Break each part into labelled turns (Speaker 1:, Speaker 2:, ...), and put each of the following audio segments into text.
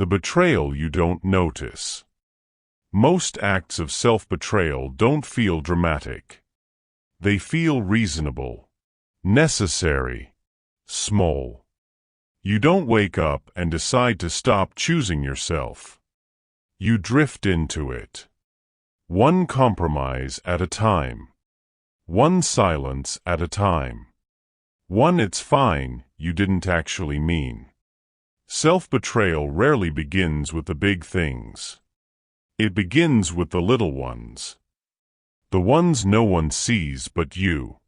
Speaker 1: The betrayal you don't notice. Most acts of self-betrayal don't feel dramatic. They feel reasonable, necessary, small. You don't wake up and decide to stop choosing yourself. You drift into it. One compromise at a time. One silence at a time. One "it's fine" you didn't actually mean. Self-betrayal rarely begins with the big things. It begins with the little ones. The ones no one sees but you.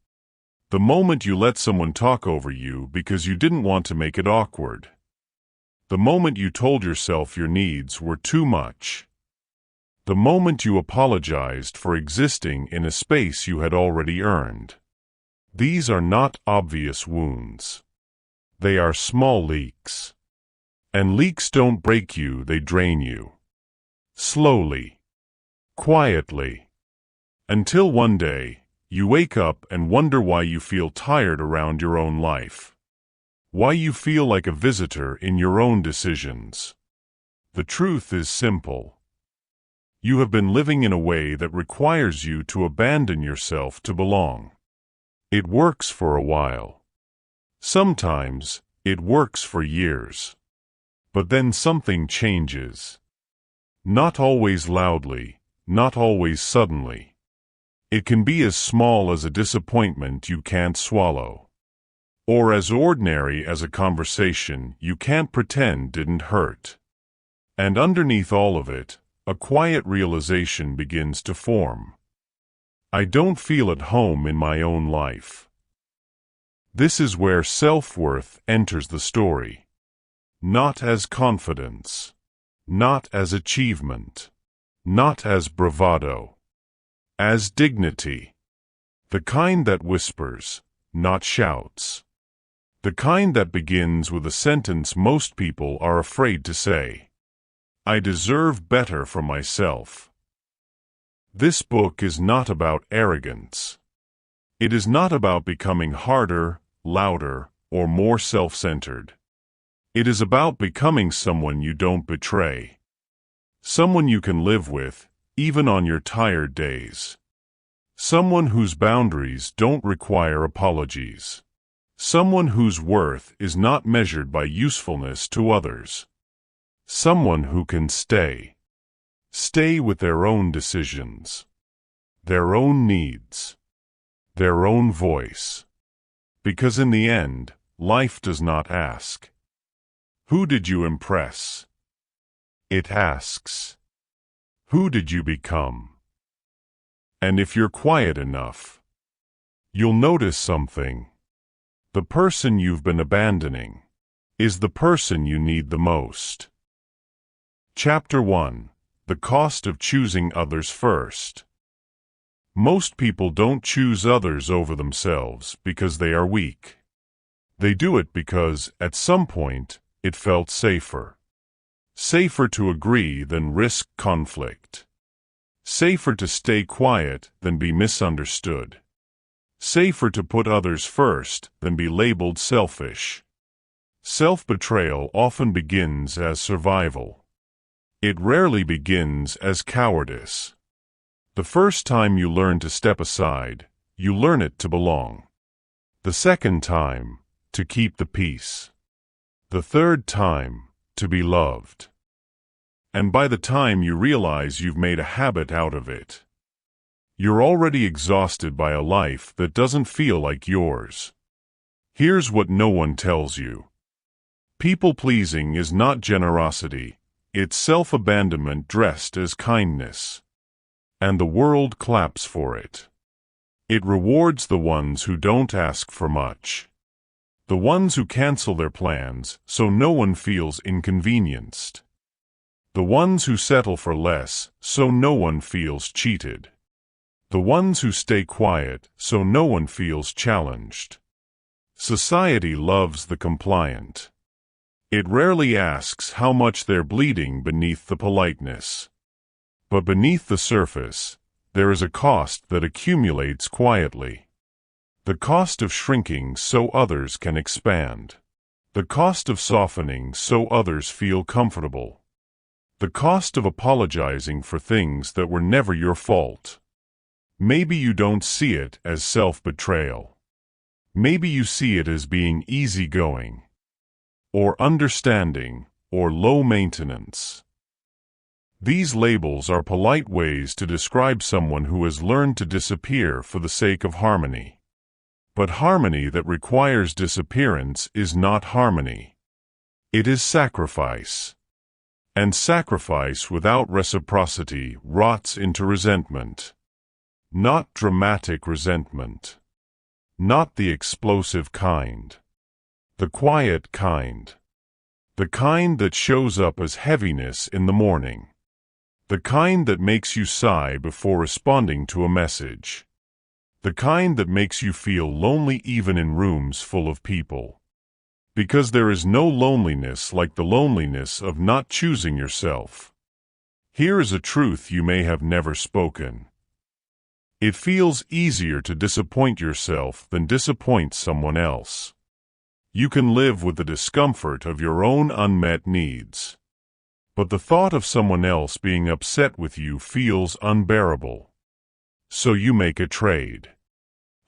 Speaker 1: The moment you let someone talk over you because you didn't want to make it awkward. The moment you told yourself your needs were too much. The moment you apologized for existing in a space you had already earned. These are not obvious wounds. They are small leaks. And leaks don't break you, they drain you. Slowly. Quietly. Until one day, you wake up and wonder why you feel tired around your own life. Why you feel like a visitor in your own decisions. The truth is simple. You have been living in a way that requires you to abandon yourself to belong. It works for a while. Sometimes, it works for years. But then something changes. Not always loudly, not always suddenly. It can be as small as a disappointment you can't swallow. Or as ordinary as a conversation you can't pretend didn't hurt. And underneath all of it, a quiet realization begins to form. I don't feel at home in my own life. This is where self-worth enters the story. Not as confidence. Not as achievement. Not as bravado. As dignity. The kind that whispers, not shouts. The kind that begins with a sentence most people are afraid to say. I deserve better from myself. This book is not about arrogance. It is not about becoming harder, louder, or more self-centered. It is about becoming someone you don't betray. Someone you can live with, even on your tired days. Someone whose boundaries don't require apologies. Someone whose worth is not measured by usefulness to others. Someone who can stay. Stay with their own decisions. Their own needs. Their own voice. Because in the end, life does not ask, who did you impress? It asks, who did you become? And if you're quiet enough, you'll notice something. The person you've been abandoning is the person you need the most. Chapter 1. The Cost of Choosing Others First. Most people don't choose others over themselves because they are weak. They do it because, at some point, it felt safer. Safer to agree than risk conflict. Safer to stay quiet than be misunderstood. Safer to put others first than be labeled selfish. Self-betrayal often begins as survival. It rarely begins as cowardice. The first time you learn to step aside, you learn it to belong. The second time, to keep the peace. The third time, to be loved. And by the time you realize you've made a habit out of it, you're already exhausted by a life that doesn't feel like yours. Here's what no one tells you. People-pleasing is not generosity, it's self-abandonment dressed as kindness. And the world claps for it. It rewards the ones who don't ask for much. The ones who cancel their plans so no one feels inconvenienced. The ones who settle for less so no one feels cheated. The ones who stay quiet so no one feels challenged. Society loves the compliant. It rarely asks how much they're bleeding beneath the politeness. But beneath the surface, there is a cost that accumulates quietly. The cost of shrinking so others can expand. The cost of softening so others feel comfortable. The cost of apologizing for things that were never your fault. Maybe you don't see it as self-betrayal. Maybe you see it as being easygoing, or understanding, or low maintenance. These labels are polite ways to describe someone who has learned to disappear for the sake of harmony. But harmony that requires disappearance is not harmony. It is sacrifice. And sacrifice without reciprocity rots into resentment. Not dramatic resentment. Not the explosive kind. The quiet kind. The kind that shows up as heaviness in the morning. The kind that makes you sigh before responding to a message. The kind that makes you feel lonely even in rooms full of people. Because there is no loneliness like the loneliness of not choosing yourself. Here is a truth you may have never spoken. It feels easier to disappoint yourself than disappoint someone else. You can live with the discomfort of your own unmet needs. But the thought of someone else being upset with you feels unbearable. So you make a trade.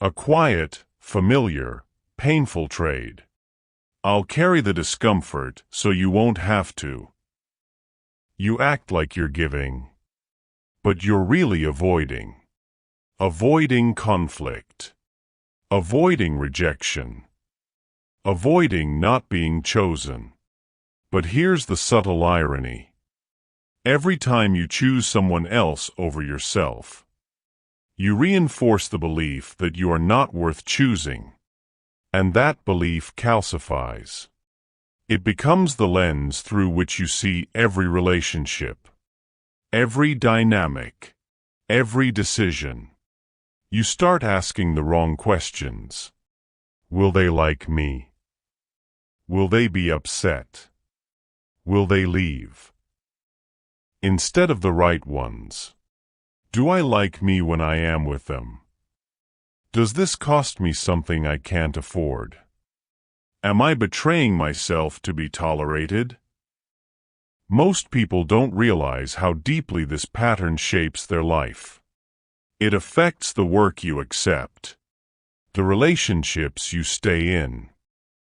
Speaker 1: A quiet, familiar, painful trade. I'll carry the discomfort so you won't have to. You act like you're giving, but you're really avoiding. Avoiding conflict. Avoiding rejection. Avoiding not being chosen. But here's the subtle irony. Every time you choose someone else over yourself, you reinforce the belief that you are not worth choosing. And that belief calcifies. It becomes the lens through which you see every relationship, every dynamic, every decision. You start asking the wrong questions. Will they like me? Will they be upset? Will they leave? Instead of the right ones. Do I like me when I am with them? Does this cost me something I can't afford? Am I betraying myself to be tolerated? Most people don't realize how deeply this pattern shapes their life. It affects the work you accept, the relationships you stay in,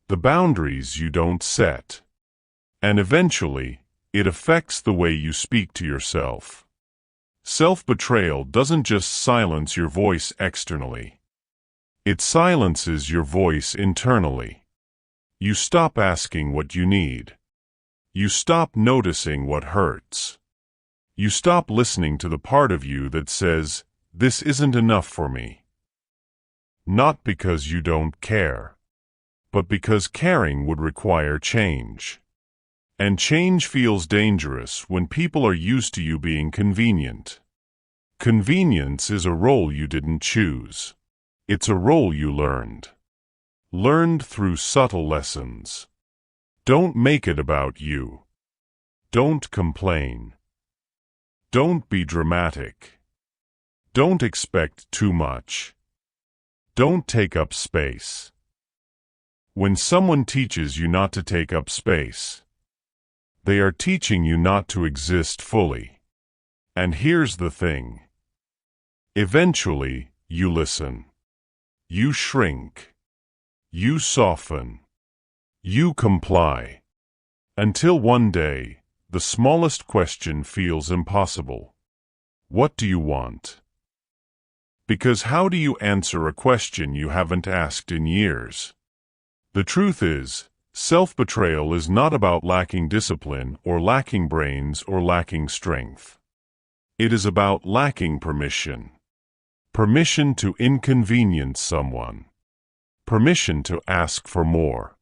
Speaker 1: the boundaries you don't set. And eventually, it affects the way you speak to yourself. Self-betrayal doesn't just silence your voice externally. It silences your voice internally. You stop asking what you need. You stop noticing what hurts. You stop listening to the part of you that says, "This isn't enough for me." Not because you don't care, but because caring would require change. And change feels dangerous when people are used to you being convenient. Convenience is a role you didn't choose. It's a role you learned. Learned through subtle lessons. Don't make it about you. Don't complain. Don't be dramatic. Don't expect too much. Don't take up space. When someone teaches you not to take up space, they are teaching you not to exist fully. And here's the thing. Eventually, you listen. You shrink. You soften. You comply. Until one day, the smallest question feels impossible. What do you want? Because how do you answer a question you haven't asked in years? The truth is, self-betrayal is not about lacking discipline or lacking brains or lacking strength. It is about lacking permission. Permission to inconvenience someone. Permission to ask for more.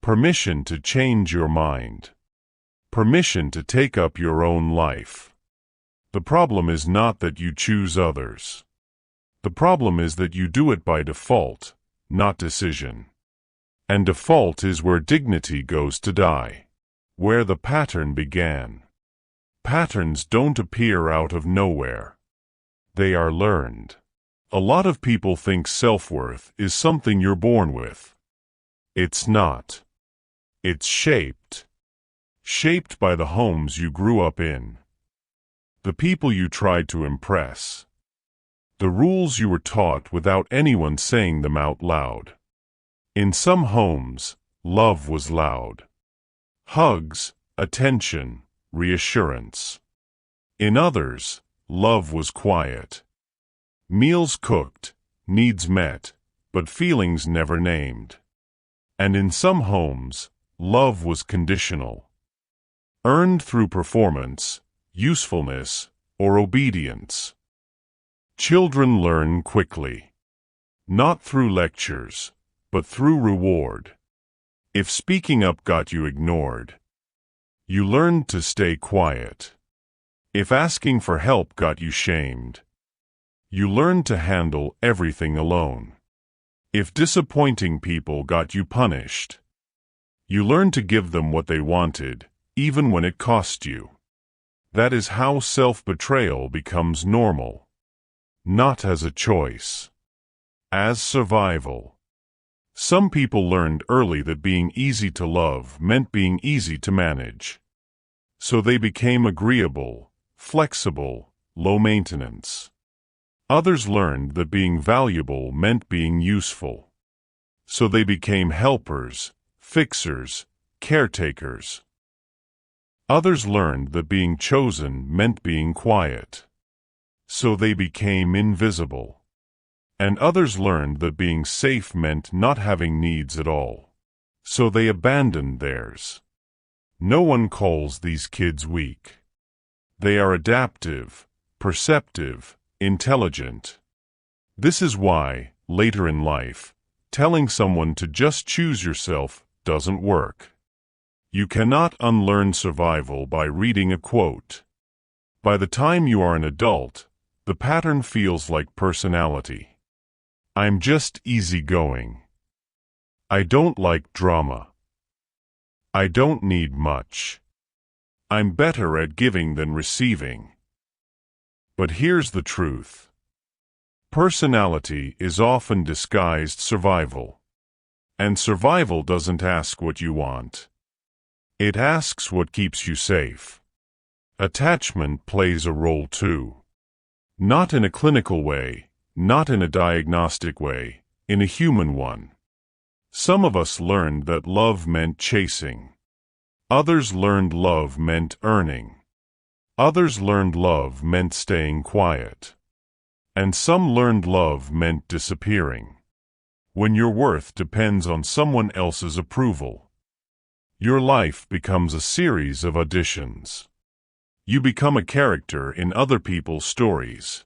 Speaker 1: Permission to change your mind. Permission to take up your own life. The problem is not that you choose others. The problem is that you do it by default, not decision. And default is where dignity goes to die. Where the pattern began. Patterns don't appear out of nowhere. They are learned. A lot of people think self-worth is something you're born with. It's not. It's shaped. shaped by the homes you grew up in, the people you tried to impress, the rules you were taught without anyone saying them out loud. In some homes, love was loud. Hugs, attention, reassurance. In others, love was quiet. Meals cooked, needs met, but feelings never named. And in some homes, love was conditional. Earned through performance, usefulness, or obedience. Children learn quickly. Not through lectures, but through reward. If speaking up got you ignored, you learned to stay quiet. If asking for help got you shamed, you learned to handle everything alone. If disappointing people got you punished, you learned to give them what they wanted, even when it cost you. That is how self-betrayal becomes normal. Not as a choice. As survival. Some people learned early that being easy to love meant being easy to manage. So they became agreeable, flexible, low maintenance. Others learned that being valuable meant being useful. So they became helpers, fixers, caretakers. Others learned that being chosen meant being quiet. So they became invisible. And others learned that being safe meant not having needs at all. So they abandoned theirs. No one calls these kids weak. They are adaptive, perceptive, intelligent. This is why, later in life, telling someone to just choose yourself doesn't work. You cannot unlearn survival by reading a quote. By the time you are an adult, the pattern feels like personality. I'm just easygoing. I don't like drama. I don't need much. I'm better at giving than receiving. But here's the truth. Personality is often disguised survival. And survival doesn't ask what you want. It asks what keeps you safe. Attachment plays a role too. Not in a clinical way, not in a diagnostic way, in a human one. Some of us learned that love meant chasing. Others learned love meant earning. Others learned love meant staying quiet. And some learned love meant disappearing. When your worth depends on someone else's approval, your life becomes a series of auditions. You become a character in other people's stories.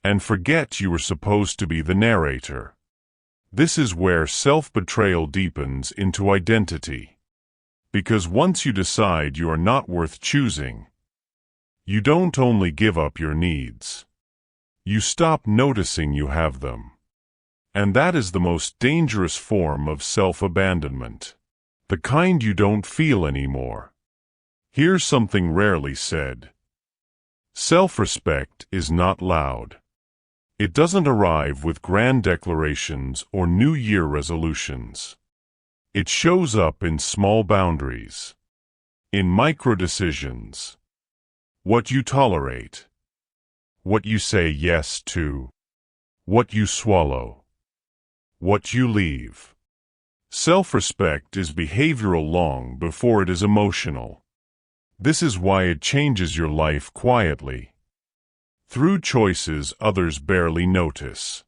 Speaker 1: And forget you were supposed to be the narrator. This is where self-betrayal deepens into identity. Because once you decide you are not worth choosing, you don't only give up your needs. You stop noticing you have them. And that is the most dangerous form of self-abandonment. The kind you don't feel anymore. Here's something rarely said. Self-respect is not loud. It doesn't arrive with grand declarations or New Year resolutions. It shows up in small boundaries, in micro-decisions. What you tolerate, what you say yes to, what you swallow, what you leave. Self-respect is behavioral long before it is emotional. This is why it changes your life quietly, through choices others barely notice.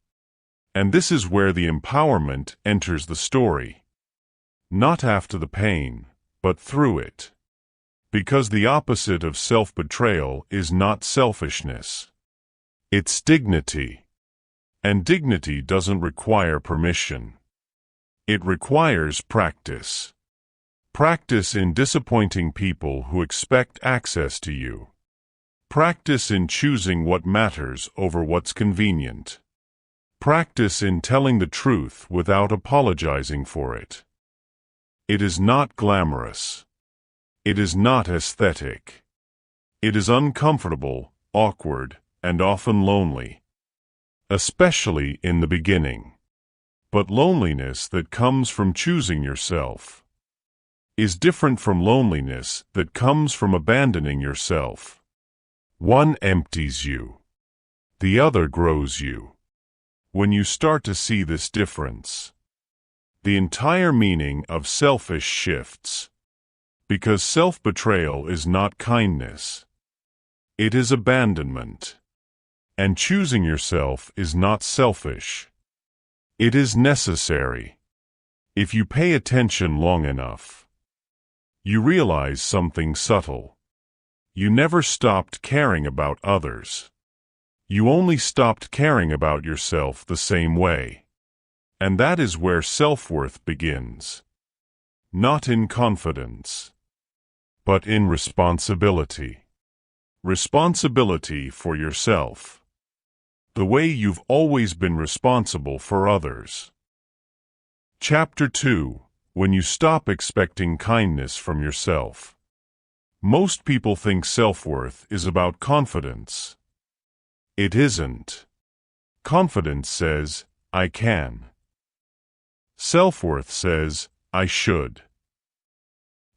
Speaker 1: And this is where the empowerment enters the story. Not after the pain, but through it. Because the opposite of self-betrayal is not selfishness. It's dignity. And dignity doesn't require permission. It requires practice. Practice in disappointing people who expect access to you. Practice in choosing what matters over what's convenient. Practice in telling the truth without apologizing for it. It is not glamorous. It is not aesthetic. It is uncomfortable, awkward, and often lonely. Especially in the beginning. But loneliness that comes from choosing yourself. is different from loneliness that comes from abandoning yourself. One empties you. The other grows you. When you start to see this difference, the entire meaning of selfish shifts. Because self-betrayal is not kindness. It is abandonment. And choosing yourself is not selfish. It is necessary. If you pay attention long enough, you realize something subtle. You never stopped caring about others. You only stopped caring about yourself the same way. And that is where self-worth begins. Not in confidence, but in responsibility. Responsibility for yourself. The way you've always been responsible for others. Chapter 2. When you stop expecting kindness from yourself. Most people think self-worth is about confidence. It isn't. Confidence says, I can. Self-worth says, I should.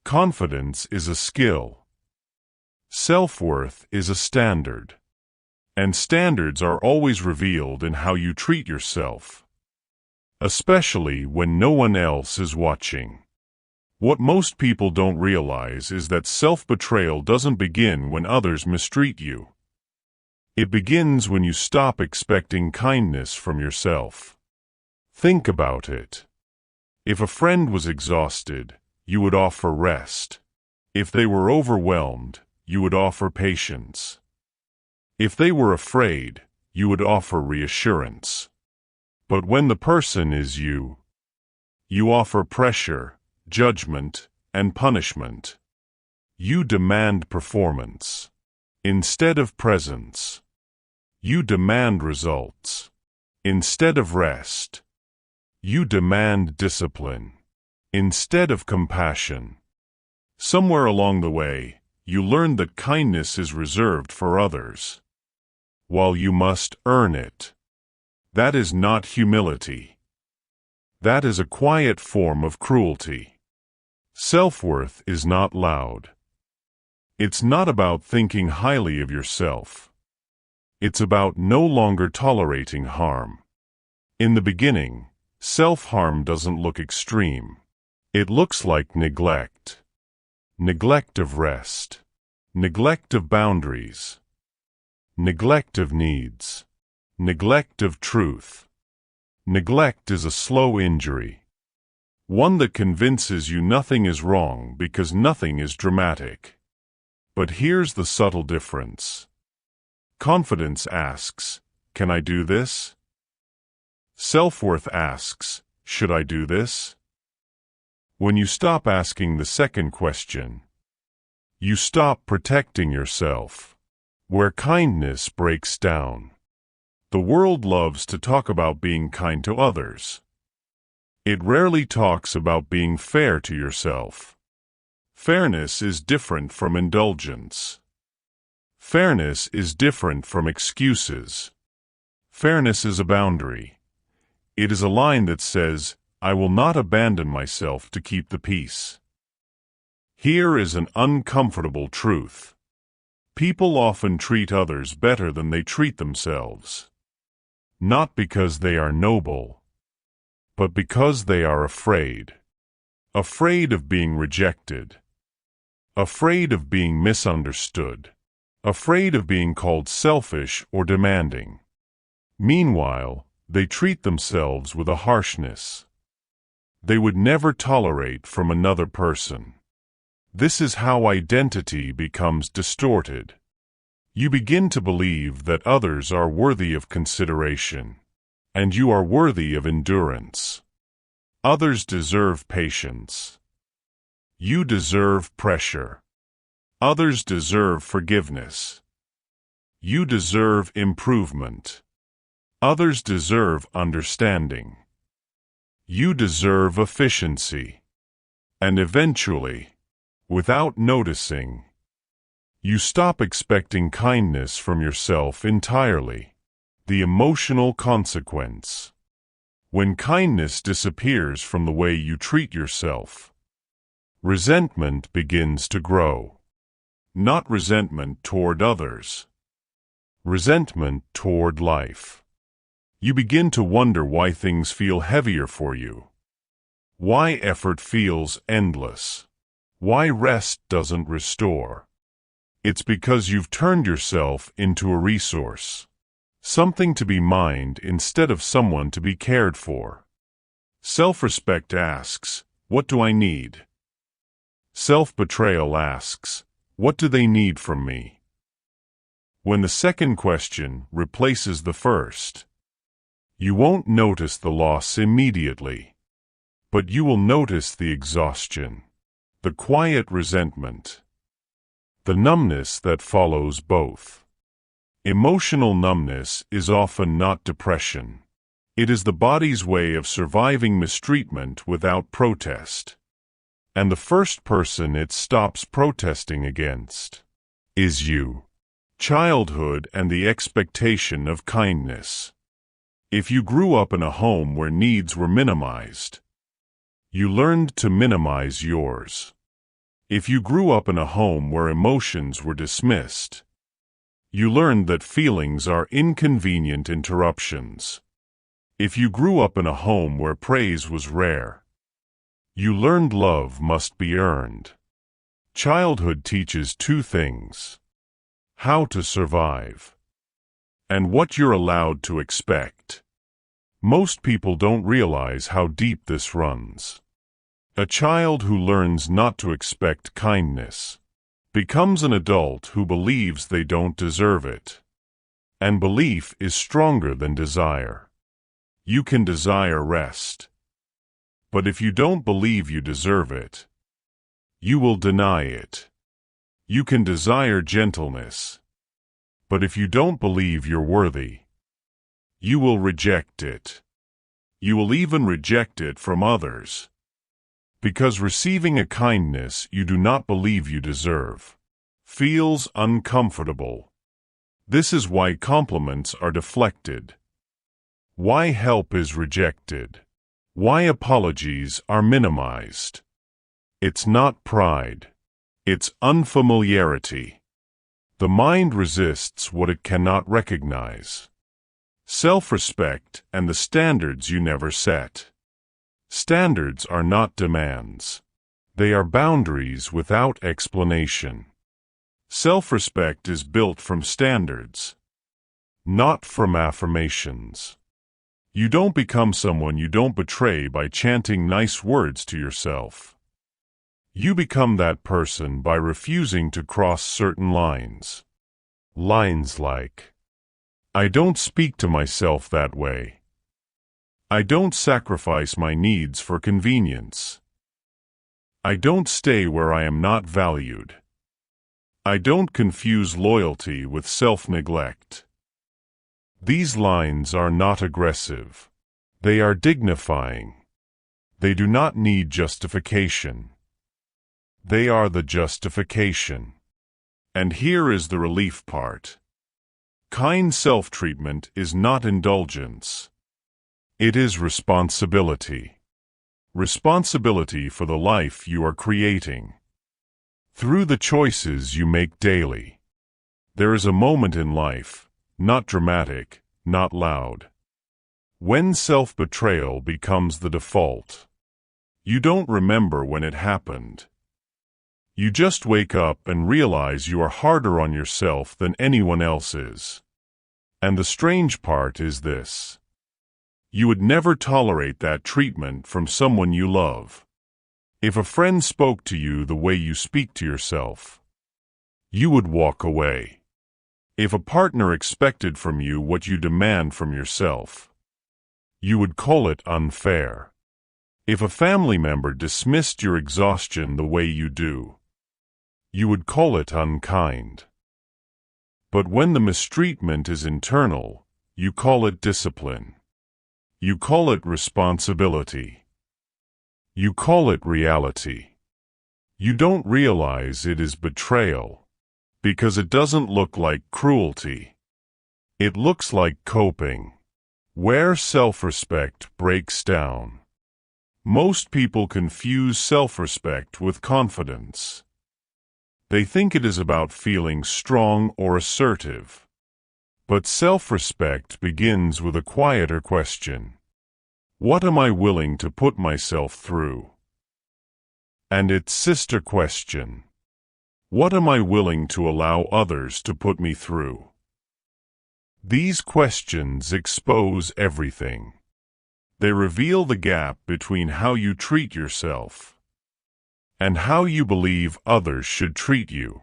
Speaker 1: Confidence is a skill. Self-worth is a standard. And standards are always revealed in how you treat yourself. Especially when no one else is watching. What most people don't realize is that self-betrayal doesn't begin when others mistreat you. It begins when you stop expecting kindness from yourself. Think about it. If a friend was exhausted, you would offer rest. If they were overwhelmed, you would offer patience. If they were afraid, you would offer reassurance. But when the person is you offer pressure, judgment, and punishment. You demand performance instead of presence. You demand results instead of rest. You demand discipline instead of compassion. Somewhere along the way, you learn that kindness is reserved for others, while you must earn it. That is not humility. That is a quiet form of cruelty. Self-worth is not loud. It's not about thinking highly of yourself. It's about no longer tolerating harm. In the beginning, self-harm doesn't look extreme. It looks like neglect. Neglect of rest. Neglect of boundaries. Neglect of needs. Neglect of truth. Neglect is a slow injury. One that convinces you nothing is wrong because nothing is dramatic. But here's the subtle difference. Confidence asks, can I do this? Self-worth asks, should I do this? When you stop asking the second question, you stop protecting yourself. Where kindness breaks down. The world loves to talk about being kind to others. It rarely talks about being fair to yourself. Fairness is different from indulgence. Fairness is different from excuses. Fairness is a boundary. It is a line that says, I will not abandon myself to keep the peace. Here is an uncomfortable truth. People often treat others better than they treat themselves. Not because they are noble, but because they are afraid. Afraid of being rejected. Afraid of being misunderstood. Afraid of being called selfish or demanding. Meanwhile, they treat themselves with a harshness they would never tolerate from another person. This is how identity becomes distorted. You begin to believe that others are worthy of consideration, and you are worthy of endurance. Others deserve patience. You deserve pressure. Others deserve forgiveness. You deserve improvement. Others deserve understanding. You deserve efficiency. And eventually, without noticing, you stop expecting kindness from yourself entirely. The emotional consequence. When kindness disappears from the way you treat yourself, Resentment begins to grow. Not resentment toward others. Resentment toward life. You begin to wonder why things feel heavier for you. Why effort feels endless. Why rest doesn't restore. It's because you've turned yourself into a resource. Something to be mined instead of someone to be cared for. Self-respect asks, what do I need? Self-betrayal asks, what do they need from me? When the second question replaces the first, you won't notice the loss immediately, but you will notice the exhaustion, the quiet resentment, the numbness that follows both. Emotional numbness is often not depression. It is the body's way of surviving mistreatment without protest. And the first person it stops protesting against is you. Childhood and the expectation of kindness. If you grew up in a home where needs were minimized, you learned to minimize yours. If you grew up in a home where emotions were dismissed, you learned that feelings are inconvenient interruptions. If you grew up in a home where praise was rare, you learned love must be earned. Childhood teaches two things: how to survive, and what you're allowed to expect. Most people don't realize how deep this runs. A child who learns not to expect kindness becomes an adult who believes they don't deserve it. And belief is stronger than desire. You can desire rest, but if you don't believe you deserve it, you will deny it. You can desire gentleness, but if you don't believe you're worthy, you will reject it. You will even reject it from others, because receiving a kindness you do not believe you deserve feels uncomfortable. This is why compliments are deflected, why help is rejected, why apologies are minimized. It's not pride. It's unfamiliarity. The mind resists what it cannot recognize. Self-respect and the standards you never set. Standards are not demands. They are boundaries without explanation. Self-respect is built from standards, not from affirmations. You don't become someone you don't betray by chanting nice words to yourself. You become that person by refusing to cross certain lines. Lines like, I don't speak to myself that way. I don't sacrifice my needs for convenience. I don't stay where I am not valued. I don't confuse loyalty with self-neglect. These lines are not aggressive. They are dignifying. They do not need justification. They are the justification. And here is the relief part. Kind self-treatment is not indulgence. It is responsibility. Responsibility for the life you are creating. Through the choices you make daily. There is a moment in life, not dramatic, not loud, when self-betrayal becomes the default. You don't remember when it happened. You just wake up and realize you are harder on yourself than anyone else is. And the strange part is this. You would never tolerate that treatment from someone you love. If a friend spoke to you the way you speak to yourself, you would walk away. If a partner expected from you what you demand from yourself, you would call it unfair. If a family member dismissed your exhaustion the way you do, you would call it unkind. But when the mistreatment is internal, you call it discipline. You call it responsibility. You call it reality. You don't realize it is betrayal, because it doesn't look like cruelty. It looks like coping, where self-respect breaks down. Most people confuse self-respect with confidence. They think it is about feeling strong or assertive. But self-respect begins with a quieter question. What am I willing to put myself through? And its sister question. What am I willing to allow others to put me through? These questions expose everything. They reveal the gap between how you treat yourself and how you believe others should treat you.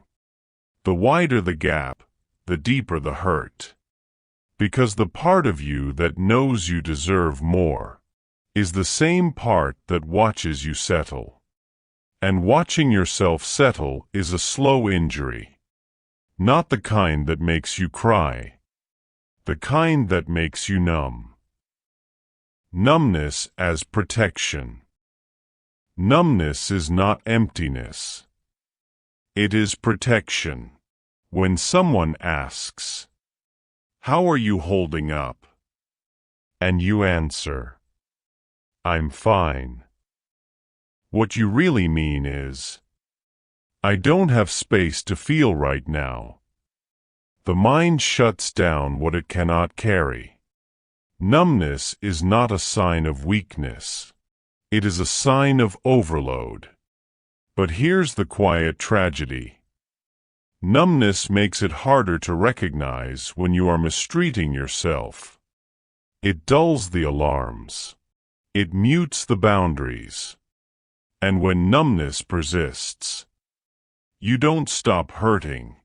Speaker 1: The wider the gap, the deeper the hurt. Because the part of you that knows you deserve more is the same part that watches you settle. And watching yourself settle is a slow injury. Not the kind that makes you cry. The kind that makes you numb. Numbness as protection. Numbness is not emptiness. It is protection. When someone asks, "How are you holding up?" and you answer, "I'm fine," what you really mean is, "I don't have space to feel right now." The mind shuts down what it cannot carry. Numbness is not a sign of weakness. It is a sign of overload. But here's the quiet tragedy. Numbness makes it harder to recognize when you are mistreating yourself. It dulls the alarms. It mutes the boundaries. And when numbness persists, you don't stop hurting.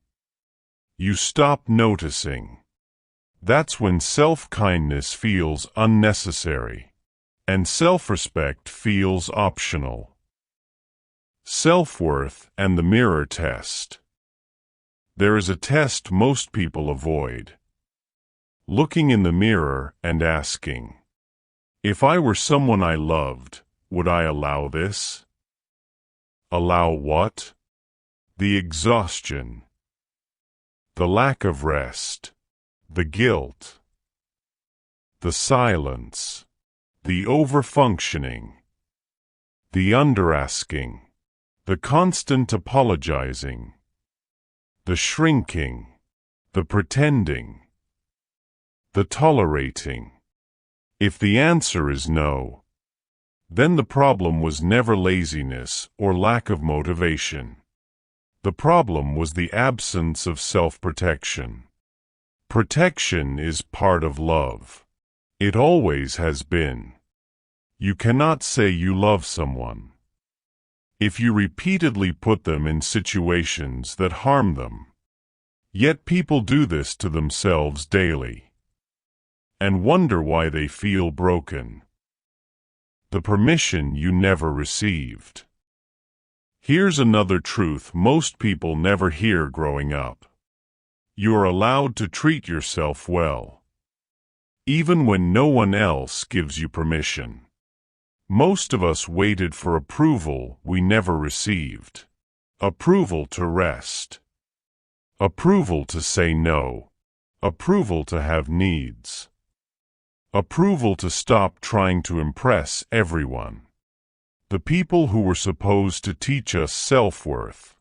Speaker 1: You stop noticing. That's when self-kindness feels unnecessary, and self-respect feels optional. Self-worth and the mirror test. There is a test most people avoid. Looking in the mirror and asking, "If I were someone I loved, would I allow this?" Allow what? The exhaustion. The lack of rest. The guilt. The silence. The overfunctioning. The underasking. The constant apologizing. The shrinking. The pretending. The tolerating. If the answer is no, then the problem was never laziness or lack of motivation. The problem was the absence of self-protection. Protection is part of love. It always has been. You cannot say you love someone if you repeatedly put them in situations that harm them. Yet people do this to themselves daily and wonder why they feel broken. The permission you never received. Here's another truth most people never hear growing up. You are allowed to treat yourself well, even when no one else gives you permission. Most of us waited for approval we never received. Approval to rest. Approval to say no. Approval to have needs. Approval to stop trying to impress everyone. The people who were supposed to teach us self-worth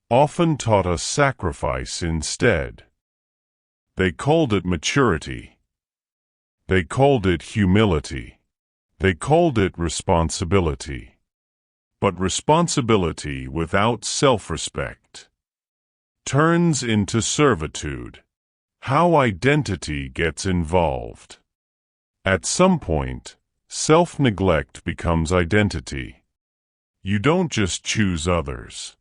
Speaker 1: often taught us sacrifice instead. They called it maturity. They called it humility. They called it responsibility. But responsibility without self-respect turns into servitude. How identity gets involved. At some point, self-neglect becomes identity. You don't just choose others.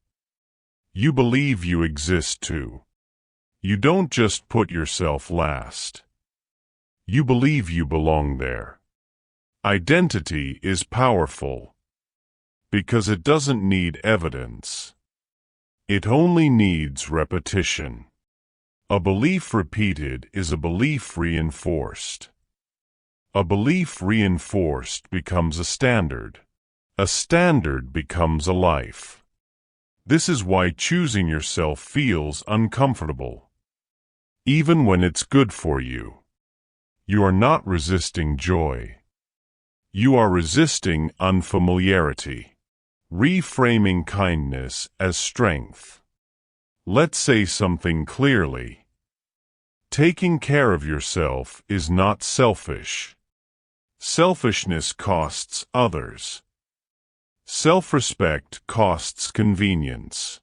Speaker 1: You believe you exist too. You don't just put yourself last. You believe you belong there. Identity is powerful because it doesn't need evidence. It only needs repetition. A belief repeated is a belief reinforced. A belief reinforced becomes a standard. A standard becomes a life. This is why choosing yourself feels uncomfortable. Even when it's good for you. You are not resisting joy. You are resisting unfamiliarity, reframing kindness as strength. Let's say something clearly. Taking care of yourself is not selfish. Selfishness costs others. Self-respect costs convenience.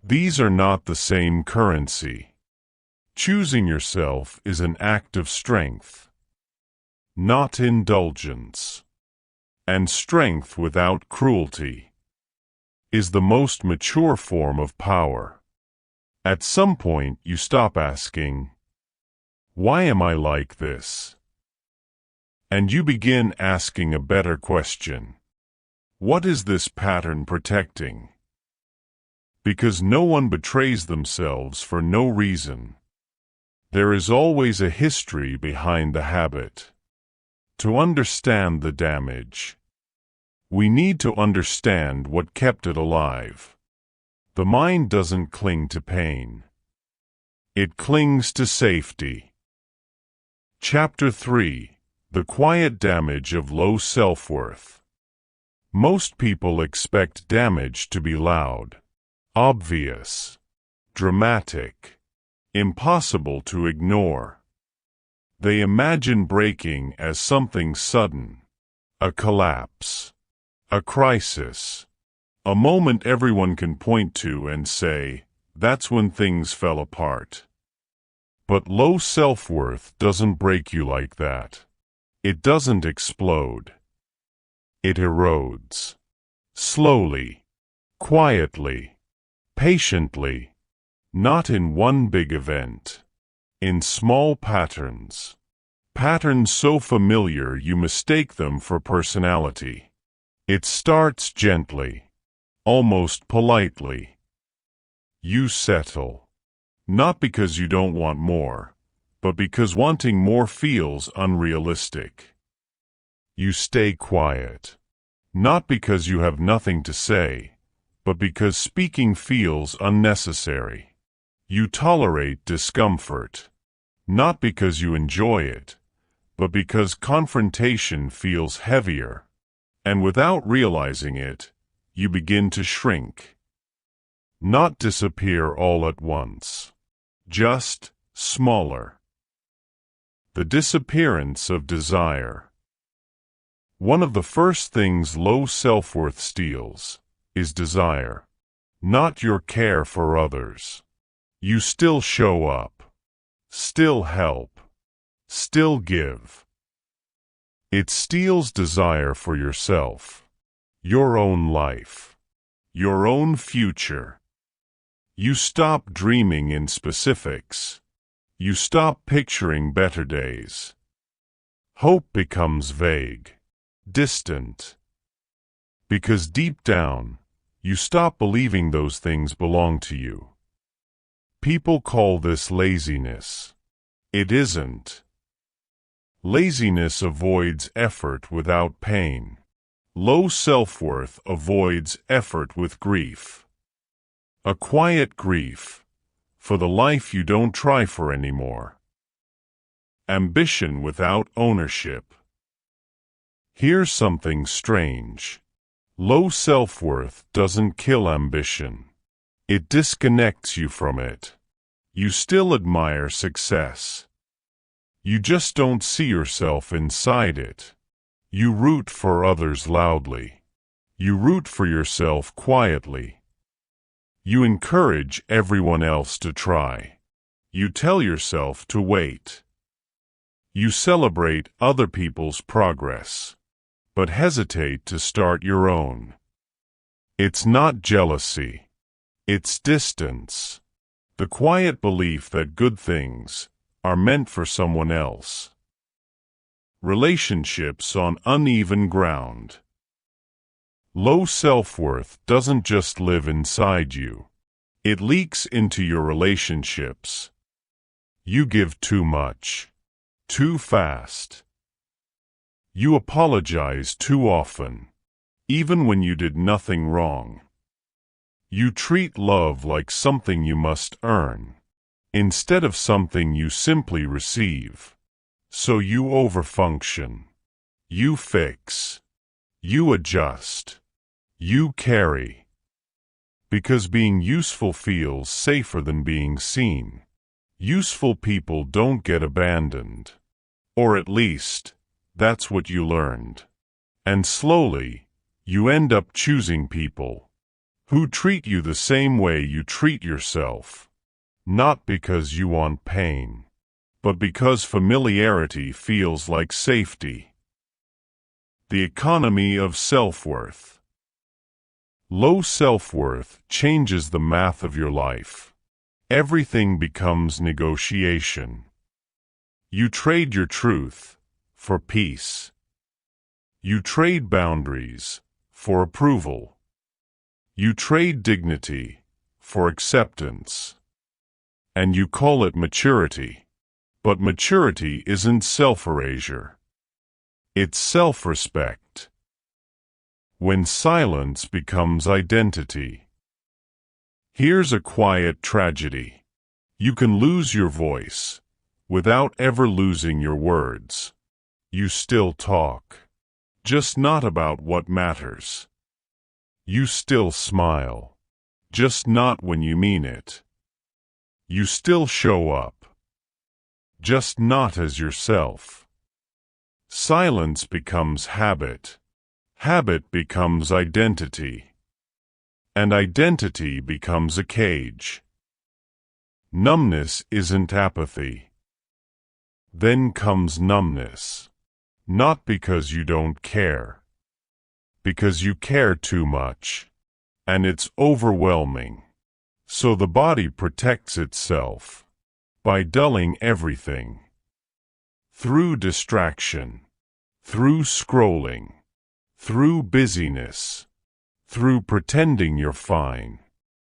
Speaker 1: These are not the same currency. Choosing yourself is an act of strength, not indulgence. And strength without cruelty is the most mature form of power. At some point you stop asking, "Why am I like this?" And you begin asking a better question. What is this pattern protecting? Because no one betrays themselves for no reason. There is always a history behind the habit. To understand the damage, we need to understand what kept it alive. The mind doesn't cling to pain. It clings to safety. Chapter 3: The Quiet Damage of Low Self-Worth. Most people expect damage to be loud, obvious, dramatic, impossible to ignore. They imagine breaking as something sudden, a collapse, a crisis, a moment everyone can point to and say, "That's when things fell apart." But low self-worth doesn't break you like that. It doesn't explode. It erodes. Slowly, quietly, patiently, not in one big event. In small patterns. Patterns so familiar you mistake them for personality. It starts gently, almost politely. You settle. Not because you don't want more, but because wanting more feels unrealistic. You stay quiet. Not because you have nothing to say, but because speaking feels unnecessary. You tolerate discomfort. Not because you enjoy it, but because confrontation feels heavier. And without realizing it, you begin to shrink. Not disappear all at once. Just smaller. The disappearance of desire. One of the first things low self-worth steals is desire. Not your care for others. You still show up. Still help. Still give. It steals desire for yourself. Your own life. Your own future. You stop dreaming in specifics. You stop picturing better days. Hope becomes vague, distant. Because deep down, you stop believing those things belong to you. People call this laziness. It isn't. Laziness avoids effort without pain. Low self-worth avoids effort with grief. A quiet grief for the life you don't try for anymore. Ambition without ownership. Here's something strange. Low self-worth doesn't kill ambition. It disconnects you from it. You still admire success. You just don't see yourself inside it. You root for others loudly. You root for yourself quietly. You encourage everyone else to try. You tell yourself to wait. You celebrate other people's progress, but hesitate to start your own. It's not jealousy. It's distance. The quiet belief that good things are meant for someone else. Relationships on uneven ground. Low self-worth doesn't just live inside you. It leaks into your relationships. You give too much, too fast. You apologize too often, even when you did nothing wrong. You treat love like something you must earn, instead of something you simply receive. So you overfunction. You fix. You adjust. You carry. Because being useful feels safer than being seen. Useful people don't get abandoned. Or at least, that's what you learned. And slowly, you end up choosing people who treat you the same way you treat yourself. Not because you want pain, but because familiarity feels like safety. The economy of self-worth. Low self-worth changes the math of your life. Everything becomes negotiation. You trade your truth for peace. You trade boundaries for approval. You trade dignity for acceptance. And you call it maturity. But maturity isn't self-erasure. It's self-respect. When silence becomes identity. Here's a quiet tragedy. You can lose your voice without ever losing your words. You still talk, just not about what matters. You still smile, just not when you mean it. You still show up, just not as yourself. Silence becomes habit. Habit becomes identity. And identity becomes a cage. Numbness isn't apathy. Then comes numbness. Not because you don't care. Because you care too much. And it's overwhelming. So the body protects itself by dulling everything. Through distraction. Through scrolling. Through busyness. Through pretending you're fine.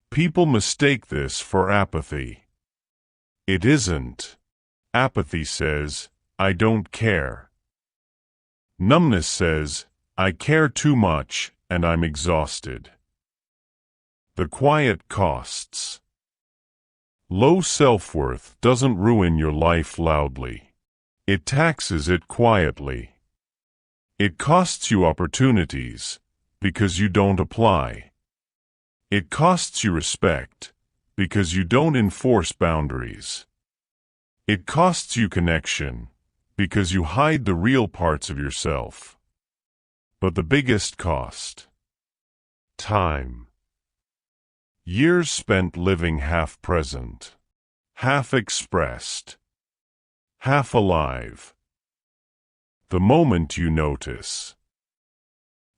Speaker 1: People mistake this for apathy. It isn't. Apathy says, I don't care. Numbness says, I care too much and I'm exhausted. The quiet costs. Low self-worth doesn't ruin your life loudly. It taxes it quietly. It costs you opportunities because you don't apply. It costs you respect because you don't enforce boundaries. It costs you connection because you hide the real parts of yourself. But the biggest cost? Time. Years spent living half present, half expressed, half alive. The moment you notice.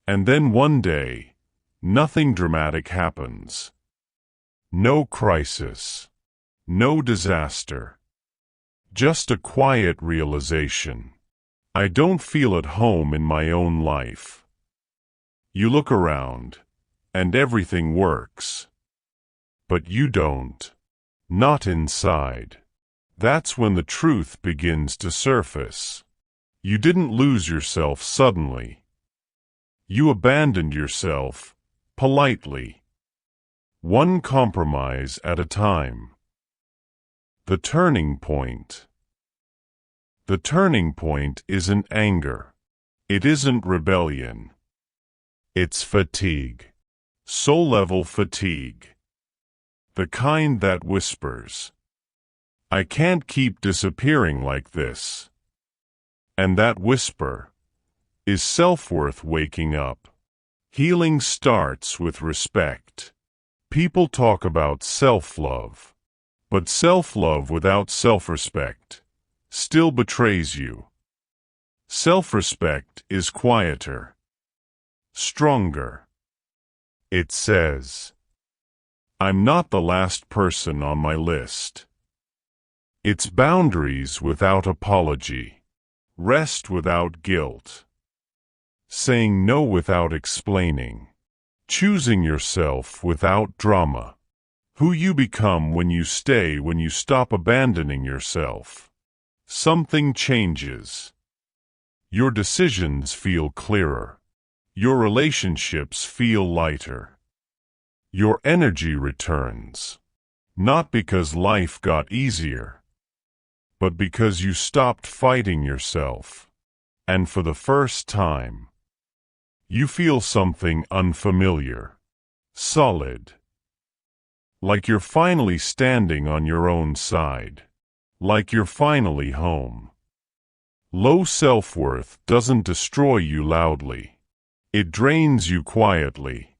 Speaker 1: And then one day, nothing dramatic happens. No crisis. No disaster. Just a quiet realization. I don't feel at home in my own life. You look around, and everything works. But you don't. Not inside. That's when the truth begins to surface. You didn't lose yourself suddenly. You abandoned yourself, politely. One compromise at a time. The turning point. The turning point isn't anger. It isn't rebellion. It's fatigue. Soul-level fatigue. The kind that whispers, I can't keep disappearing like this. And that whisper is self-worth waking up. Healing starts with respect. People talk about self-love, but self-love without self-respect still betrays you. Self-respect is quieter, stronger. It says, I'm not the last person on my list. It's boundaries without apology, rest without guilt, saying no without explaining, choosing yourself without drama, who you become when you stay, when you stop abandoning yourself. Something changes. Your decisions feel clearer. Your relationships feel lighter. Your energy returns, not because life got easier, but because you stopped fighting yourself. And for the first time, you feel something unfamiliar, solid. Like you're finally standing on your own side. Like you're finally home. Low self-worth doesn't destroy you loudly. It drains you quietly.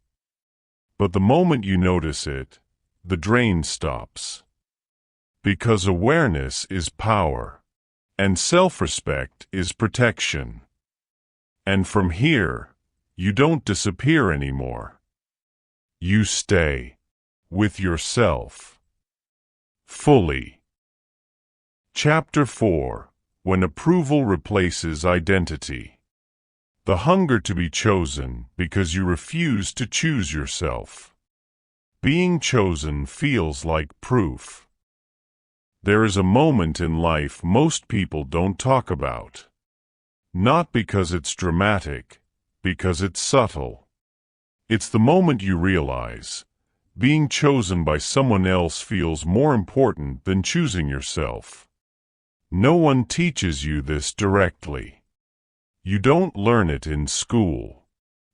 Speaker 1: But the moment you notice it, the drain stops. Because awareness is power, and self-respect is protection. And from here, you don't disappear anymore. You stay with yourself fully. Chapter 4: When approval replaces identity. The hunger to be chosen because you refuse to choose yourself. Being chosen feels like proof. There is a moment in life most people don't talk about. Not because it's dramatic, because it's subtle. It's the moment you realize being chosen by someone else feels more important than choosing yourself. No one teaches you this directly. You don't learn it in school.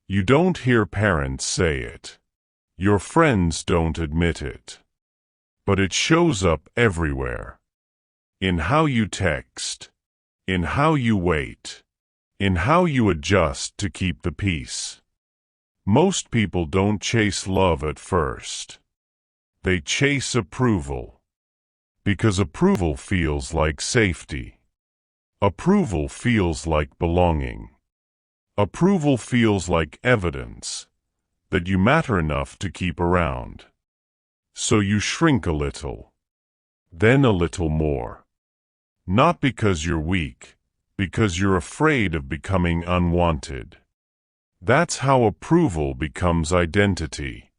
Speaker 1: You don't hear parents say it. Your friends don't admit it. But it shows up everywhere. In how you text. In how you wait. In how you adjust to keep the peace. Most people don't chase love at first. They chase approval. Because approval feels like safety. Approval feels like belonging. Approval feels like evidence that you matter enough to keep around. So you shrink a little, then a little more. Not because you're weak, because you're afraid of becoming unwanted. That's how approval becomes identity.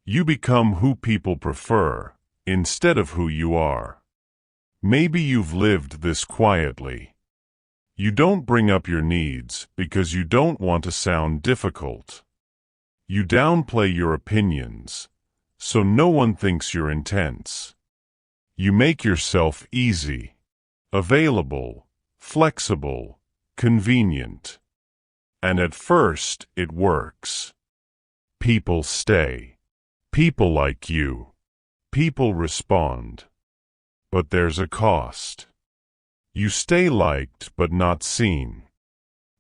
Speaker 1: You become who people prefer, instead of who you are. Maybe you've lived this quietly. You don't bring up your needs because you don't want to sound difficult. You downplay your opinions, so no one thinks you're intense. You make yourself easy, available, flexible, convenient. And at first, it works. People stay. People like you. People respond. But there's a cost. You stay liked but not seen.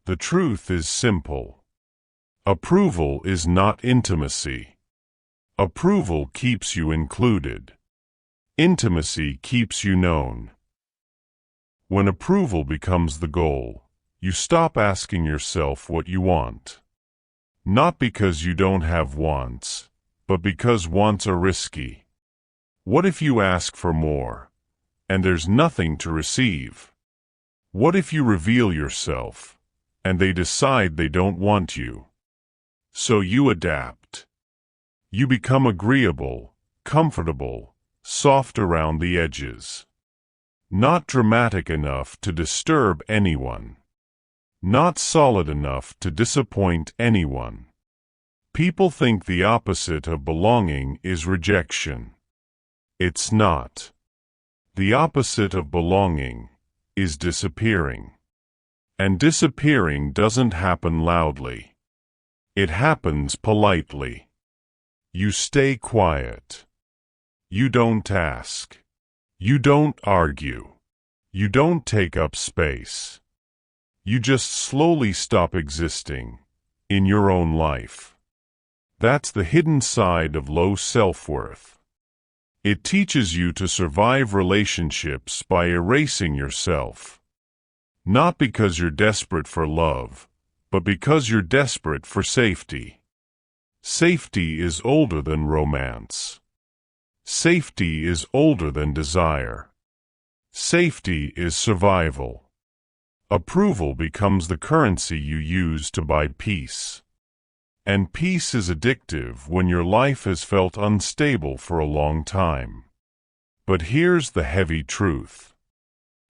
Speaker 1: The truth is simple. Approval is not intimacy. Approval keeps you included. Intimacy keeps you known. When approval becomes the goal, you stop asking yourself what you want. Not because you don't have wants, but because wants are risky. What if you ask for more, and there's nothing to receive? What if you reveal yourself, and they decide they don't want you? So you adapt. You become agreeable, comfortable, soft around the edges. Not dramatic enough to disturb anyone. Not solid enough to disappoint anyone. People think the opposite of belonging is rejection. It's not. The opposite of belonging is disappearing. And disappearing doesn't happen loudly. It happens politely. You stay quiet. You don't ask. You don't argue. You don't take up space. You just slowly stop existing in your own life. That's the hidden side of low self-worth. It teaches you to survive relationships by erasing yourself. Not because you're desperate for love, but because you're desperate for safety. Safety is older than romance. Safety is older than desire. Safety is survival. Approval becomes the currency you use to buy peace. And peace is addictive when your life has felt unstable for a long time. But here's the heavy truth.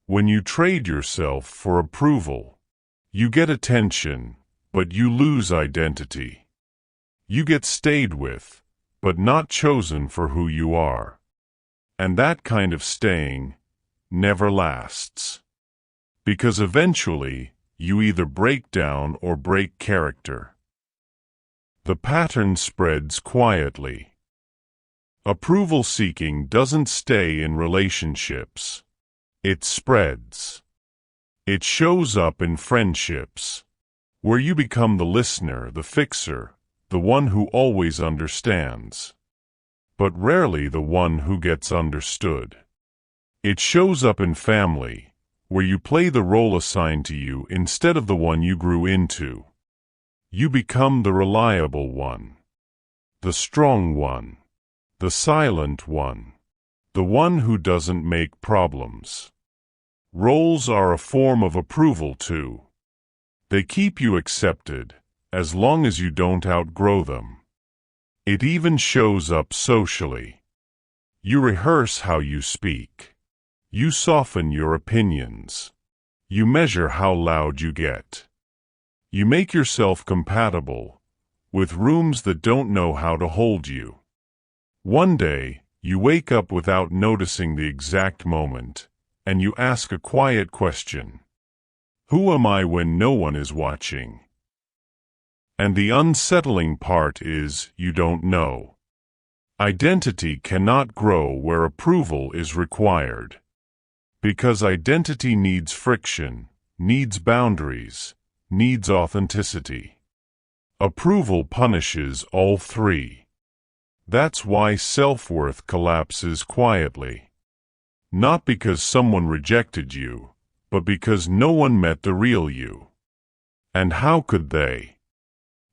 Speaker 1: When you trade yourself for approval, you get attention, but you lose identity. You get stayed with, but not chosen for who you are. And that kind of staying never lasts. Because eventually, you either break down or break character. The pattern spreads quietly. Approval seeking doesn't stay in relationships. It spreads. It shows up in friendships, where you become the listener, the fixer, the one who always understands, but rarely the one who gets understood. It shows up in family, where you play the role assigned to you instead of the one you grew into. You become the reliable one, the strong one, the silent one, the one who doesn't make problems. Roles are a form of approval too. They keep you accepted, as long as you don't outgrow them. It even shows up socially. You rehearse how you speak. You soften your opinions. You measure how loud you get. You make yourself compatible with rooms that don't know how to hold you. One day, you wake up without noticing the exact moment, and you ask a quiet question. Who am I when no one is watching? And the unsettling part is, you don't know. Identity cannot grow where approval is required. Because identity needs friction, needs boundaries, needs authenticity. Approval punishes all three. That's why self-worth collapses quietly. Not because someone rejected you, but because no one met the real you. And how could they?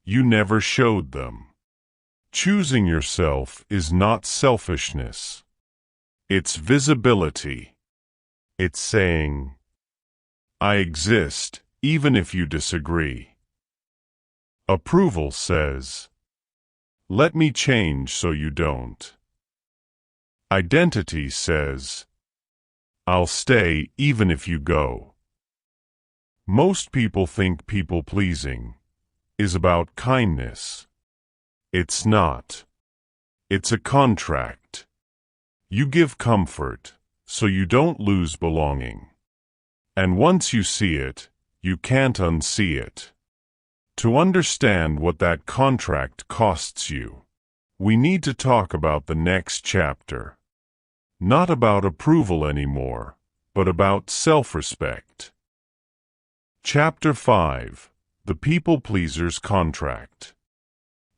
Speaker 1: You never showed them. Choosing yourself is not selfishness. It's visibility. It's saying, I exist, even if you disagree. Approval says, let me change so you don't. Identity says, I'll stay even if you go. Most people think people-pleasing is about kindness. It's not. It's a contract. You give comfort, so you don't lose belonging. And once you see it, you can't unsee it. To understand what that contract costs you, we need to talk about the next chapter. Not about approval anymore, but about self-respect. Chapter 5: The People-Pleaser's Contract.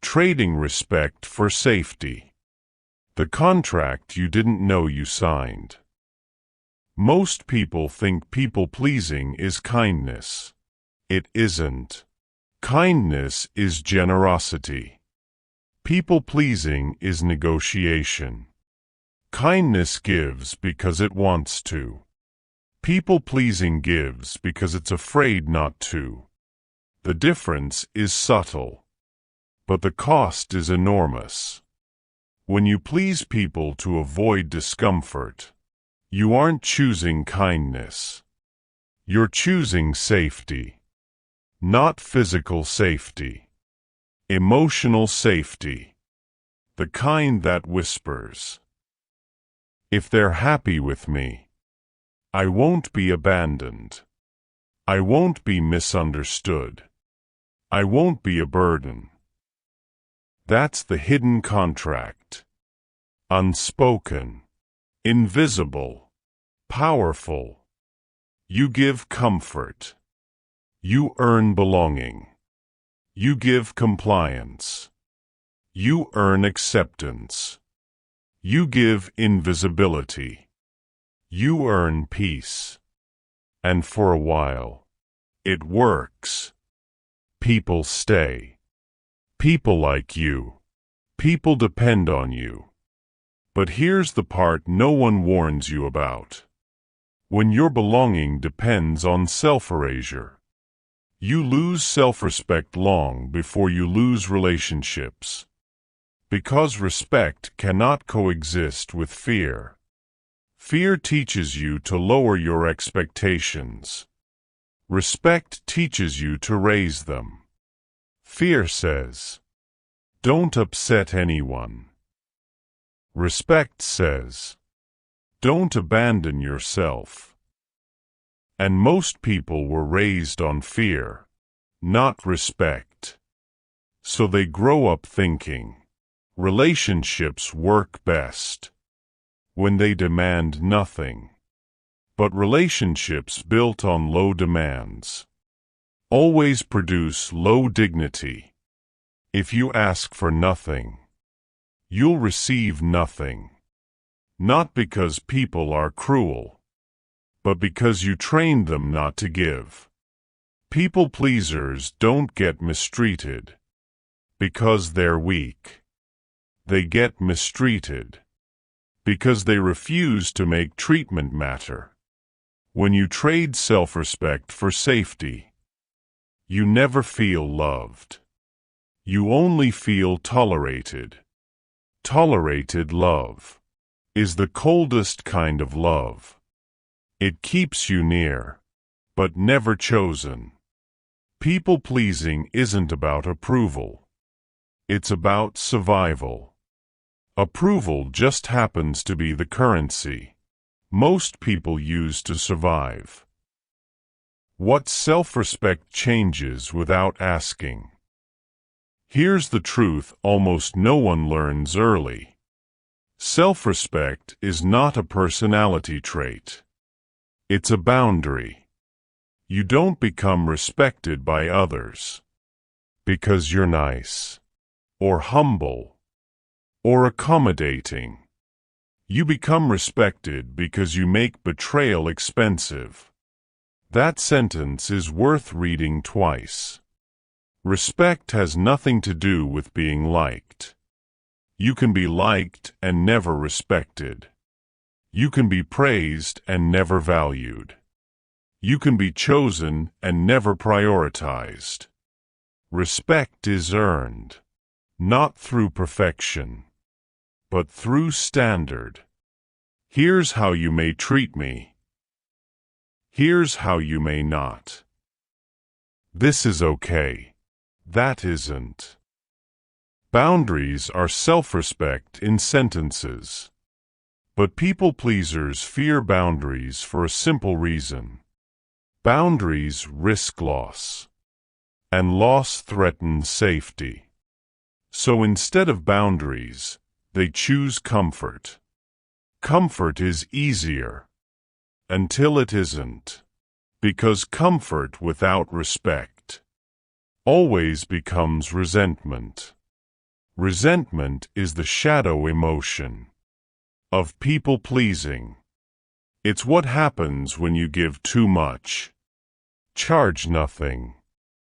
Speaker 1: Trading respect for safety. The contract you didn't know you signed. Most people think people-pleasing is kindness. It isn't. Kindness is generosity. People-pleasing is negotiation. Kindness gives because it wants to. People-pleasing gives because it's afraid not to. The difference is subtle, but the cost is enormous. When you please people to avoid discomfort, you aren't choosing kindness. You're choosing safety. Not physical safety. Emotional safety. The kind that whispers, if they're happy with me, I won't be abandoned. I won't be misunderstood. I won't be a burden. That's the hidden contract. Unspoken. Invisible. Powerful. You give comfort. You earn belonging. You give compliance. You earn acceptance. You give invisibility. You earn peace. And for a while, it works. People stay. People like you. People depend on you. But here's the part no one warns you about. When your belonging depends on self-erasure, you lose self-respect long before you lose relationships. Because respect cannot coexist with fear. Fear teaches you to lower your expectations. Respect teaches you to raise them. Fear says, don't upset anyone. Respect says, don't abandon yourself. And most people were raised on fear, not respect. So they grow up thinking, relationships work best when they demand nothing. But relationships built on low demands always produce low dignity. If you ask for nothing, you'll receive nothing. Not because people are cruel, but because you trained them not to give. People pleasers don't get mistreated because they're weak. They get mistreated because they refuse to make treatment matter. When you trade self-respect for safety, you never feel loved. You only feel tolerated. Tolerated love is the coldest kind of love. It keeps you near, but never chosen. People-pleasing isn't about approval. It's about survival. Approval just happens to be the currency most people use to survive. What self-respect changes without asking? Here's the truth almost no one learns early. Self-respect is not a personality trait. It's a boundary. You don't become respected by others because you're nice, or humble, or accommodating. You become respected because you make betrayal expensive. That sentence is worth reading twice. Respect has nothing to do with being liked. You can be liked and never respected. You can be praised and never valued. You can be chosen and never prioritized. Respect is earned, not through perfection, but through standard. Here's how you may treat me. Here's how you may not. This is okay. That isn't. Boundaries are self-respect in sentences. But people-pleasers fear boundaries for a simple reason. Boundaries risk loss, and loss threatens safety. So instead of boundaries, they choose comfort. Comfort is easier, until it isn't, because comfort without respect always becomes resentment. Resentment is the shadow emotion of people-pleasing. It's what happens when you give too much, charge nothing,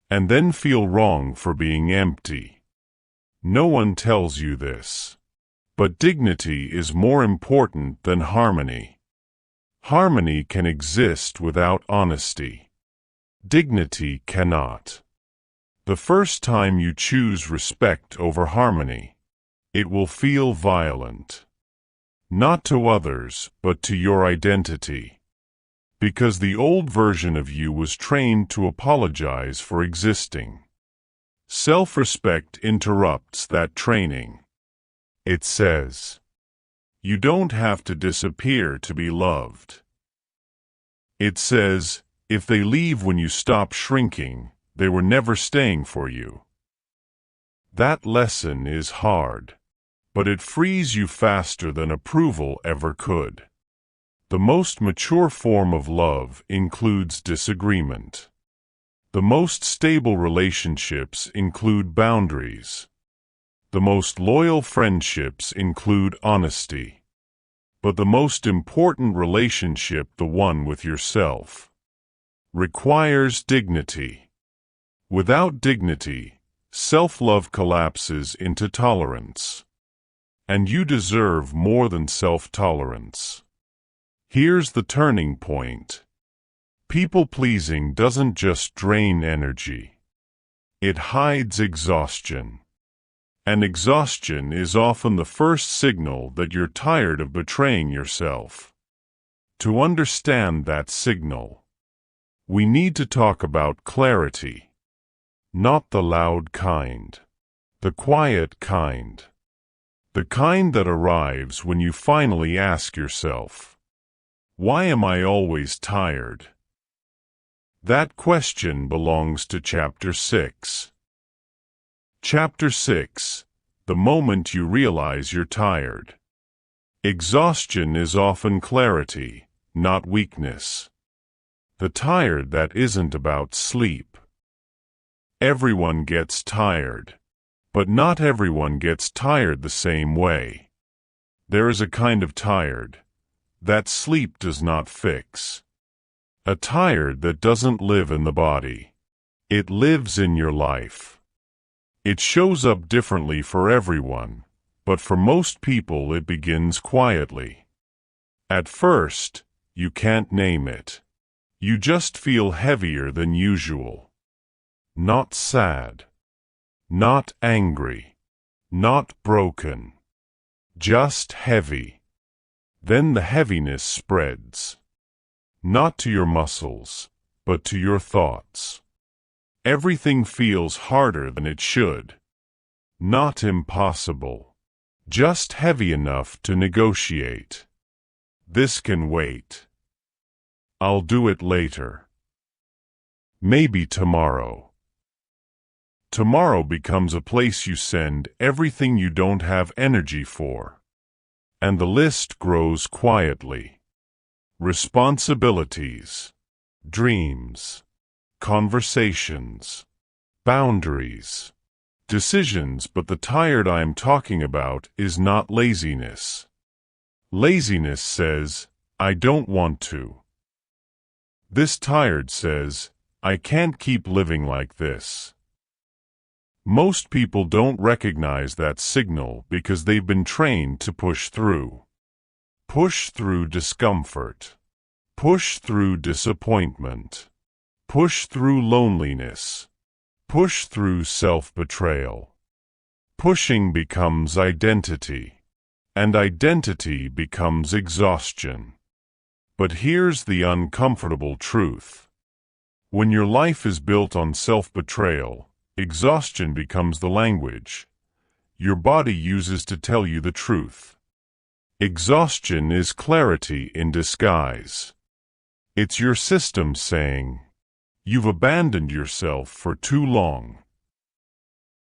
Speaker 1: and then feel wrong for being empty. No one tells you this, but dignity is more important than harmony. Harmony can exist without honesty. Dignity cannot. The first time you choose respect over harmony, it will feel violent. Not to others, but to your identity. Because the old version of you was trained to apologize for existing. Self-respect interrupts that training. It says, you don't have to disappear to be loved. It says, if they leave when you stop shrinking, they were never staying for you. That lesson is hard, but it frees you faster than approval ever could. The most mature form of love includes disagreement. The most stable relationships include boundaries. The most loyal friendships include honesty. But the most important relationship, the one with yourself, requires dignity. Without dignity, self-love collapses into tolerance. And you deserve more than self-tolerance. Here's the turning point. People-pleasing doesn't just drain energy. It hides exhaustion. And exhaustion is often the first signal that you're tired of betraying yourself. To understand that signal, we need to talk about clarity. Not the loud kind. The quiet kind. The kind that arrives when you finally ask yourself, why am I always tired? That question belongs to Chapter 6. Chapter 6. The moment you realize you're tired. Exhaustion is often clarity, not weakness. The tired that isn't about sleep. Everyone gets tired. But not everyone gets tired the same way. There is a kind of tired that sleep does not fix. A tired that doesn't live in the body. It lives in your life. It shows up differently for everyone, but for most people it begins quietly. At first, you can't name it. You just feel heavier than usual. Not sad. Not angry. Not broken. Just heavy. Then the heaviness spreads. Not to your muscles, but to your thoughts. Everything feels harder than it should. Not impossible. Just heavy enough to negotiate. This can wait. I'll do it later. Maybe tomorrow. Tomorrow becomes a place you send everything you don't have energy for. And the list grows quietly. Responsibilities, dreams, conversations, boundaries, decisions. But the tired I'm talking about is not laziness. Laziness says, I don't want to. This tired says, I can't keep living like this. Most people don't recognize that signal because they've been trained to push through. Push through discomfort. Push through disappointment. Push through loneliness. Push through self-betrayal. Pushing becomes identity. And identity becomes exhaustion. But here's the uncomfortable truth. When your life is built on self-betrayal, exhaustion becomes the language your body uses to tell you the truth. Exhaustion is clarity in disguise. It's your system saying, you've abandoned yourself for too long.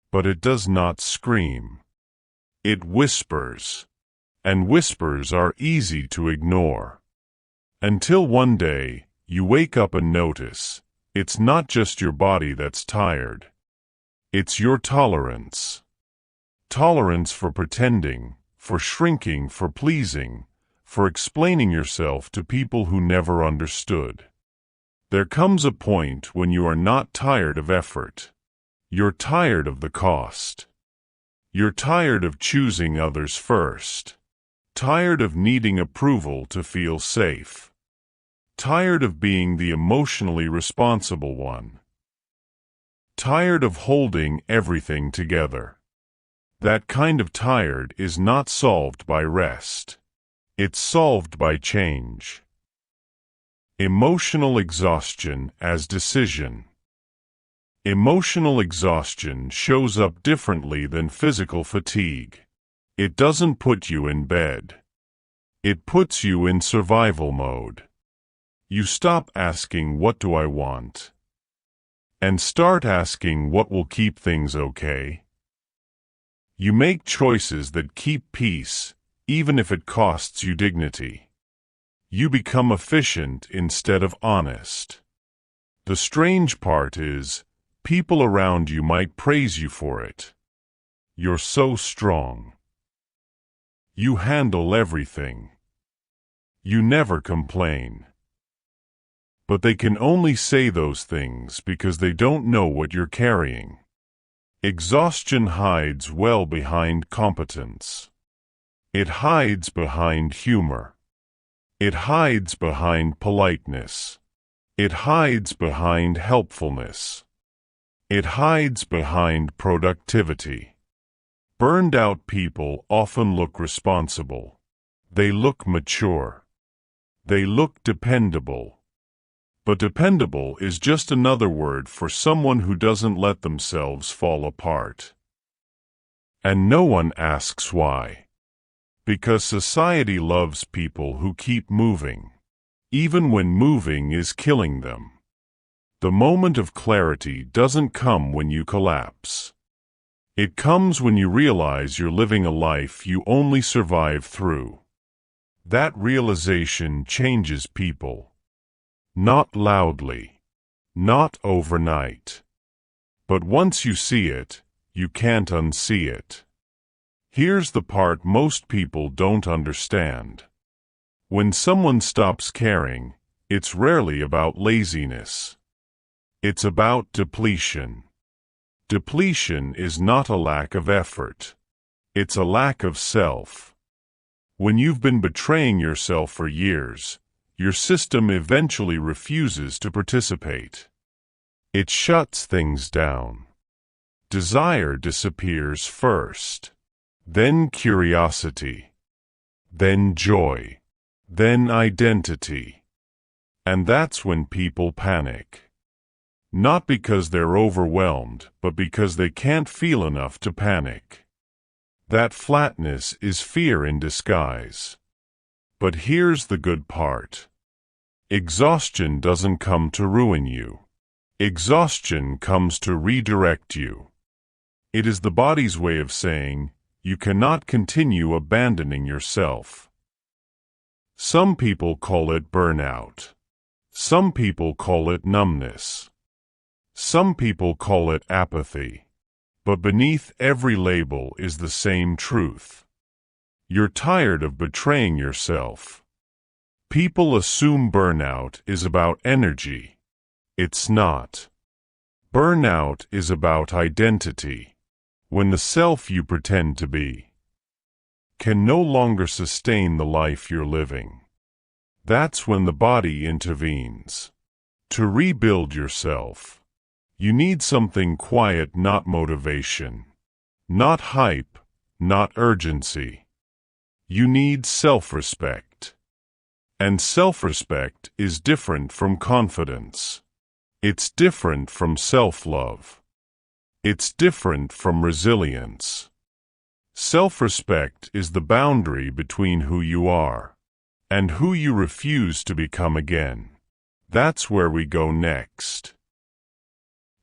Speaker 1: But it does not scream. It whispers. And whispers are easy to ignore. Until one day, you wake up and notice, it's not just your body that's tired. It's your tolerance. Tolerance for pretending, for shrinking, for pleasing, for explaining yourself to people who never understood. There comes a point when you are not tired of effort. You're tired of the cost. You're tired of choosing others first. Tired of needing approval to feel safe. Tired of being the emotionally responsible one. Tired of holding everything together. That kind of tired is not solved by rest. It's solved by change. Emotional exhaustion as decision. Emotional exhaustion shows up differently than physical fatigue. It doesn't put you in bed. It puts you in survival mode. You stop asking, what do I want? And start asking, what will keep things okay? You make choices that keep peace, even if it costs you dignity. You become efficient instead of honest. The strange part is, people around you might praise you for it. You're so strong. You handle everything. You never complain. But they can only say those things because they don't know what you're carrying. Exhaustion hides well behind competence. It hides behind humor. It hides behind politeness. It hides behind helpfulness. It hides behind productivity. Burned out people often look responsible. They look mature. They look dependable. But dependable is just another word for someone who doesn't let themselves fall apart. And no one asks why. Because society loves people who keep moving, even when moving is killing them. The moment of clarity doesn't come when you collapse. It comes when you realize you're living a life you only survive through. That realization changes people. Not loudly. Not overnight. But once you see it, you can't unsee it. Here's the part most people don't understand. When someone stops caring, it's rarely about laziness. It's about depletion. Depletion is not a lack of effort. It's a lack of self. When you've been betraying yourself for years, your system eventually refuses to participate. It shuts things down. Desire disappears first. Then curiosity. Then joy. Then identity. And that's when people panic. Not because they're overwhelmed, but because they can't feel enough to panic. That flatness is fear in disguise. But here's the good part. Exhaustion doesn't come to ruin you. Exhaustion comes to redirect you. It is the body's way of saying, you cannot continue abandoning yourself. Some people call it burnout. Some people call it numbness. Some people call it apathy. But beneath every label is the same truth. You're tired of betraying yourself. People assume burnout is about energy. It's not. Burnout is about identity. When the self you pretend to be can no longer sustain the life you're living. That's when the body intervenes. To rebuild yourself, you need something quiet, not motivation, not hype, not urgency. You need self-respect. And self-respect is different from confidence. It's different from self-love. It's different from resilience. Self-respect is the boundary between who you are and who you refuse to become again. That's where we go next.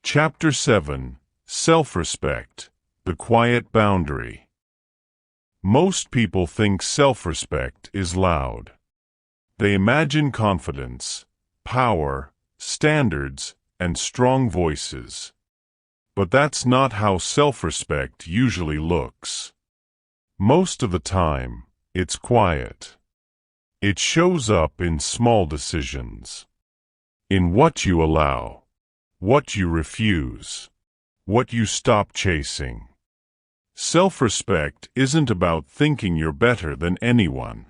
Speaker 1: Chapter 7: Self-Respect, the Quiet Boundary. Most people think self-respect is loud. They imagine confidence, power, standards, and strong voices. But that's not how self-respect usually looks. Most of the time, it's quiet. It shows up in small decisions. In what you allow, what you refuse, what you stop chasing. Self-respect isn't about thinking you're better than anyone.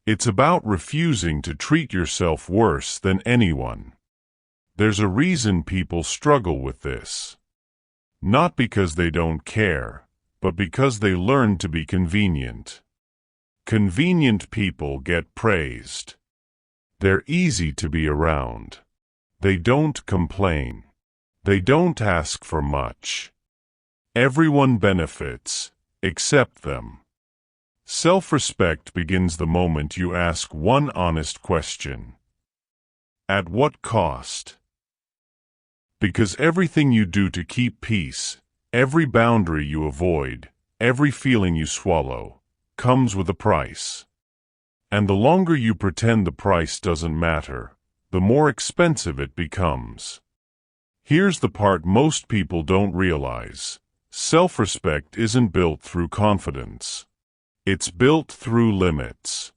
Speaker 1: It's about refusing to treat yourself worse than anyone. There's a reason people struggle with this. Not because they don't care, but because they learn to be convenient. Convenient people get praised. They're easy to be around. They don't complain. They don't ask for much. Everyone benefits, except them. Self-respect begins the moment you ask one honest question. At what cost? Because everything you do to keep peace, every boundary you avoid, every feeling you swallow, comes with a price. And the longer you pretend the price doesn't matter, the more expensive it becomes. Here's the part most people don't realize. Self-respect isn't built through confidence. It's built through limits.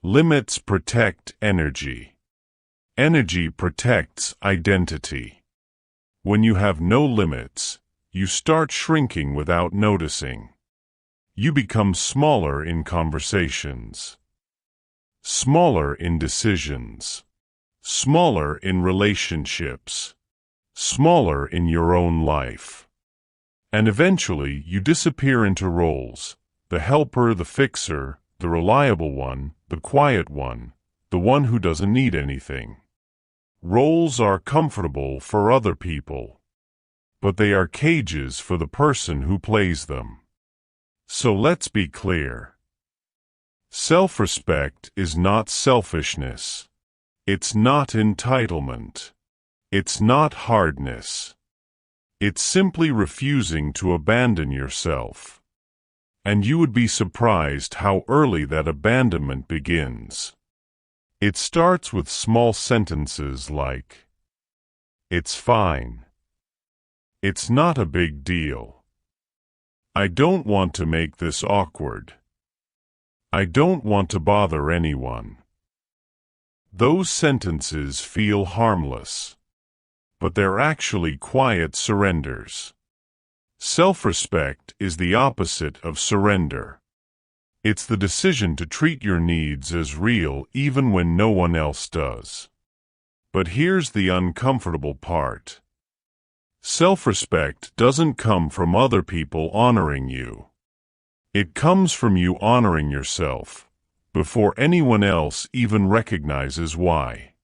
Speaker 1: Limits protect energy. Energy protects identity. When you have no limits, you start shrinking without noticing. You become smaller in conversations, smaller in decisions, smaller in relationships, smaller in your own life. And eventually you disappear into roles: the helper, the fixer, the reliable one, the quiet one, the one who doesn't need anything. Roles are comfortable for other people, but they are cages for the person who plays them. So let's be clear. Self-respect is not selfishness. It's not entitlement. It's not hardness. It's simply refusing to abandon yourself. And you would be surprised how early that abandonment begins. It starts with small sentences like, "It's fine. It's not a big deal. I don't want to make this awkward. I don't want to bother anyone." Those sentences feel harmless, but they're actually quiet surrenders. Self-respect is the opposite of surrender. It's the decision to treat your needs as real even when no one else does. But here's the uncomfortable part. Self-respect doesn't come from other people honoring you. It comes from you honoring yourself, before anyone else even recognizes why.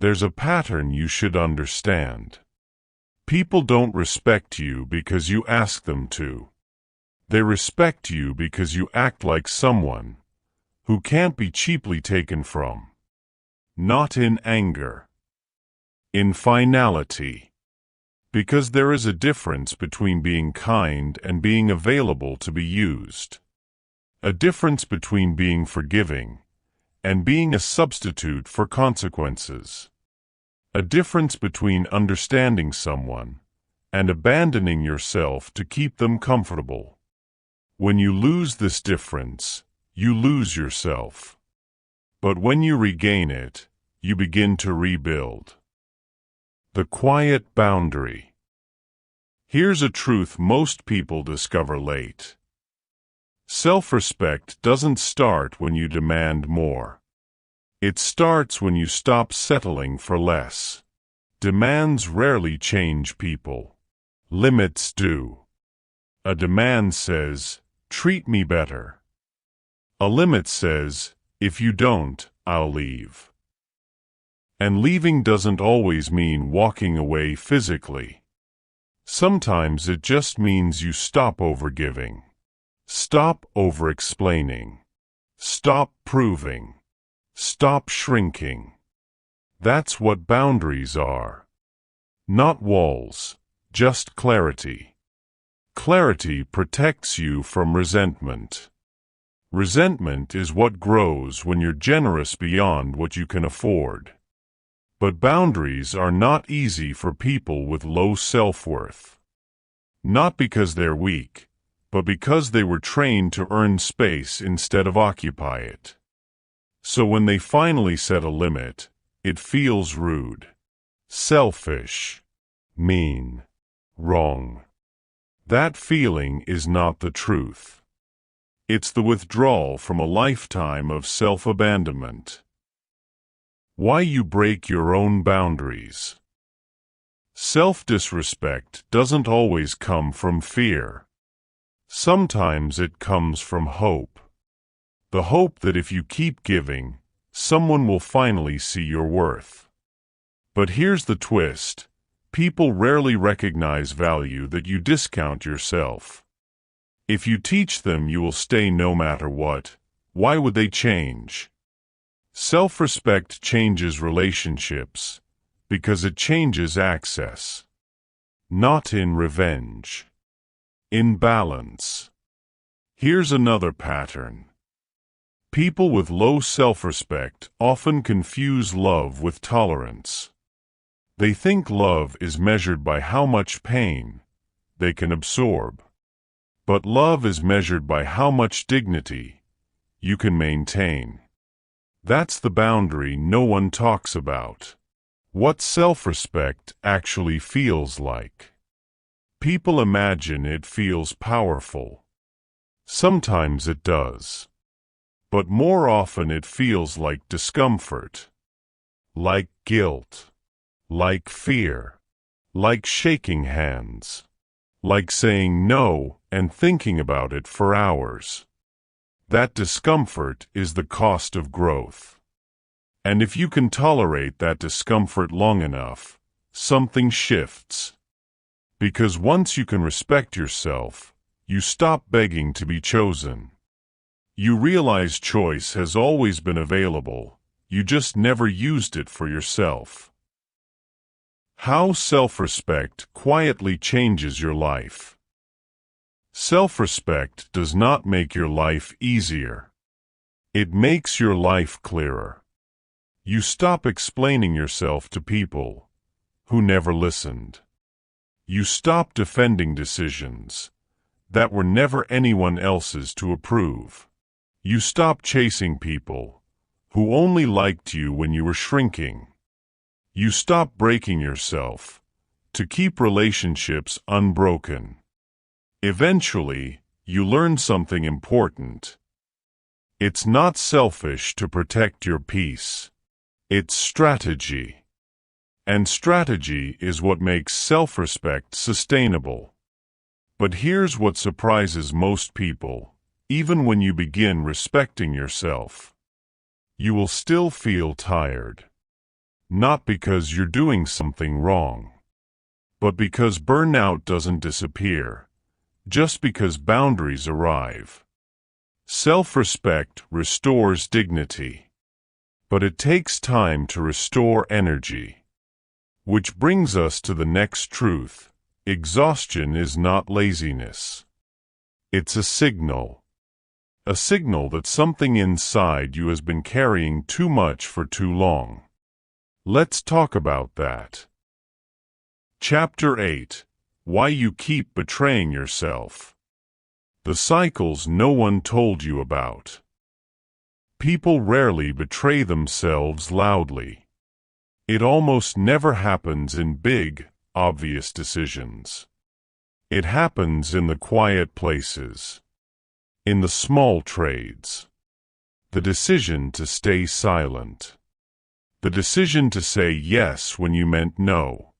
Speaker 1: There's a pattern you should understand. People don't respect you because you ask them to. They respect you because you act like someone who can't be cheaply taken from. Not in anger. In finality. Because there is a difference between being kind and being available to be used. A difference between being forgiving and being a substitute for consequences. A difference between understanding someone and abandoning yourself to keep them comfortable. When you lose this difference, you lose yourself. But when you regain it, you begin to rebuild. The quiet boundary. Here's a truth most people discover late. Self-respect doesn't start when you demand more. It starts when you stop settling for less. Demands rarely change people. Limits do. A demand says, "Treat me better." A limit says, "If you don't, I'll leave." And leaving doesn't always mean walking away physically. Sometimes it just means you stop overgiving. Stop over-explaining. Stop proving. Stop shrinking. That's what boundaries are. Not walls, just clarity. Clarity protects you from resentment. Resentment is what grows when you're generous beyond what you can afford. But boundaries are not easy for people with low self-worth. Not because they're weak, but because they were trained to earn space instead of occupy it. So when they finally set a limit, it feels rude, selfish, mean, wrong. That feeling is not the truth. It's the withdrawal from a lifetime of self-abandonment. Why you break your own boundaries. Self-disrespect doesn't always come from fear. Sometimes it comes from hope. The hope that if you keep giving, someone will finally see your worth. But here's the twist. People rarely recognize value that you discount yourself. If you teach them you will stay no matter what, why would they change? Self-respect changes relationships because it changes access. Not in revenge. In balance. Here's another pattern. People with low self-respect often confuse love with tolerance. They think love is measured by how much pain they can absorb. But love is measured by how much dignity you can maintain. That's the boundary no one talks about. What self-respect actually feels like. People imagine it feels powerful. Sometimes it does. But more often it feels like discomfort. Like guilt. Like fear. Like shaking hands. Like saying no and thinking about it for hours. That discomfort is the cost of growth. And if you can tolerate that discomfort long enough, something shifts. Because once you can respect yourself, you stop begging to be chosen. You realize choice has always been available, you just never used it for yourself. How self-respect quietly changes your life. Self-respect does not make your life easier. It makes your life clearer. You stop explaining yourself to people who never listened. You stop defending decisions that were never anyone else's to approve. You stop chasing people who only liked you when you were shrinking. You stop breaking yourself to keep relationships unbroken. Eventually, you learn something important. It's not selfish to protect your peace. It's strategy. And strategy is what makes self-respect sustainable. But here's what surprises most people. Even when you begin respecting yourself, you will still feel tired. Not because you're doing something wrong, but because burnout doesn't disappear, just because boundaries arrive. Self-respect restores dignity, but it takes time to restore energy. Which brings us to the next truth. Exhaustion is not laziness. It's a signal that something inside you has been carrying too much for too long. Let's talk about that. Chapter 8. Why you keep betraying yourself. The cycles no one told you about. People rarely betray themselves loudly. It almost never happens in big, obvious decisions. It happens in the quiet places. In the small trades. The decision to stay silent. The decision to say yes when you meant no.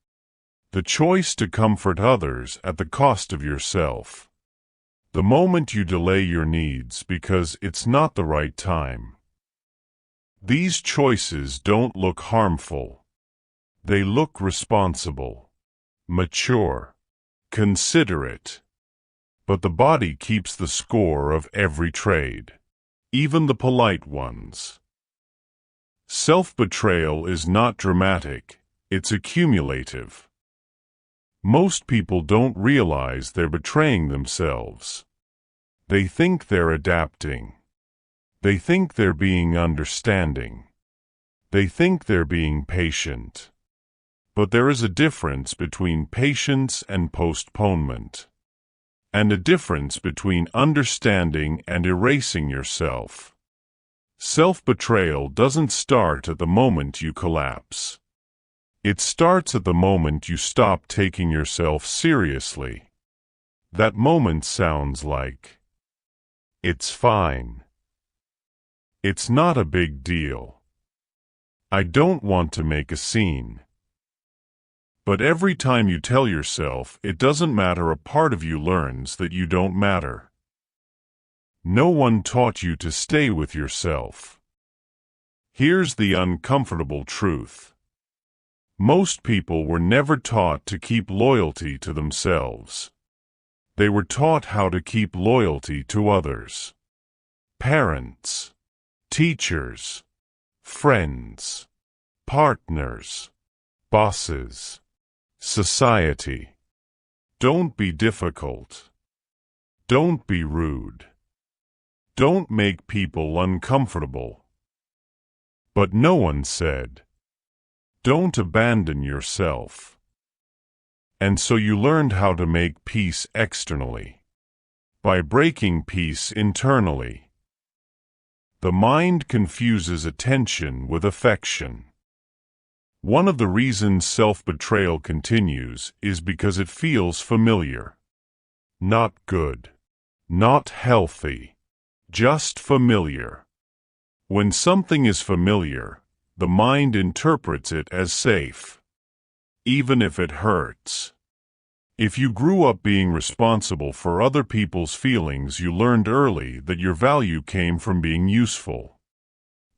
Speaker 1: The choice to comfort others at the cost of yourself. The moment you delay your needs because it's not the right time. These choices don't look harmful. They look responsible, mature, considerate. But the body keeps the score of every trade, even the polite ones. Self-betrayal is not dramatic, it's accumulative. Most people don't realize they're betraying themselves. They think they're adapting. They think they're being understanding. They think they're being patient. But there is a difference between patience and postponement. And a difference between understanding and erasing yourself. Self-betrayal doesn't start at the moment you collapse. It starts at the moment you stop taking yourself seriously. That moment sounds like, "It's fine. It's not a big deal. I don't want to make a scene." But every time you tell yourself it doesn't matter, a part of you learns that you don't matter. No one taught you to stay with yourself. Here's the uncomfortable truth. Most people were never taught to keep loyalty to themselves. They were taught how to keep loyalty to others. Parents, teachers, friends, partners, bosses. Society. Don't be difficult. Don't be rude. Don't make people uncomfortable. But no one said, don't abandon yourself. And so you learned how to make peace externally, by breaking peace internally. The mind confuses attention with affection. One of the reasons self-betrayal continues is because it feels familiar. Not good. Not healthy. Just familiar. When something is familiar, the mind interprets it as safe. Even if it hurts. If you grew up being responsible for other people's feelings, you learned early that your value came from being useful.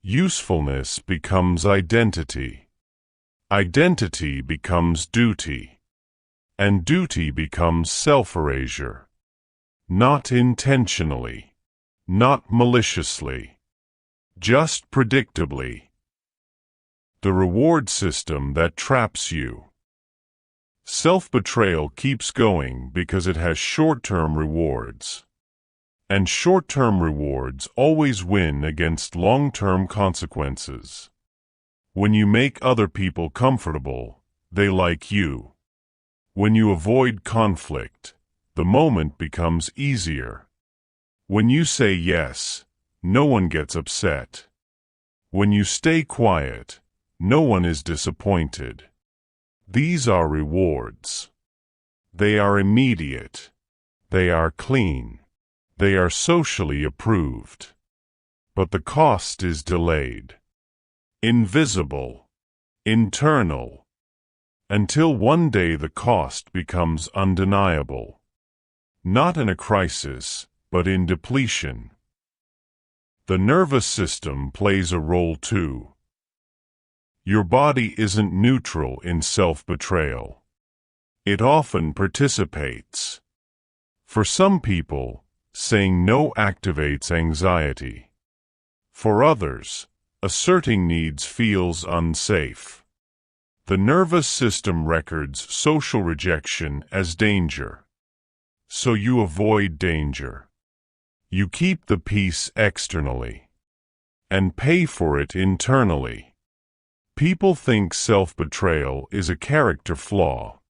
Speaker 1: Usefulness becomes identity. Identity becomes duty. And duty becomes self-erasure. Not intentionally. Not maliciously. Just predictably. The reward system that traps you. Self-betrayal keeps going because it has short-term rewards. And short-term rewards always win against long-term consequences. When you make other people comfortable, they like you. When you avoid conflict, the moment becomes easier. When you say yes, no one gets upset. When you stay quiet, no one is disappointed. These are rewards. They are immediate. They are clean. They are socially approved. But the cost is delayed. Invisible. Internal. Until one day the cost becomes undeniable. Not in a crisis, but in depletion. The nervous system plays a role too. Your body isn't neutral in self-betrayal. It often participates. For some people, saying no activates anxiety. For others, asserting needs feels unsafe. The nervous system records social rejection as danger. So you avoid danger. You keep the peace externally. And pay for it internally. People think self-betrayal is a character flaw.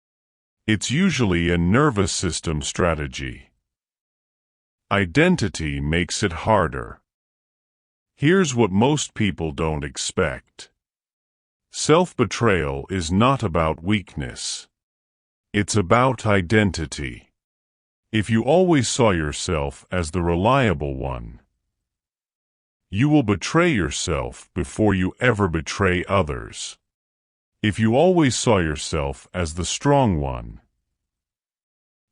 Speaker 1: It's usually a nervous system strategy. Identity makes it harder. Here's what most people don't expect. Self-betrayal is not about weakness. It's about identity. If you always saw yourself as the reliable one, you will betray yourself before you ever betray others. If you always saw yourself as the strong one,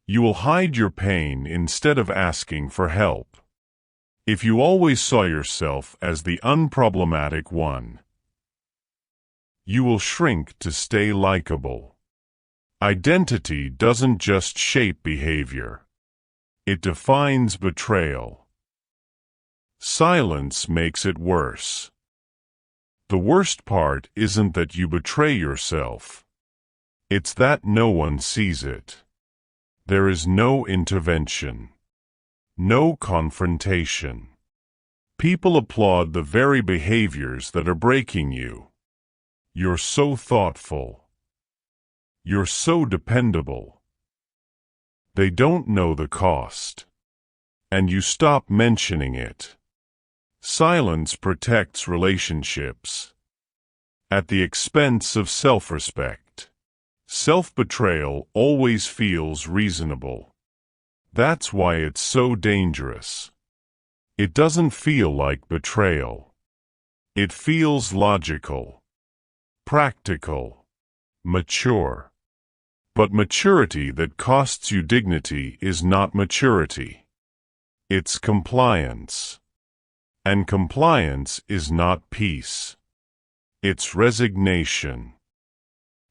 Speaker 1: you will hide your pain instead of asking for help. If you always saw yourself as the unproblematic one, you will shrink to stay likable. Identity doesn't just shape behavior. It defines betrayal. Silence makes it worse. The worst part isn't that you betray yourself. It's that no one sees it. There is no intervention. No confrontation. People applaud the very behaviors that are breaking you. You're so thoughtful. You're so dependable. They don't know the cost. And you stop mentioning it. Silence protects relationships. At the expense of self-respect. Self-betrayal always feels reasonable. That's why it's so dangerous. It doesn't feel like betrayal. It feels logical, practical, mature. But maturity that costs you dignity is not maturity. It's compliance. And compliance is not peace. It's resignation.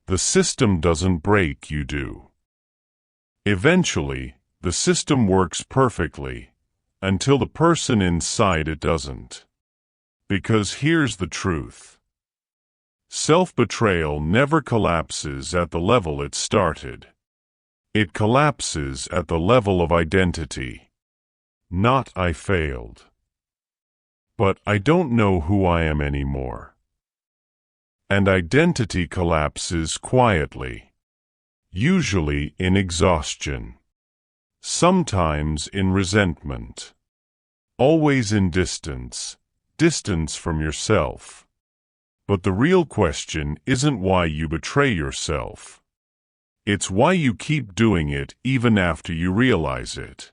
Speaker 1: The system doesn't break, you do. Eventually, the system works perfectly, until the person inside it doesn't. Because here's the truth. Self-betrayal never collapses at the level it started. It collapses at the level of identity. Not "I failed," but "I don't know who I am anymore." And identity collapses quietly. Usually in exhaustion. Sometimes in resentment. Always in distance. Distance from yourself. But the real question isn't why you betray yourself. It's why you keep doing it even after you realize it.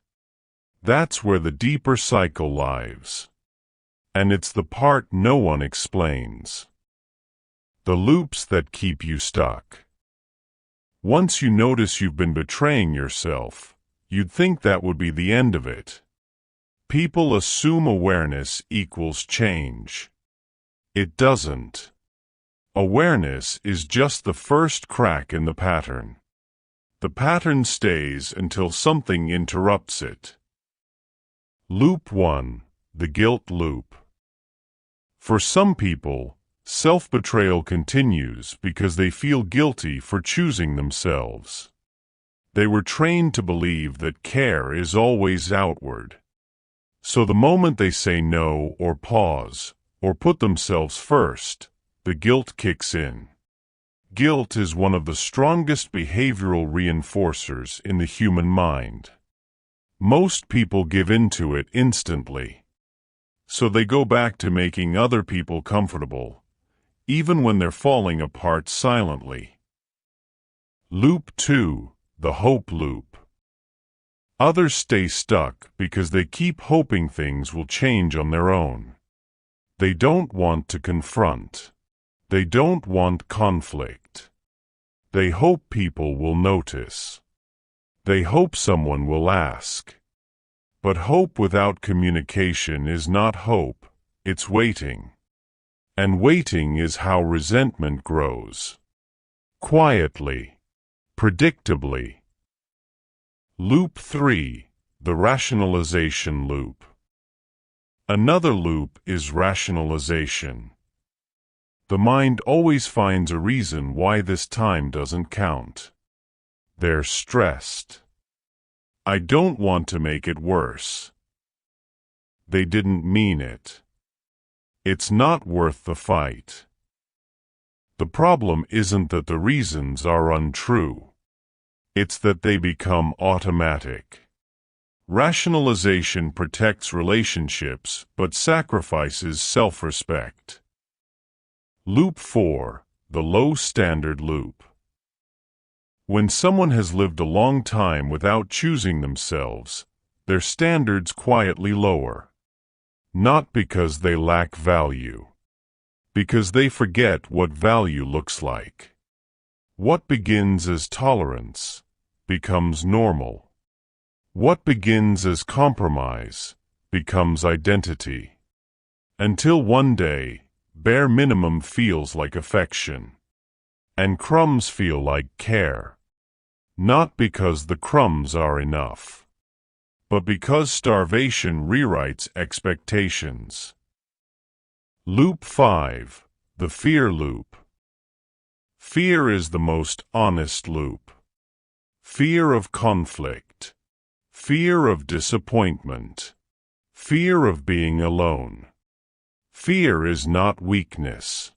Speaker 1: That's where the deeper cycle lies. And it's the part no one explains. The loops that keep you stuck. Once you notice you've been betraying yourself, you'd think that would be the end of it. People assume awareness equals change. It doesn't. Awareness is just the first crack in the pattern. The pattern stays until something interrupts it. Loop 1. The guilt loop. For some people, Self-betrayal continues because they feel guilty for choosing themselves. They were trained to believe that care is always outward. So the moment they say no or pause or put themselves first, the guilt kicks in. Guilt is one of the strongest behavioral reinforcers in the human mind. Most people give in to it instantly. So they go back to making other people comfortable, even when they're falling apart silently. Loop 2, the hope loop. Others stay stuck because they keep hoping things will change on their own. They don't want to confront. They don't want conflict. They hope people will notice. They hope someone will ask. But hope without communication is not hope, it's waiting. And waiting is how resentment grows. Quietly. Predictably. Loop 3, the rationalization loop. Another loop is rationalization. The mind always finds a reason why this time doesn't count. They're stressed. I don't want to make it worse. They didn't mean it. It's not worth the fight. The problem isn't that the reasons are untrue. It's that they become automatic. Rationalization protects relationships but sacrifices self-respect. Loop 4, the low standard loop. When someone has lived a long time without choosing themselves, their standards quietly lower. Not because they lack value. Because they forget what value looks like. What begins as tolerance becomes normal. What begins as compromise becomes identity. Until one day, bare minimum feels like affection. And crumbs feel like care. Not because the crumbs are enough, but because starvation rewrites expectations. Loop 5, the fear loop. Fear is the most honest loop. Fear of conflict. Fear of disappointment. Fear of being alone. Fear is not weakness.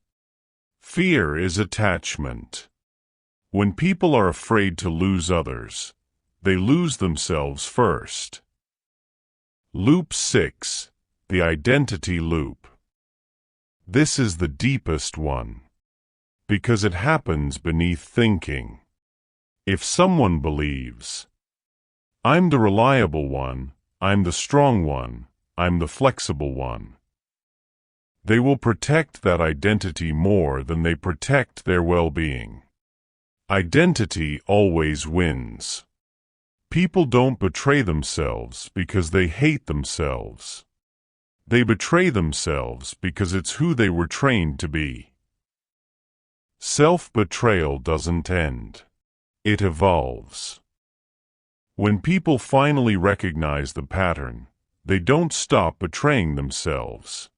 Speaker 1: Fear is attachment. When people are afraid to lose others, they lose themselves first. Loop 6, the identity loop. This is the deepest one. Because it happens beneath thinking. If someone believes, I'm the reliable one, I'm the strong one, I'm the flexible one, they will protect that identity more than they protect their well-being. Identity always wins. People don't betray themselves because they hate themselves. They betray themselves because it's who they were trained to be. Self-betrayal doesn't end. It evolves. When people finally recognize the pattern, they don't stop betraying themselves.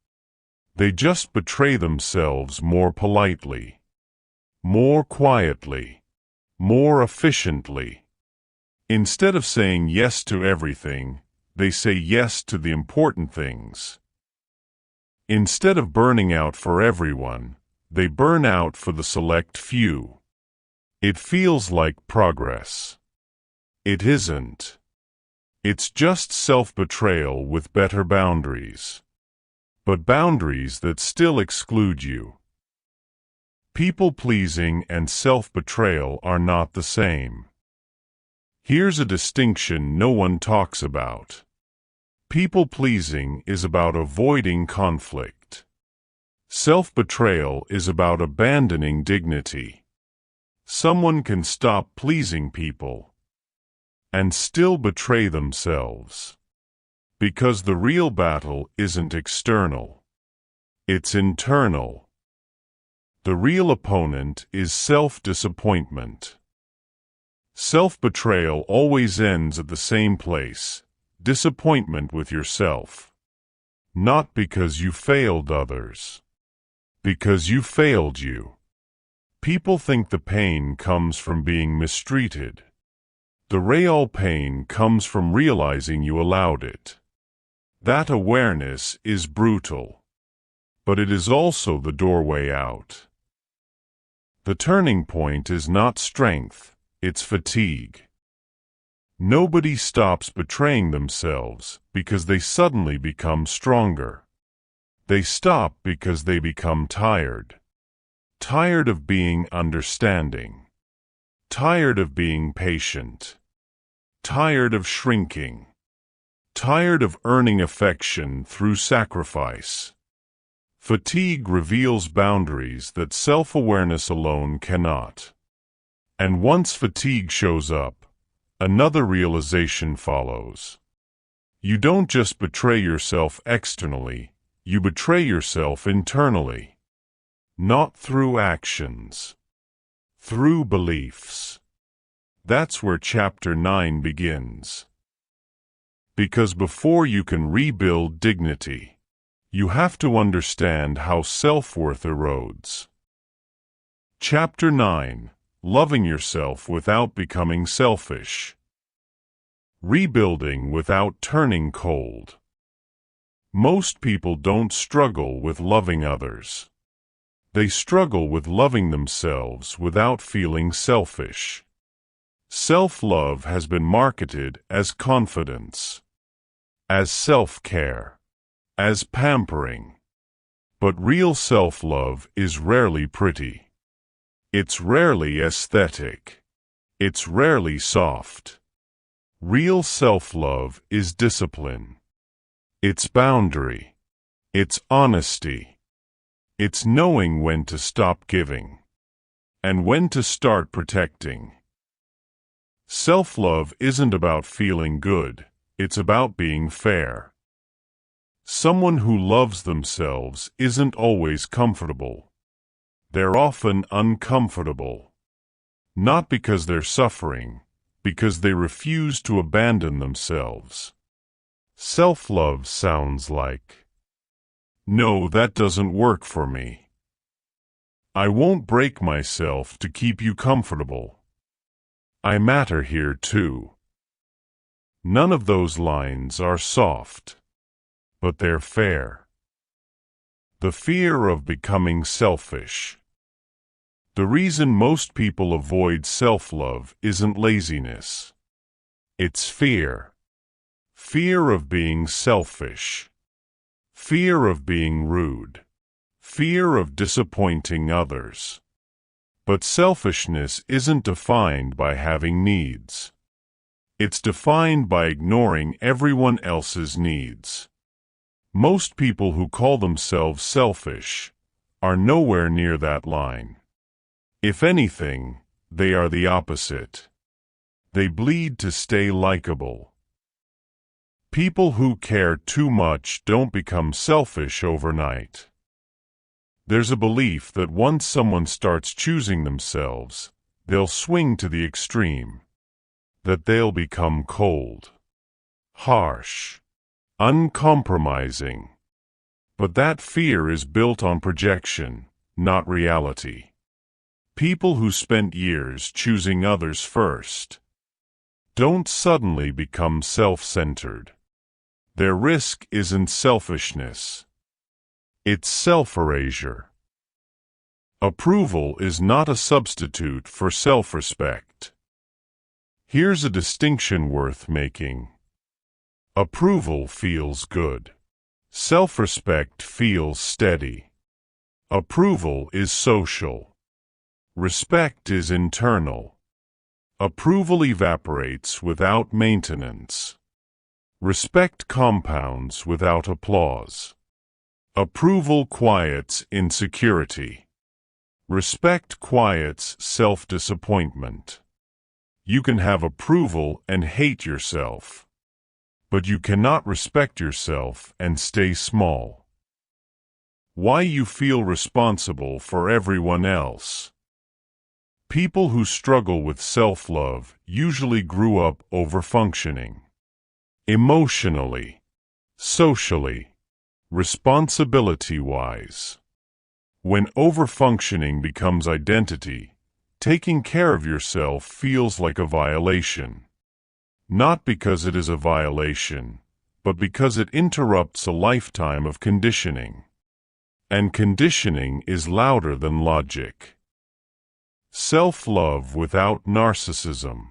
Speaker 1: They just betray themselves more politely, more quietly, more efficiently. Instead of saying yes to everything, they say yes to the important things. Instead of burning out for everyone, they burn out for the select few. It feels like progress. It isn't. It's just self-betrayal with better boundaries. But boundaries that still exclude you. People-pleasing and self-betrayal are not the same. Here's a distinction no one talks about. People-pleasing is about avoiding conflict. Self-betrayal is about abandoning dignity. Someone can stop pleasing people and still betray themselves. Because the real battle isn't external. It's internal. The real opponent is self-disappointment. Self-betrayal always ends at the same place, disappointment with yourself. Not because you failed others, because you failed you. People think the pain comes from being mistreated. The real pain comes from realizing you allowed it. That awareness is brutal, but it is also the doorway out. The turning point is not strength, it's fatigue. Nobody stops betraying themselves because they suddenly become stronger. They stop because they become tired. Tired of being understanding. Tired of being patient. Tired of shrinking. Tired of earning affection through sacrifice. Fatigue reveals boundaries that self-awareness alone cannot. And once fatigue shows up, another realization follows. You don't just betray yourself externally, you betray yourself internally. Not through actions. Through beliefs. That's where Chapter 9 begins. Because before you can rebuild dignity, you have to understand how self-worth erodes. Chapter 9. Loving yourself without becoming selfish. Rebuilding without turning cold. Most people don't struggle with loving others. They struggle with loving themselves without feeling selfish. Self-love has been marketed as confidence, as self-care, as pampering. But real self-love is rarely pretty. It's rarely aesthetic. It's rarely soft. Real self-love is discipline. It's boundary. It's honesty. It's knowing when to stop giving and when to start protecting. Self-love isn't about feeling good, it's about being fair. Someone who loves themselves isn't always comfortable. They're often uncomfortable. Not because they're suffering, because they refuse to abandon themselves. Self-love sounds like, "No, that doesn't work for me. I won't break myself to keep you comfortable. I matter here too." None of those lines are soft, but they're fair. The fear of becoming selfish. The reason most people avoid self-love isn't laziness. It's fear. Fear of being selfish. Fear of being rude. Fear of disappointing others. But selfishness isn't defined by having needs. It's defined by ignoring everyone else's needs. Most people who call themselves selfish are nowhere near that line. If anything, they are the opposite. They bleed to stay likable. People who care too much don't become selfish overnight. There's a belief that once someone starts choosing themselves, they'll swing to the extreme. That they'll become cold, harsh, uncompromising. But that fear is built on projection, not reality. People who spent years choosing others first don't suddenly become self-centered. Their risk isn't selfishness. It's self-erasure. Approval is not a substitute for self-respect. Here's a distinction worth making. Approval feels good. Self-respect feels steady. Approval is social. Respect is internal. Approval evaporates without maintenance. Respect compounds without applause. Approval quiets insecurity. Respect quiets self-disappointment. You can have approval and hate yourself. But you cannot respect yourself and stay small. Why you feel responsible for everyone else. People who struggle with self-love usually grew up over-functioning. Emotionally, socially, responsibility-wise. When overfunctioning becomes identity, taking care of yourself feels like a violation. Not because it is a violation, but because it interrupts a lifetime of conditioning. And conditioning is louder than logic. Self-love without narcissism.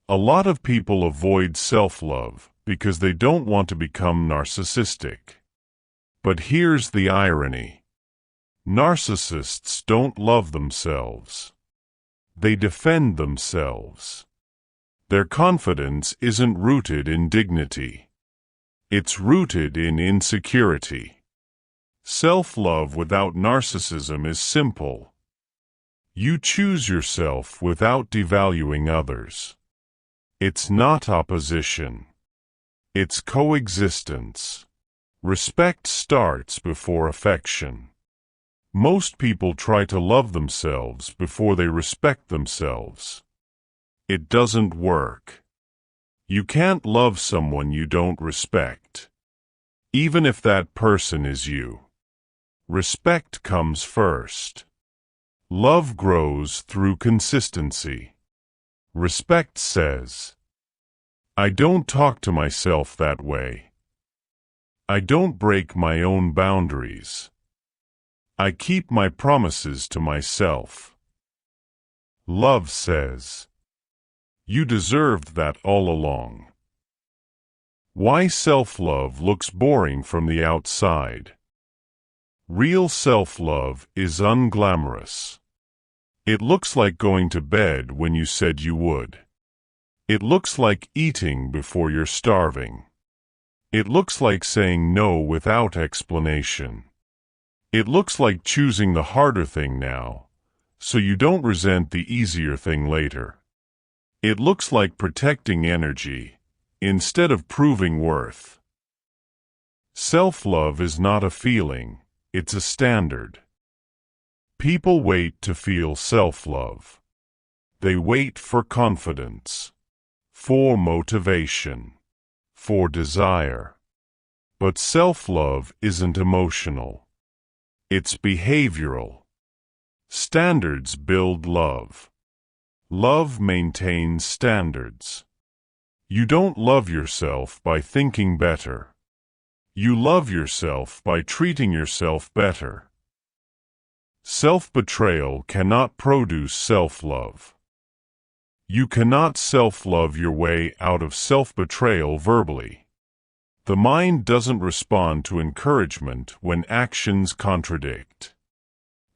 Speaker 1: A lot of people avoid self-love because they don't want to become narcissistic. But here's the irony. Narcissists don't love themselves. They defend themselves. Their confidence isn't rooted in dignity. It's rooted in insecurity. Self-love without narcissism is simple. You choose yourself without devaluing others. It's not opposition. It's coexistence. Respect starts before affection. Most people try to love themselves before they respect themselves. It doesn't work. You can't love someone you don't respect, even if that person is you. Respect comes first. Love grows through consistency. Respect says, I don't talk to myself that way. I don't break my own boundaries. I keep my promises to myself. Love says, you deserved that all along. Why self-love looks boring from the outside. Real self-love is unglamorous. It looks like going to bed when you said you would. It looks like eating before you're starving. It looks like saying no without explanation. It looks like choosing the harder thing now, so you don't resent the easier thing later. It looks like protecting energy, instead of proving worth. Self-love is not a feeling, it's a standard. People wait to feel self-love. They wait for confidence, for motivation, for desire. But self-love isn't emotional. It's behavioral. Standards build love. Love maintains standards. You don't love yourself by thinking better. You love yourself by treating yourself better. Self-betrayal cannot produce self-love. You cannot self-love your way out of self-betrayal verbally. The mind doesn't respond to encouragement when actions contradict.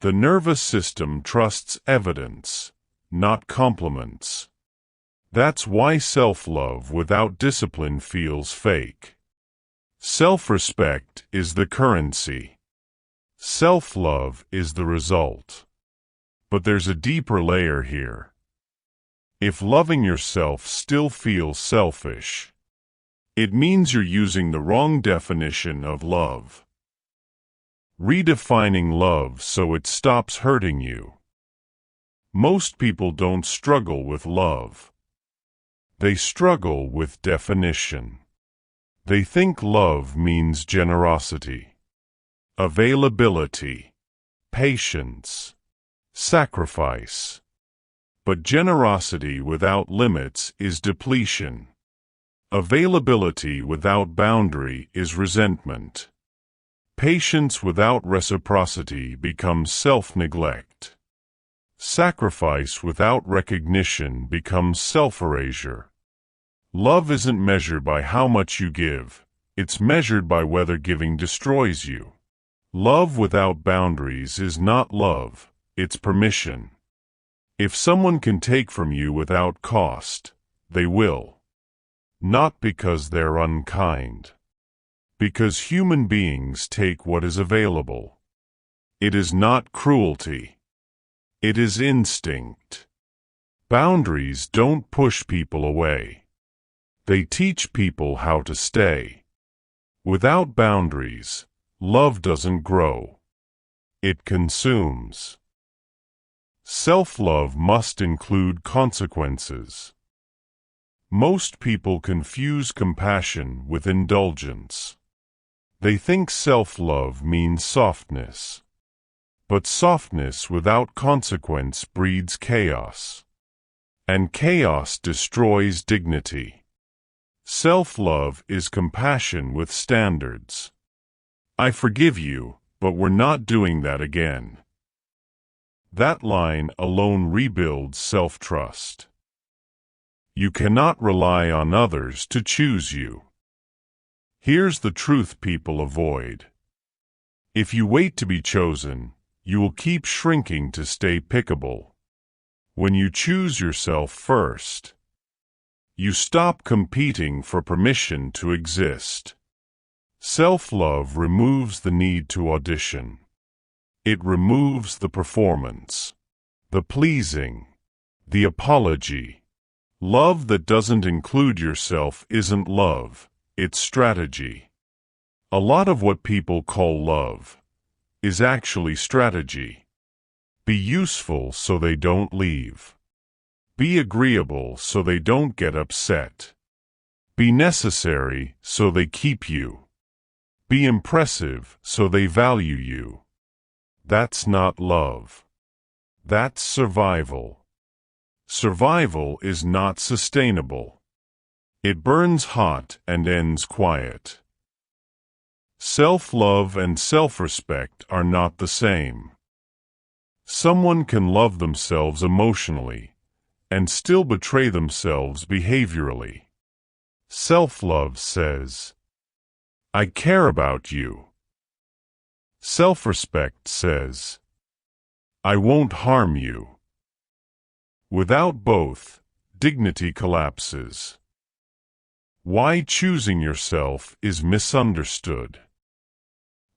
Speaker 1: The nervous system trusts evidence, not compliments. That's why self-love without discipline feels fake. Self-respect is the currency. Self-love is the result. But there's a deeper layer here. If loving yourself still feels selfish, it means you're using the wrong definition of love. Redefining love so it stops hurting you. Most people don't struggle with love. They struggle with definition. They think love means generosity, availability, patience, sacrifice. But generosity without limits is depletion. Availability without boundary is resentment. Patience without reciprocity becomes self-neglect. Sacrifice without recognition becomes self-erasure. Love isn't measured by how much you give, it's measured by whether giving destroys you. Love without boundaries is not love, it's permission. If someone can take from you without cost, they will. Not because they're unkind. Because human beings take what is available. It is not cruelty. It is instinct. Boundaries don't push people away. They teach people how to stay. Without boundaries, love doesn't grow. It consumes. Self-love must include consequences. Most people confuse compassion with indulgence. They think self-love means softness. But softness without consequence breeds chaos. And chaos destroys dignity. Self-love is compassion with standards. I forgive you, but we're not doing that again. That line alone rebuilds self-trust. You cannot rely on others to choose you. Here's the truth people avoid. If you wait to be chosen, you will keep shrinking to stay pickable. When you choose yourself first, you stop competing for permission to exist. Self-love removes the need to audition. It removes the performance, the pleasing, the apology. Love that doesn't include yourself isn't love, it's strategy. A lot of what people call love is actually strategy. Be useful so they don't leave. Be agreeable so they don't get upset. Be necessary so they keep you. Be impressive so they value you. That's not love. That's survival. Survival is not sustainable. It burns hot and ends quiet. Self-love and self-respect are not the same. Someone can love themselves emotionally and still betray themselves behaviorally. Self-love says, I care about you. Self-respect says, I won't harm you. Without both, dignity collapses. Why choosing yourself is misunderstood.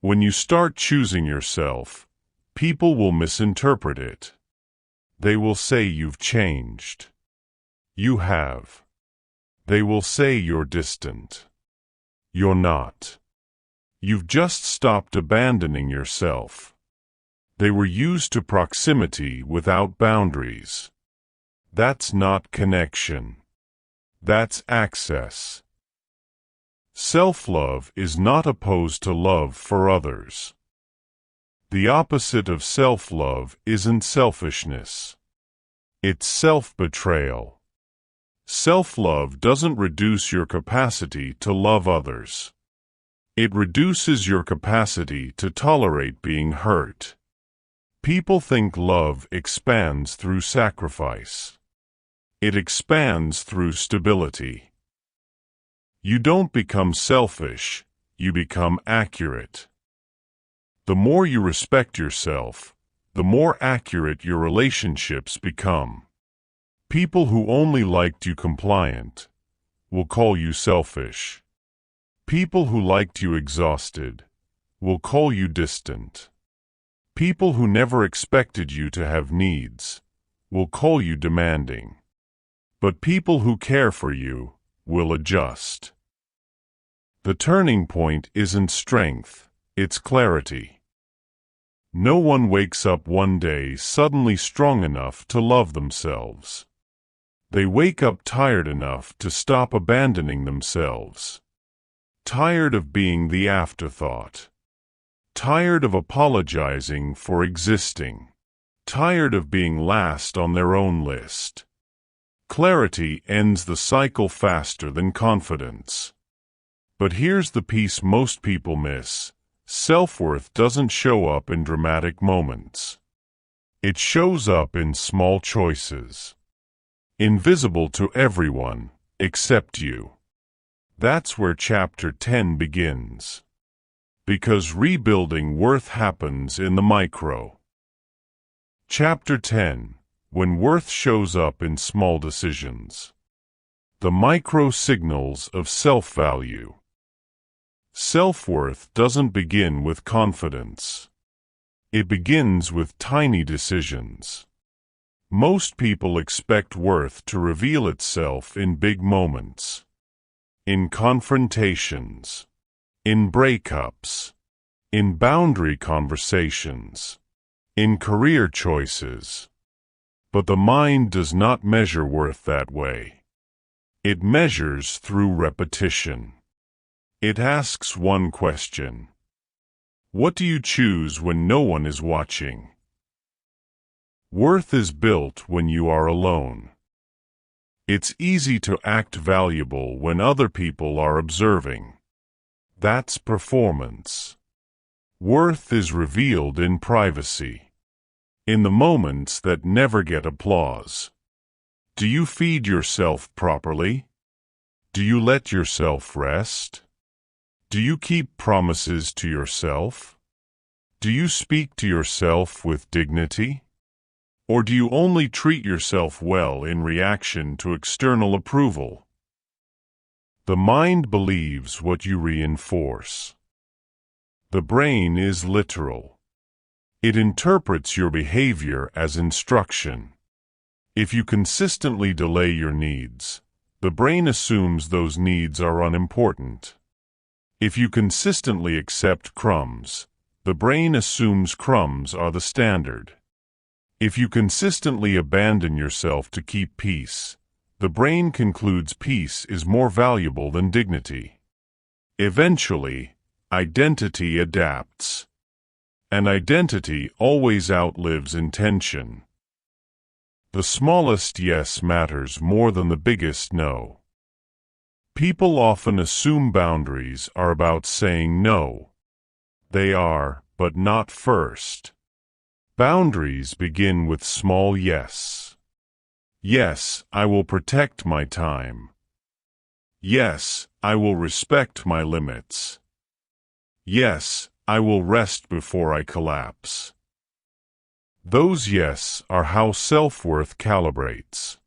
Speaker 1: When you start choosing yourself, people will misinterpret it. They will say you've changed. You have. They will say you're distant. You're not. You've just stopped abandoning yourself. They were used to proximity without boundaries. That's not connection. That's access. Self-love is not opposed to love for others. The opposite of self-love isn't selfishness. It's self-betrayal. Self-love doesn't reduce your capacity to love others. It reduces your capacity to tolerate being hurt. People think love expands through sacrifice. It expands through stability. You don't become selfish, you become accurate. The more you respect yourself, the more accurate your relationships become. People who only liked you compliant will call you selfish. People who liked you exhausted will call you distant. People who never expected you to have needs will call you demanding. But people who care for you will adjust. The turning point isn't strength, it's clarity. No one wakes up one day suddenly strong enough to love themselves. They wake up tired enough to stop abandoning themselves. Tired of being the afterthought. Tired of apologizing for existing. Tired of being last on their own list. Clarity ends the cycle faster than confidence. But here's the piece most people miss. Self-worth doesn't show up in dramatic moments. It shows up in small choices. Invisible to everyone, except you. That's where Chapter 10 begins. Because rebuilding worth happens in the micro. Chapter 10. When worth shows up in small decisions. The micro signals of self-value. Self-worth doesn't begin with confidence. It begins with tiny decisions. Most people expect worth to reveal itself in big moments. In confrontations. In breakups. In boundary conversations. In career choices. But the mind does not measure worth that way. It measures through repetition. It asks one question. What do you choose when no one is watching? Worth is built when you are alone. It's easy to act valuable when other people are observing. That's performance. Worth is revealed in privacy, in the moments that never get applause. Do you feed yourself properly? Do you let yourself rest? Do you keep promises to yourself? Do you speak to yourself with dignity? Or do you only treat yourself well in reaction to external approval? The mind believes what you reinforce. The brain is literal. It interprets your behavior as instruction. If you consistently delay your needs, the brain assumes those needs are unimportant. If you consistently accept crumbs, the brain assumes crumbs are the standard. If you consistently abandon yourself to keep peace, the brain concludes peace is more valuable than dignity. Eventually, identity adapts. And identity always outlives intention. The smallest yes matters more than the biggest no. People often assume boundaries are about saying no. They are, but not first. Boundaries begin with small yes. Yes, I will protect my time. Yes, I will respect my limits. Yes, I will rest before I collapse. Those yes are how self-worth calibrates.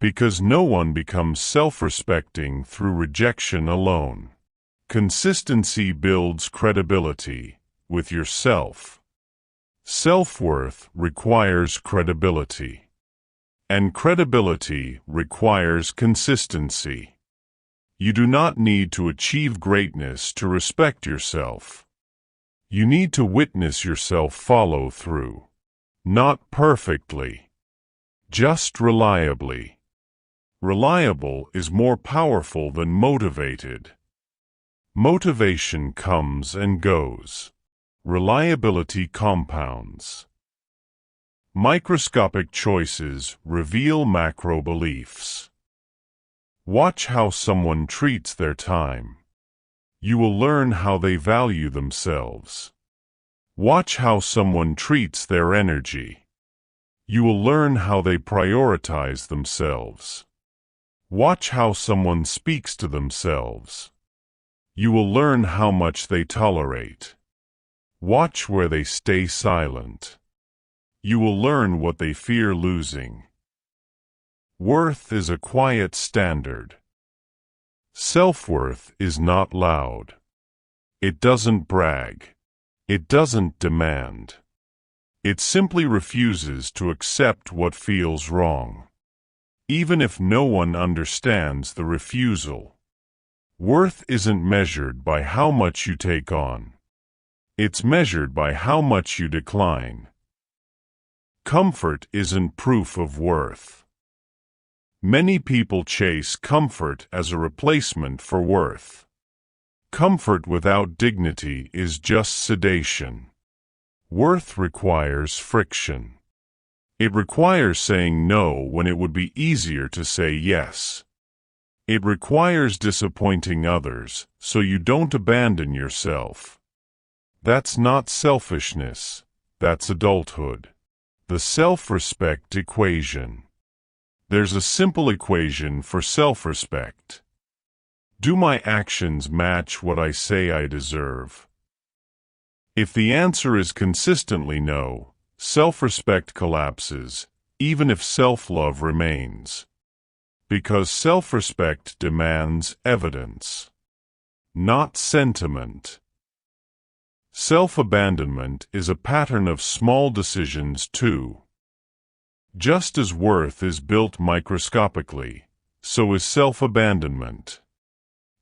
Speaker 1: Because no one becomes self-respecting through rejection alone. Consistency builds credibility with yourself. Self-worth requires credibility. And credibility requires consistency. You do not need to achieve greatness to respect yourself. You need to witness yourself follow through. Not perfectly. Just reliably. Reliable is more powerful than motivated. Motivation comes and goes. Reliability compounds. Microscopic choices reveal macro beliefs. Watch how someone treats their time. You will learn how they value themselves. Watch how someone treats their energy. You will learn how they prioritize themselves. Watch how someone speaks to themselves. You will learn how much they tolerate. Watch where they stay silent. You will learn what they fear losing. Worth is a quiet standard. Self-worth is not loud. It doesn't brag. It doesn't demand. It simply refuses to accept what feels wrong. Even if no one understands the refusal. Worth isn't measured by how much you take on. It's measured by how much you decline. Comfort isn't proof of worth. Many people chase comfort as a replacement for worth. Comfort without dignity is just sedation. Worth requires friction. It requires saying no when it would be easier to say yes. It requires disappointing others so you don't abandon yourself. That's not selfishness, that's adulthood. The self-respect equation. There's a simple equation for self-respect. Do my actions match what I say I deserve? If the answer is consistently no, self-respect collapses, even if self-love remains. Because self-respect demands evidence, not sentiment. Self-abandonment is a pattern of small decisions too. Just as worth is built microscopically, so is self-abandonment.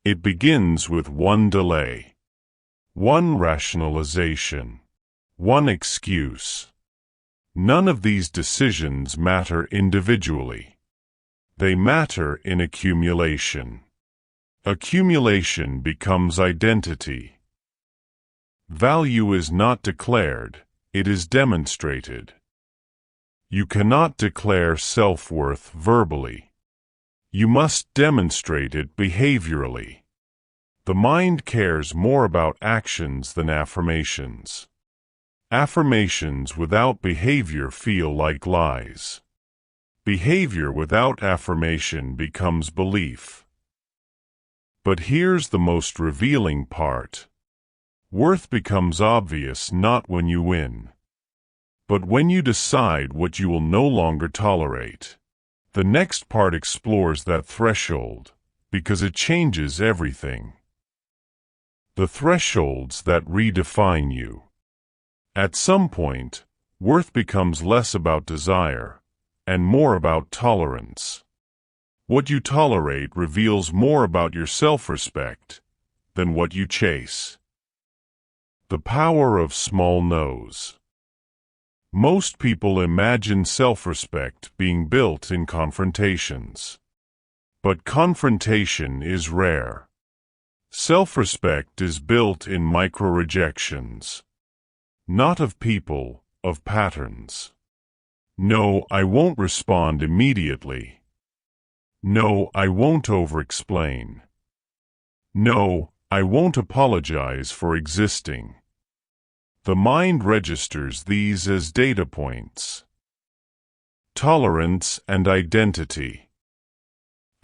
Speaker 1: It begins with one delay, one rationalization, one excuse. None of these decisions matter individually. They matter in accumulation. Accumulation becomes identity. Value is not declared, it is demonstrated. You cannot declare self-worth verbally. You must demonstrate it behaviorally. The mind cares more about actions than affirmations. Affirmations without behavior feel like lies. Behavior without affirmation becomes belief. But here's the most revealing part. Worth becomes obvious not when you win, but when you decide what you will no longer tolerate. The next part explores that threshold, because it changes everything. The thresholds that redefine you. At some point, worth becomes less about desire and more about tolerance. What you tolerate reveals more about your self-respect than what you chase. The power of small no's. Most people imagine self-respect being built in confrontations. But confrontation is rare. Self-respect is built in micro-rejections. Not of people, of patterns. No, I won't respond immediately. No, I won't over-explain. No, I won't apologize for existing. The mind registers these as data points. Tolerance and identity.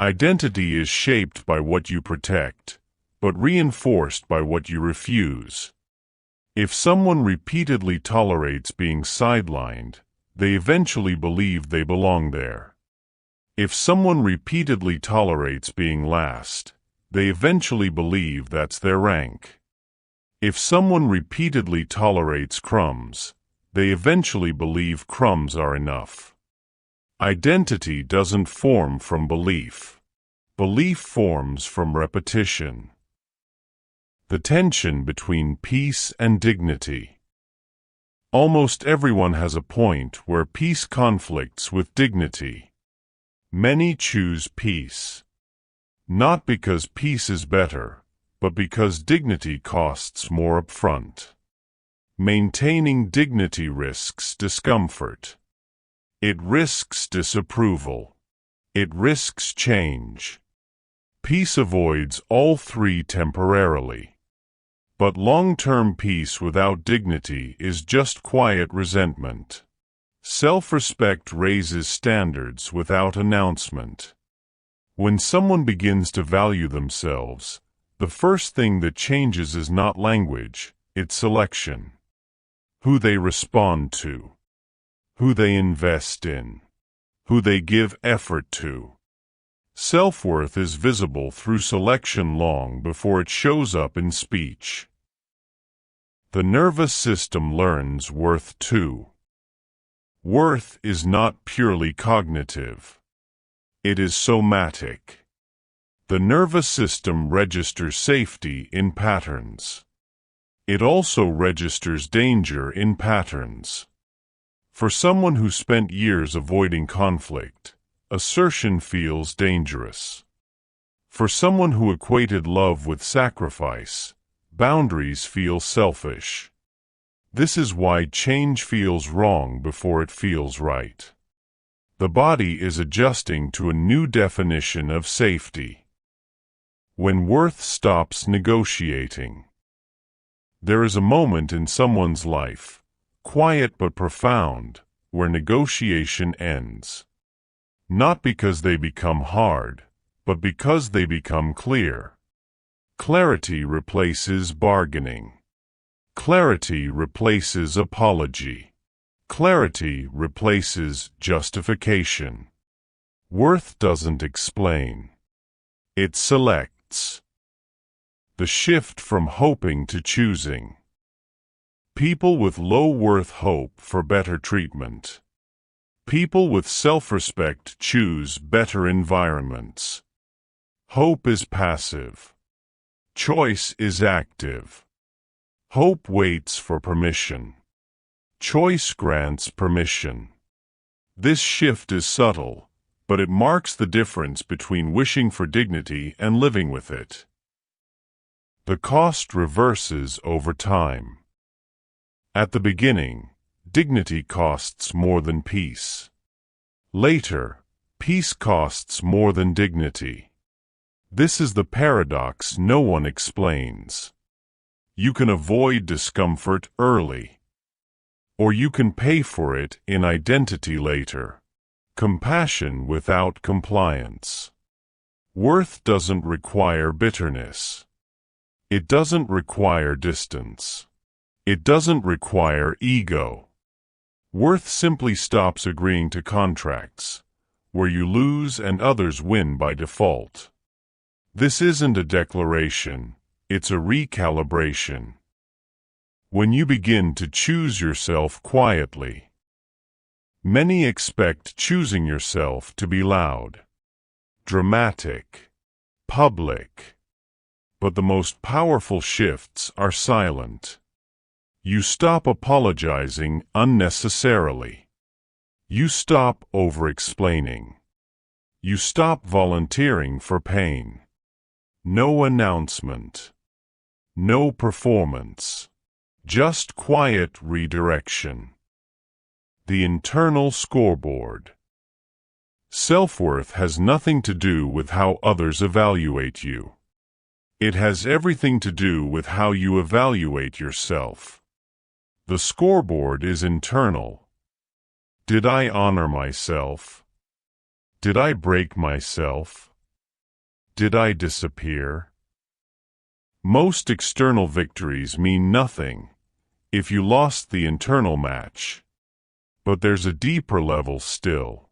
Speaker 1: Identity is shaped by what you protect, but reinforced by what you refuse. If someone repeatedly tolerates being sidelined, they eventually believe they belong there. If someone repeatedly tolerates being last, they eventually believe that's their rank. If someone repeatedly tolerates crumbs, they eventually believe crumbs are enough. Identity doesn't form from belief. Belief forms from repetition. The tension between peace and dignity. Almost everyone has a point where peace conflicts with dignity. Many choose peace. Not because peace is better, but because dignity costs more upfront. Maintaining dignity risks discomfort. It risks disapproval. It risks change. Peace avoids all three temporarily. But long-term peace without dignity is just quiet resentment. Self-respect raises standards without announcement. When someone begins to value themselves, the first thing that changes is not language, it's selection. Who they respond to. Who they invest in. Who they give effort to. Self-worth is visible through selection long before it shows up in speech. The nervous system learns worth too. Worth is not purely cognitive. It is somatic. The nervous system registers safety in patterns. It also registers danger in patterns. For someone who spent years avoiding conflict, assertion feels dangerous. For someone who equated love with sacrifice, boundaries feel selfish. This is why change feels wrong before it feels right. The body is adjusting to a new definition of safety. When worth stops negotiating. There is a moment in someone's life, quiet but profound, where negotiation ends. Not because they become hard, but because they become clear. Clarity replaces bargaining. Clarity replaces apology. Clarity replaces justification. Worth doesn't explain. It selects. The shift from hoping to choosing. People with low worth hope for better treatment. People with self-respect choose better environments. Hope is passive. Choice is active. Hope waits for permission. Choice grants permission. This shift is subtle, but it marks the difference between wishing for dignity and living with it. The cost reverses over time. At the beginning, dignity costs more than peace. Later, peace costs more than dignity. This is the paradox no one explains. You can avoid discomfort early, or you can pay for it in identity later. Compassion without compliance. Worth doesn't require bitterness. It doesn't require distance. It doesn't require ego. Worth simply stops agreeing to contracts, where you lose and others win by default. This isn't a declaration, it's a recalibration. When you begin to choose yourself quietly. Many expect choosing yourself to be loud, dramatic, public. But the most powerful shifts are silent. You stop apologizing unnecessarily. You stop over-explaining. You stop volunteering for pain. No announcement. No performance. Just quiet redirection. The internal scoreboard. Self-worth has nothing to do with how others evaluate you. It has everything to do with how you evaluate yourself. The scoreboard is internal. Did I honor myself? Did I break myself? Did I disappear? Most external victories mean nothing if you lost the internal match. But there's a deeper level still.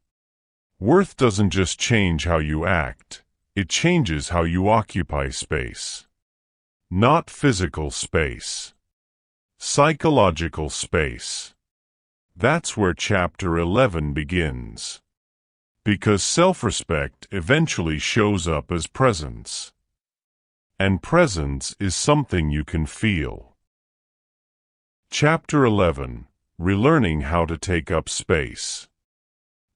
Speaker 1: Worth doesn't just change how you act, it changes how you occupy space. Not physical space. Psychological space. That's where Chapter 11 begins. Because self-respect eventually shows up as presence. And presence is something you can feel. Chapter 11. Relearning how to take up space.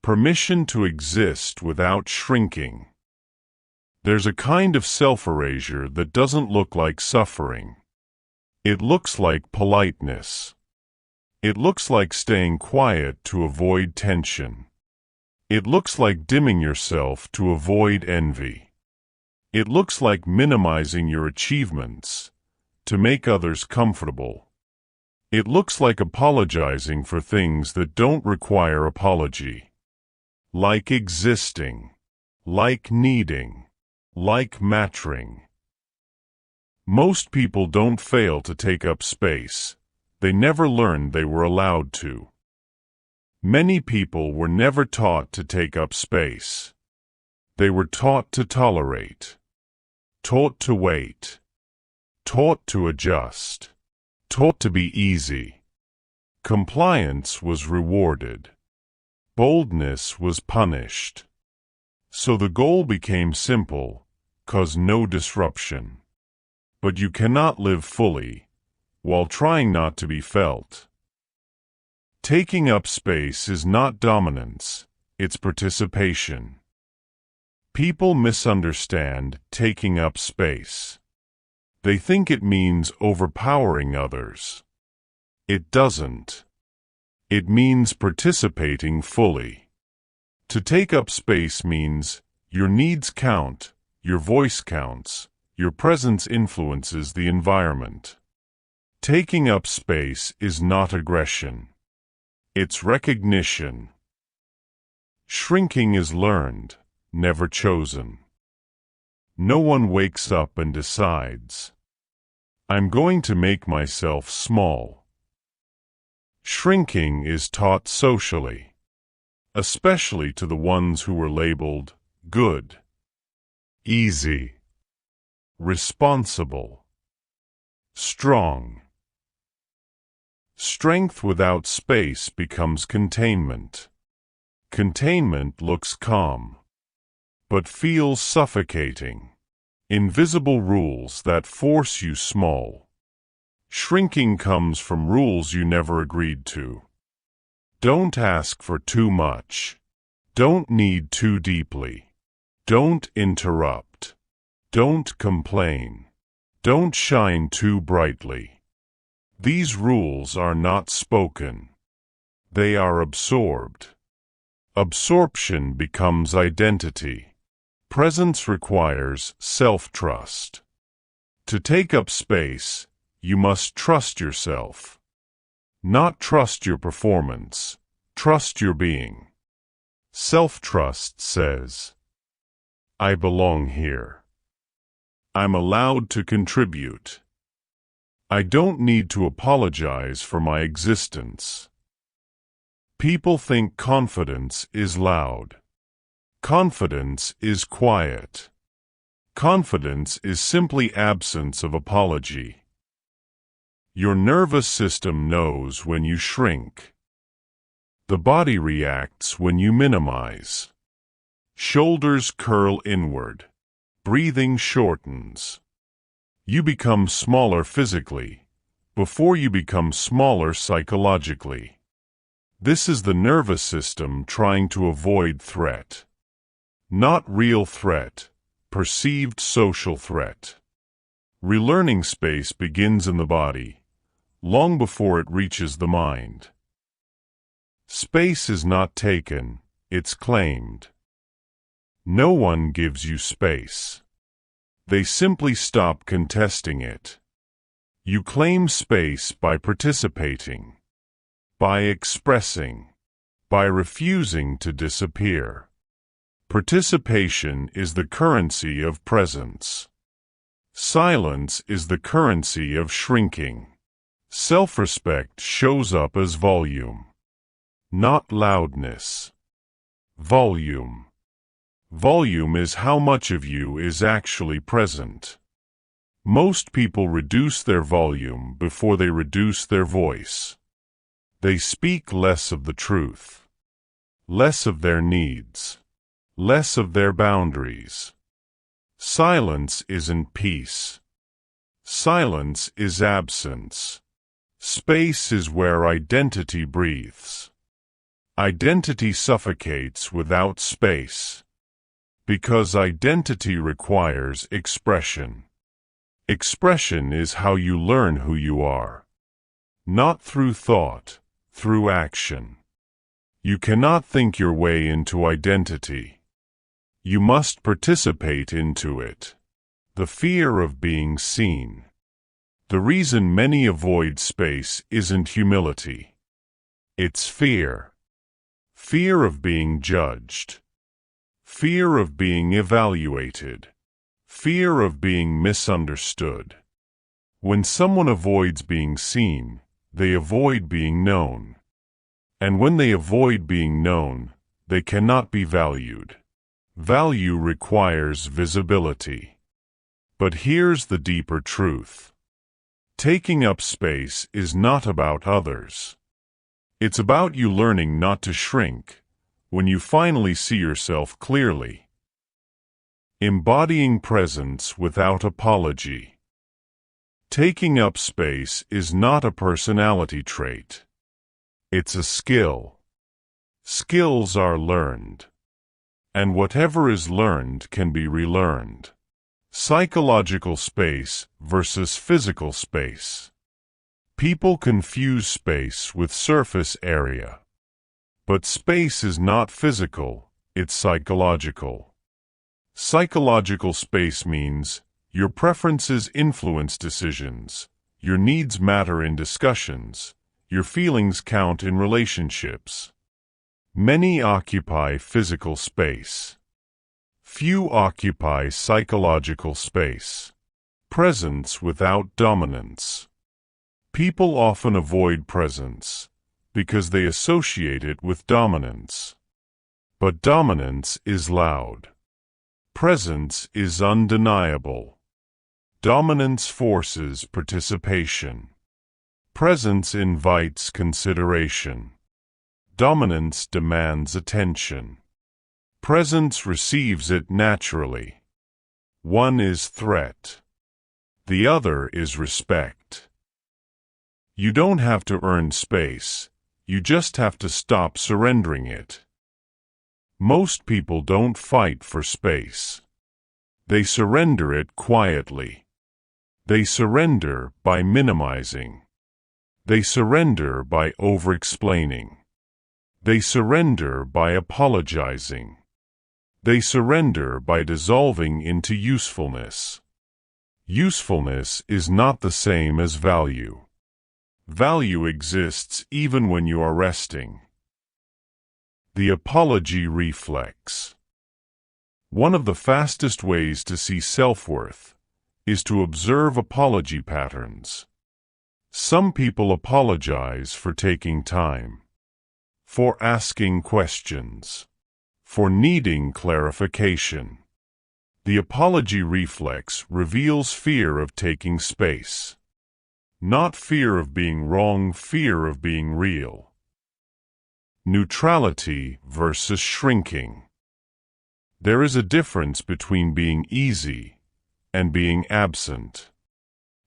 Speaker 1: Permission to exist without shrinking. There's a kind of self-erasure that doesn't look like suffering. It looks like politeness. It looks like staying quiet to avoid tension. It looks like dimming yourself to avoid envy. It looks like minimizing your achievements to make others comfortable. It looks like apologizing for things that don't require apology. Like existing. Like needing. Like mattering. Most people don't fail to take up space. They never learned they were allowed to. Many people were never taught to take up space. They were taught to tolerate. Taught to wait. Taught to adjust. Taught to be easy. Compliance was rewarded. Boldness was punished. So the goal became simple, cause no disruption. But you cannot live fully, while trying not to be felt. Taking up space is not dominance, it's participation. People misunderstand taking up space. They think it means overpowering others. It doesn't. It means participating fully. To take up space means your needs count, your voice counts, your presence influences the environment. Taking up space is not aggression. It's recognition. Shrinking is learned, never chosen. No one wakes up and decides, I'm going to make myself small. Shrinking is taught socially, especially to the ones who were labeled good, easy, responsible, strong. Strength without space becomes containment. Containment looks calm, but feels suffocating. Invisible rules that force you small. Shrinking comes from rules you never agreed to. Don't ask for too much. Don't need too deeply. Don't interrupt. Don't complain. Don't shine too brightly. These rules are not spoken. They are absorbed. Absorption becomes identity. Presence requires self-trust. To take up space, you must trust yourself. Not trust your performance, trust your being. Self-trust says, I belong here. I'm allowed to contribute. I don't need to apologize for my existence. People think confidence is loud. Confidence is quiet. Confidence is simply absence of apology. Your nervous system knows when you shrink. The body reacts when you minimize. Shoulders curl inward. Breathing shortens. You become smaller physically before you become smaller psychologically. This is the nervous system trying to avoid threat. Not real threat, perceived social threat. Relearning space begins in the body, long before it reaches the mind. Space is not taken, it's claimed. No one gives you space. They simply stop contesting it. You claim space by participating, by expressing, by refusing to disappear. Participation is the currency of presence. Silence is the currency of shrinking. Self-respect shows up as volume, not loudness. Volume. Volume is how much of you is actually present. Most people reduce their volume before they reduce their voice. They speak less of the truth, less of their needs, less of their boundaries. Silence isn't peace. Silence is absence. Space is where identity breathes. Identity suffocates without space. Because identity requires expression. Expression is how you learn who you are. Not through thought, through action. You cannot think your way into identity. You must participate into it. The fear of being seen. The reason many avoid space isn't humility. It's fear. Fear of being judged. Fear of being evaluated. Fear of being misunderstood. When someone avoids being seen, they avoid being known. And when they avoid being known, they cannot be valued. Value requires visibility. But here's the deeper truth. Taking up space is not about others. It's about you learning not to shrink when you finally see yourself clearly. Embodying presence without apology. Taking up space is not a personality trait. It's a skill. Skills are learned. And whatever is learned can be relearned. Psychological space versus physical space. People confuse space with surface area. But space is not physical, it's psychological. Psychological space means your preferences influence decisions, your needs matter in discussions, your feelings count in relationships. Many occupy physical space. Few occupy psychological space. Presence without dominance. People often avoid presence because they associate it with dominance. But dominance is loud. Presence is undeniable. Dominance forces participation. Presence invites consideration. Dominance demands attention. Presence receives it naturally. One is threat. The other is respect. You don't have to earn space. You just have to stop surrendering it. Most people don't fight for space. They surrender it quietly. They surrender by minimizing. They surrender by over-explaining. They surrender by apologizing. They surrender by dissolving into usefulness. Usefulness is not the same as value. Value exists even when you are resting. The apology reflex. One of the fastest ways to see self-worth is to observe apology patterns. Some people apologize for taking time, for asking questions, for needing clarification. The apology reflex reveals fear of taking space. Not fear of being wrong, fear of being real. Neutrality versus shrinking. There is a difference between being easy and being absent.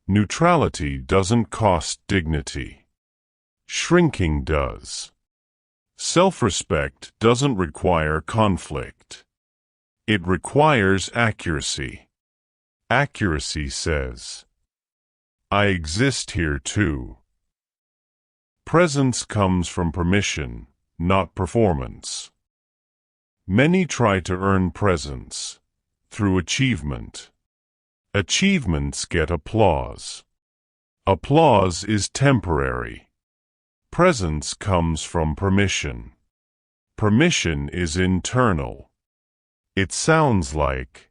Speaker 1: Neutrality doesn't cost dignity. Shrinking does. Self-respect doesn't require conflict. It requires accuracy. Accuracy says, I exist here too. Presence comes from permission, not performance. Many try to earn presence through achievement. Achievements get applause. Applause is temporary. Presence comes from permission. Permission is internal. It sounds like,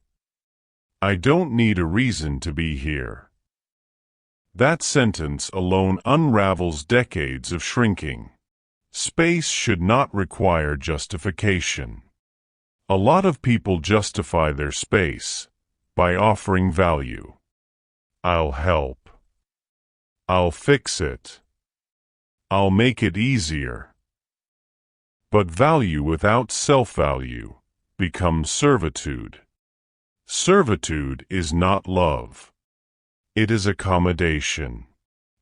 Speaker 1: I don't need a reason to be here. That sentence alone unravels decades of shrinking. Space should not require justification. A lot of people justify their space by offering value. I'll help. I'll fix it. I'll make it easier. But value without self-value becomes servitude. Servitude is not love. It is accommodation.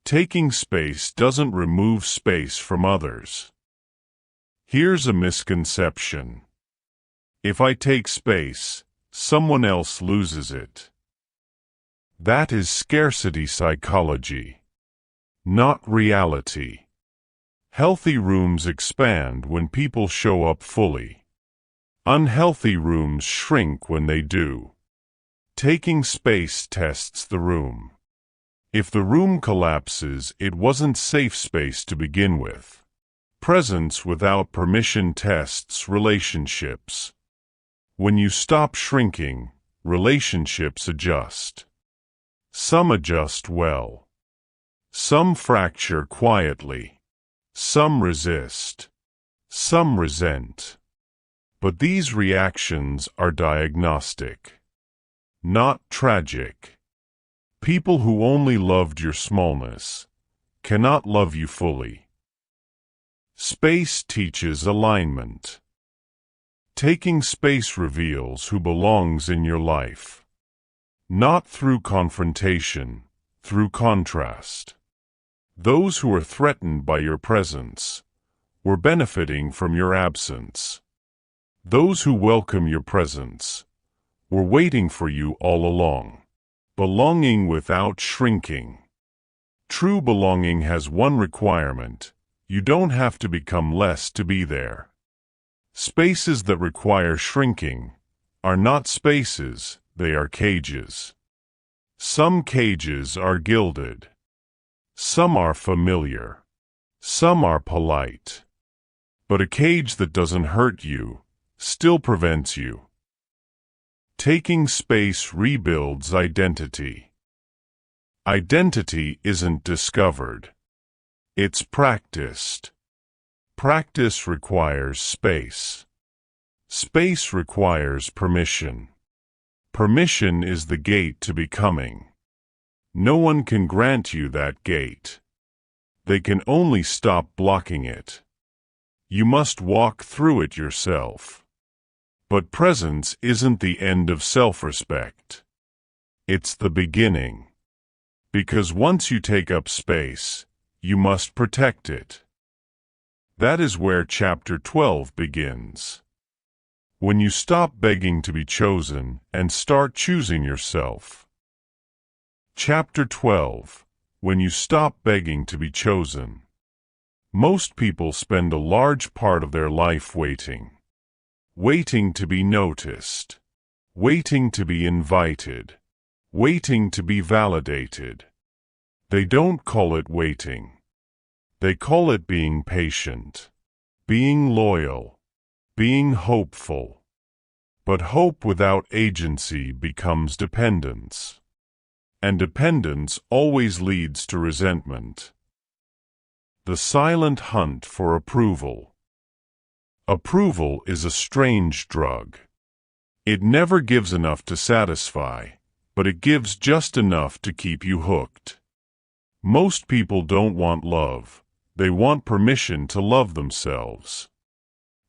Speaker 1: Taking space doesn't remove space from others. Here's a misconception. If I take space, someone else loses it. That is scarcity psychology, not reality. Healthy rooms expand when people show up fully. Unhealthy rooms shrink when they do. Taking space tests the room. If the room collapses, it wasn't safe space to begin with. Presence without permission tests relationships. When you stop shrinking, relationships adjust. Some adjust well. Some fracture quietly. Some resist. Some resent. But these reactions are diagnostic, not tragic. People who only loved your smallness cannot love you fully. Space teaches alignment. Taking space reveals who belongs in your life. Not through confrontation, through contrast. Those who are threatened by your presence were benefiting from your absence. Those who welcome your presence were waiting for you all along. Belonging without shrinking. True belonging has one requirement: you don't have to become less to be there. Spaces that require shrinking are not spaces, they are cages. Some cages are gilded. Some are familiar. Some are polite. But a cage that doesn't hurt you still prevents you. Taking space rebuilds identity. Identity isn't discovered. It's practiced. Practice requires space. Space requires permission. Permission is the gate to becoming. No one can grant you that gate. They can only stop blocking it. You must walk through it yourself. But presence isn't the end of self-respect. It's the beginning. Because once you take up space, you must protect it. That is where Chapter 12 begins. When you stop begging to be chosen and start choosing yourself. Chapter 12. When you stop begging to be chosen. Most people spend a large part of their life waiting. Waiting to be noticed. Waiting to be invited. Waiting to be validated. They don't call it waiting. They call it being patient, being loyal, being hopeful. But hope without agency becomes dependence. And dependence always leads to resentment. The silent hunt for approval. Approval is a strange drug. It never gives enough to satisfy, but it gives just enough to keep you hooked. Most people don't want love. They want permission to love themselves.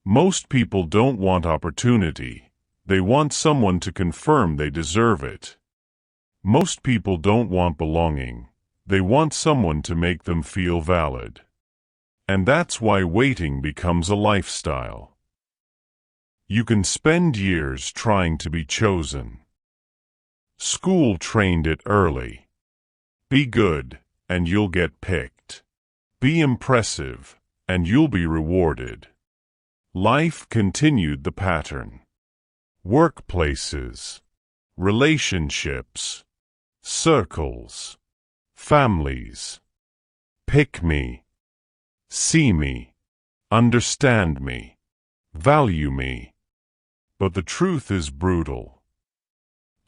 Speaker 1: Most people don't want opportunity. They want someone to confirm they deserve it. Most people don't want belonging. They want someone to make them feel valid. And that's why waiting becomes a lifestyle. You can spend years trying to be chosen. School trained it early. Be good, and you'll get picked. Be impressive, and you'll be rewarded. Life continued the pattern. Workplaces, relationships, circles, families. Pick me, see me, understand me, value me. But the truth is brutal.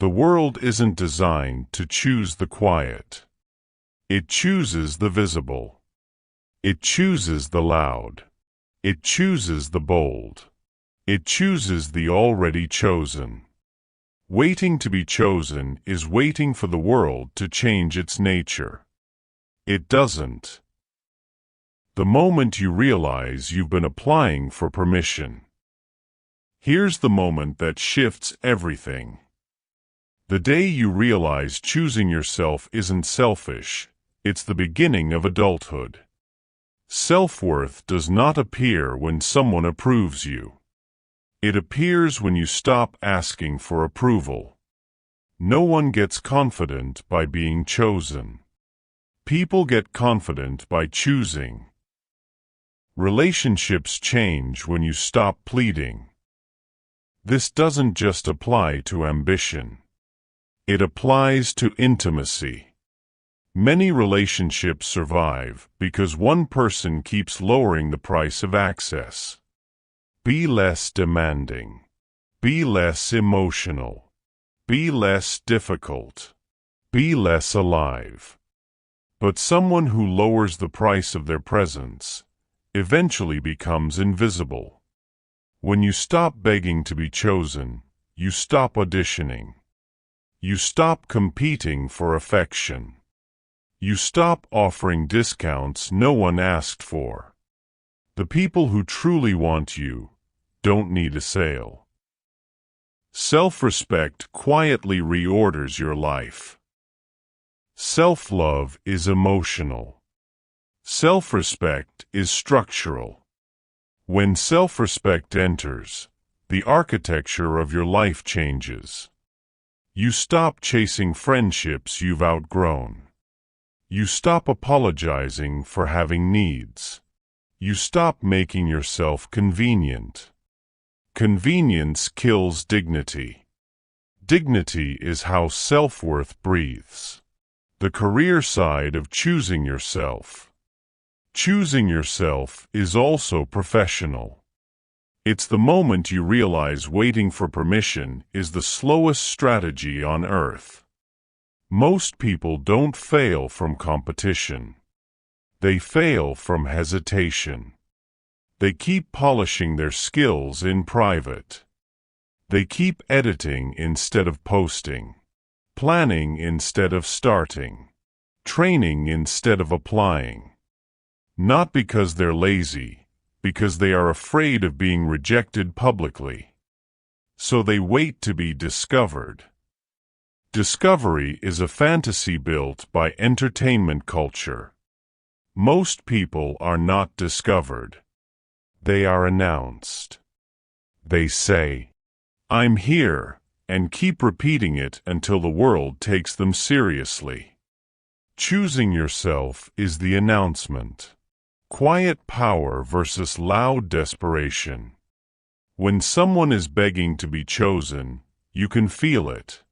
Speaker 1: The world isn't designed to choose the quiet. It chooses the visible. It chooses the loud. It chooses the bold. It chooses the already chosen. Waiting to be chosen is waiting for the world to change its nature. It doesn't. The moment you realize you've been applying for permission. Here's the moment that shifts everything. The day you realize choosing yourself isn't selfish, it's the beginning of adulthood. Self-worth does not appear when someone approves you. It appears when you stop asking for approval. No one gets confident by being chosen. People get confident by choosing. Relationships change when you stop pleading. This doesn't just apply to ambition. It applies to intimacy. Many relationships survive because one person keeps lowering the price of access. Be less demanding. Be less emotional. Be less difficult. Be less alive. But someone who lowers the price of their presence eventually becomes invisible. When you stop begging to be chosen, you stop auditioning. You stop competing for affection. You stop offering discounts no one asked for. The people who truly want you don't need a sale. Self-respect quietly reorders your life. Self-love is emotional. Self-respect is structural. When self-respect enters, the architecture of your life changes. You stop chasing friendships you've outgrown. You stop apologizing for having needs. You stop making yourself convenient. Convenience kills dignity. Dignity is how self-worth breathes. The career side of choosing yourself. Choosing yourself is also professional. It's the moment you realize waiting for permission is the slowest strategy on earth. Most people don't fail from competition. They fail from hesitation. They keep polishing their skills in private. They keep editing instead of posting, planning instead of starting, training instead of applying. Not because they're lazy, because they are afraid of being rejected publicly. So they wait to be discovered. Discovery is a fantasy built by entertainment culture. Most people are not discovered. They are announced. They say, "I'm here," and keep repeating it until the world takes them seriously. Choosing yourself is the announcement. Quiet power versus loud desperation. When someone is begging to be chosen, you can feel it.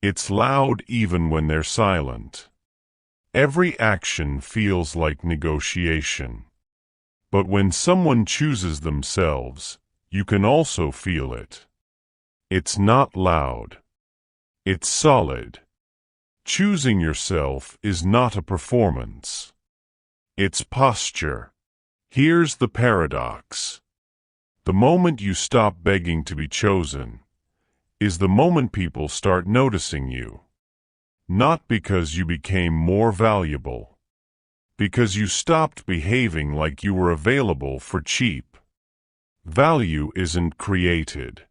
Speaker 1: It's loud even when they're silent. Every action feels like negotiation. But when someone chooses themselves, you can also feel it. It's not loud. It's solid. Choosing yourself is not a performance. It's posture. Here's the paradox. The moment you stop begging to be chosen is the moment people start noticing you. Not because you became more valuable. Because you stopped behaving like you were available for cheap. Value isn't created.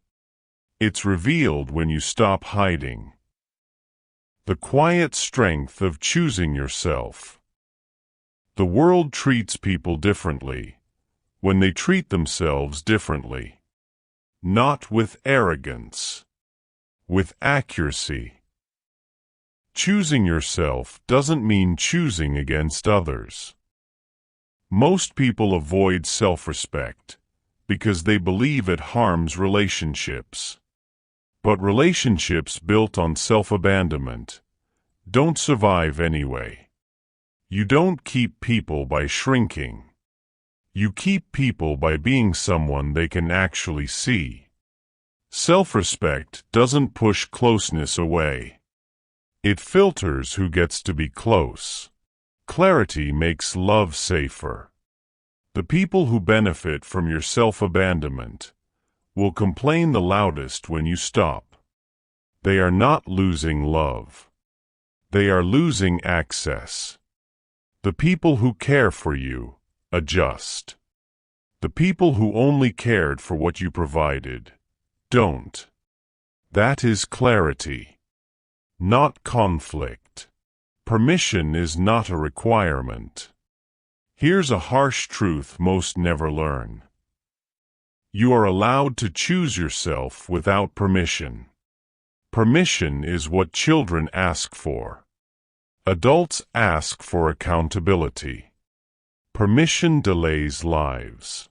Speaker 1: It's revealed when you stop hiding. The quiet strength of choosing yourself. The world treats people differently when they treat themselves differently. Not with arrogance. With accuracy. Choosing yourself doesn't mean choosing against others. Most people avoid self-respect because they believe it harms relationships. But relationships built on self-abandonment don't survive anyway. You don't keep people by shrinking. You keep people by being someone they can actually see. Self-respect doesn't push closeness away. It filters who gets to be close. Clarity makes love safer. The people who benefit from your self-abandonment will complain the loudest when you stop. They are not losing love. They are losing access. The people who care for you adjust. The people who only cared for what you provided don't. That is clarity, not conflict. Permission is not a requirement. Here's a harsh truth most never learn. You are allowed to choose yourself without permission. Permission is what children ask for. Adults ask for accountability. Permission delays lives.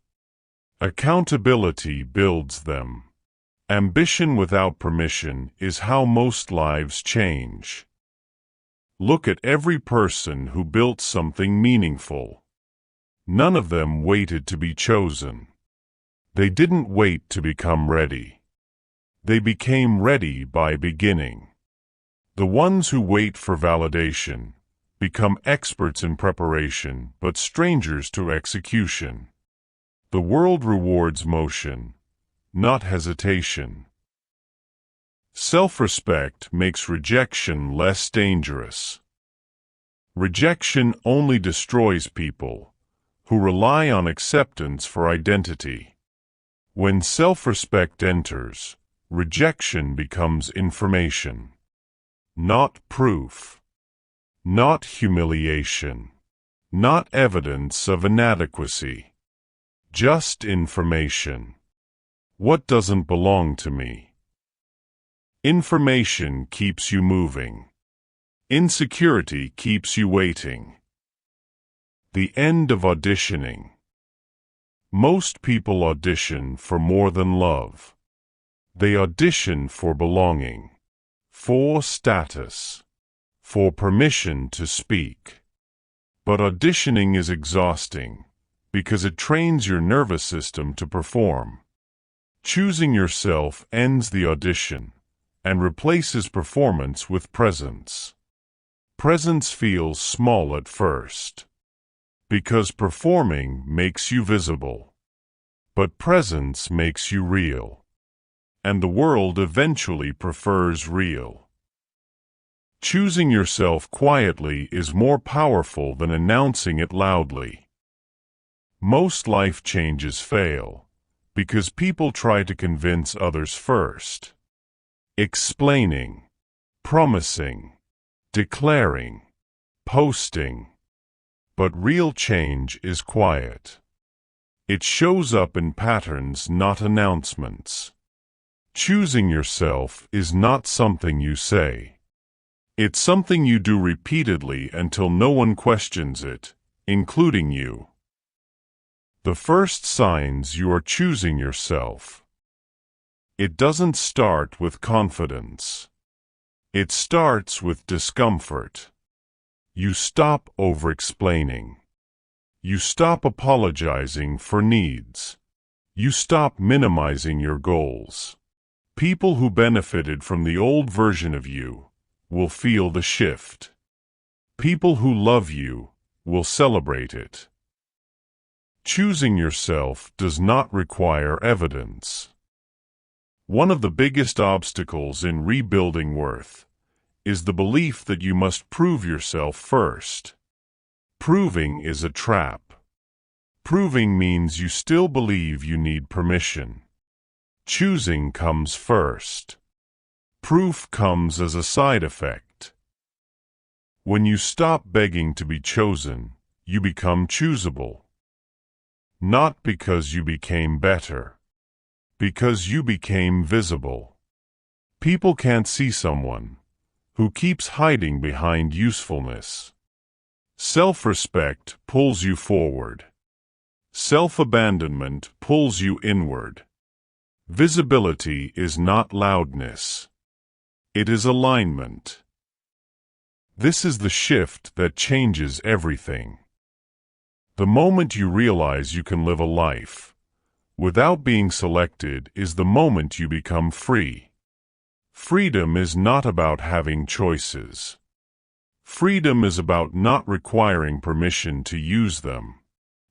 Speaker 1: Accountability builds them. Ambition without permission is how most lives change. Look at every person who built something meaningful. None of them waited to be chosen. They didn't wait to become ready. They became ready by beginning. The ones who wait for validation become experts in preparation but strangers to execution. The world rewards motion, not hesitation. Self-respect makes rejection less dangerous. Rejection only destroys people who rely on acceptance for identity. When self-respect enters, rejection becomes information. Not proof. Not humiliation. Not evidence of inadequacy. Just information. What doesn't belong to me? Information keeps you moving. Insecurity keeps you waiting. The end of auditioning. Most people audition for more than love. They audition for belonging, for status, for permission to speak. But auditioning is exhausting because it trains your nervous system to perform. Choosing yourself ends the audition and replaces performance with presence. Presence feels small at first, because performing makes you visible. But presence makes you real. And the world eventually prefers real. Choosing yourself quietly is more powerful than announcing it loudly. Most life changes fail because people try to convince others first. Explaining, promising, declaring, posting. But real change is quiet. It shows up in patterns, not announcements. Choosing yourself is not something you say. It's something you do repeatedly until no one questions it, including you. The first signs you are choosing yourself. It doesn't start with confidence. It starts with discomfort. You stop over-explaining. You stop apologizing for needs. You stop minimizing your goals. People who benefited from the old version of you will feel the shift. People who love you will celebrate it. Choosing yourself does not require evidence. One of the biggest obstacles in rebuilding worth is the belief that you must prove yourself first. Proving is a trap. Proving means you still believe you need permission. Choosing comes first. Proof comes as a side effect. When you stop begging to be chosen, you become choosable. Not because you became better, because you became visible. People can't see someone who keeps hiding behind usefulness. Self-respect pulls you forward. Self-abandonment pulls you inward. Visibility is not loudness. It is alignment. This is the shift that changes everything. The moment you realize you can live a life without being selected is the moment you become free. Freedom is not about having choices. Freedom is about not requiring permission to use them.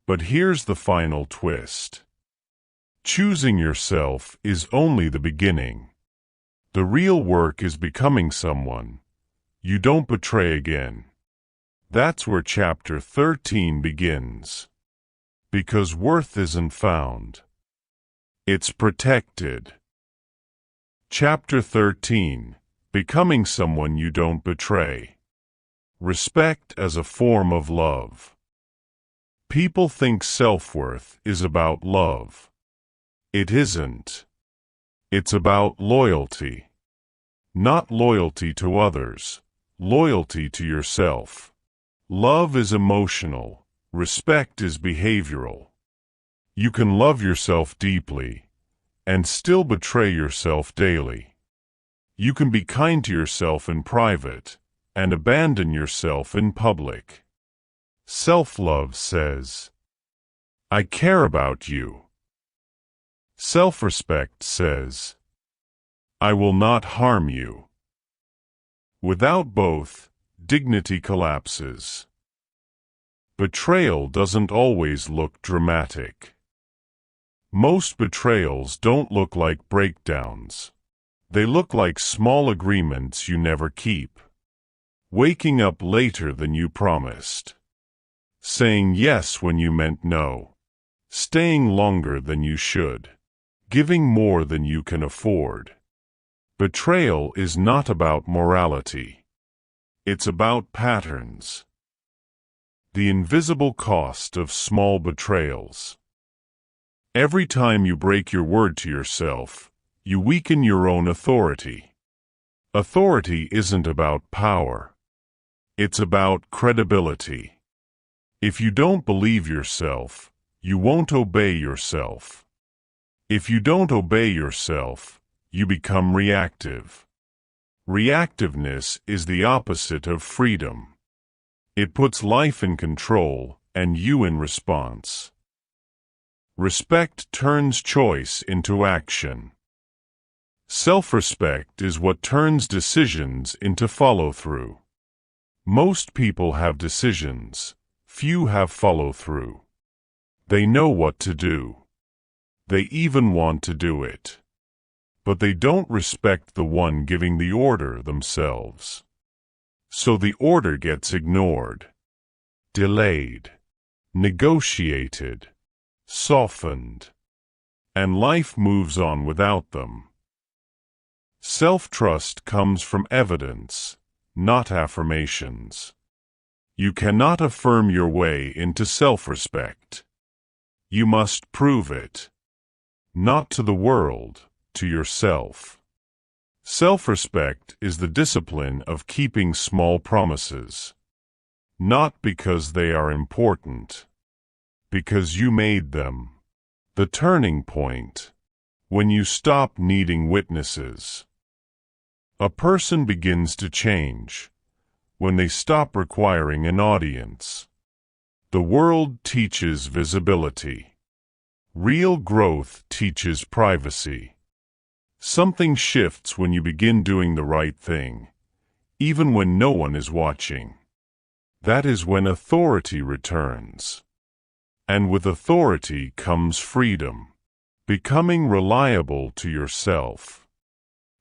Speaker 1: But here's the final twist. Choosing yourself is only the beginning. The real work is becoming someone you don't betray again. That's where chapter 13 begins. Because worth isn't found. It's protected. Chapter 13. Becoming someone you don't betray. Respect as a form of love. People think self-worth is about love. It isn't. It's about loyalty. Not loyalty to others, loyalty to yourself. Love is emotional. Respect is behavioral. You can love yourself deeply and still betray yourself daily. You can be kind to yourself in private and abandon yourself in public. Self-love says, I care about you. Self-respect says, I will not harm you. Without both, dignity collapses. Betrayal doesn't always look dramatic. Most betrayals don't look like breakdowns. They look like small agreements you never keep. Waking up later than you promised. Saying yes when you meant no. Staying longer than you should. Giving more than you can afford. Betrayal is not about morality. It's about patterns. The invisible cost of small betrayals. Every time you break your word to yourself, you weaken your own authority. Authority isn't about power. It's about credibility. If you don't believe yourself, you won't obey yourself. If you don't obey yourself, you become reactive. Reactiveness is the opposite of freedom. It puts life in control and you in response. Respect turns choice into action. Self-respect is what turns decisions into follow-through. Most people have decisions, few have follow-through. They know what to do. They even want to do it. But they don't respect the one giving the order themselves. So the order gets ignored, delayed, negotiated, softened, and life moves on without them. Self-trust comes from evidence, not affirmations. You cannot affirm your way into self-respect. You must prove it. Not to the world, to yourself. Self-respect is the discipline of keeping small promises. Not because they are important, because you made them. The turning point. When you stop needing witnesses. A person begins to change when they stop requiring an audience. The world teaches visibility. Real growth teaches privacy. Something shifts when you begin doing the right thing, even when no one is watching. That is when authority returns. And with authority comes freedom. Becoming reliable to yourself.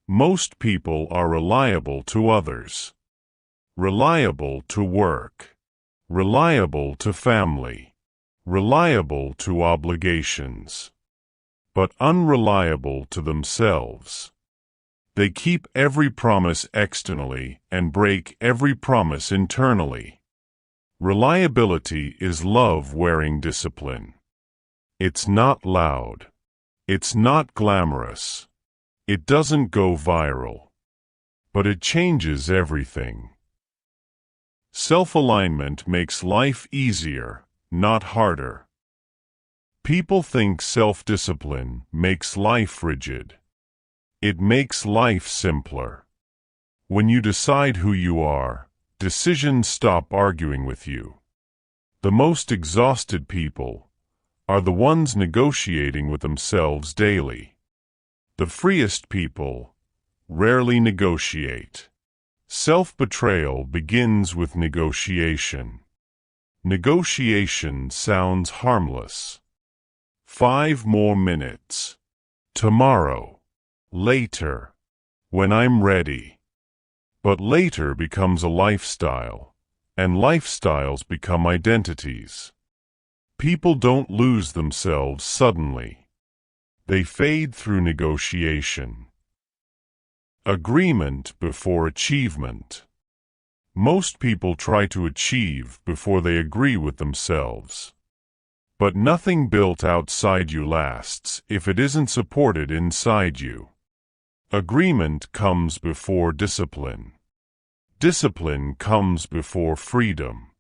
Speaker 1: Most people are reliable to others. Reliable to work. Reliable to family. Reliable to obligations. But unreliable to themselves. They keep every promise externally and break every promise internally. Reliability is love wearing discipline. It's not loud. It's not glamorous. It doesn't go viral. But it changes everything. Self-alignment makes life easier, not harder. People think self-discipline makes life rigid. It makes life simpler. When you decide who you are, decisions stop arguing with you. The most exhausted people are the ones negotiating with themselves daily. The freest people rarely negotiate. Self-betrayal begins with negotiation. Negotiation sounds harmless. 5 more minutes. Tomorrow. Later. When I'm ready. But later becomes a lifestyle, and lifestyles become identities. People don't lose themselves suddenly. They fade through negotiation. Agreement before achievement. Most people try to achieve before they agree with themselves. But nothing built outside you lasts if it isn't supported inside you. Agreement comes before discipline. Discipline comes before freedom.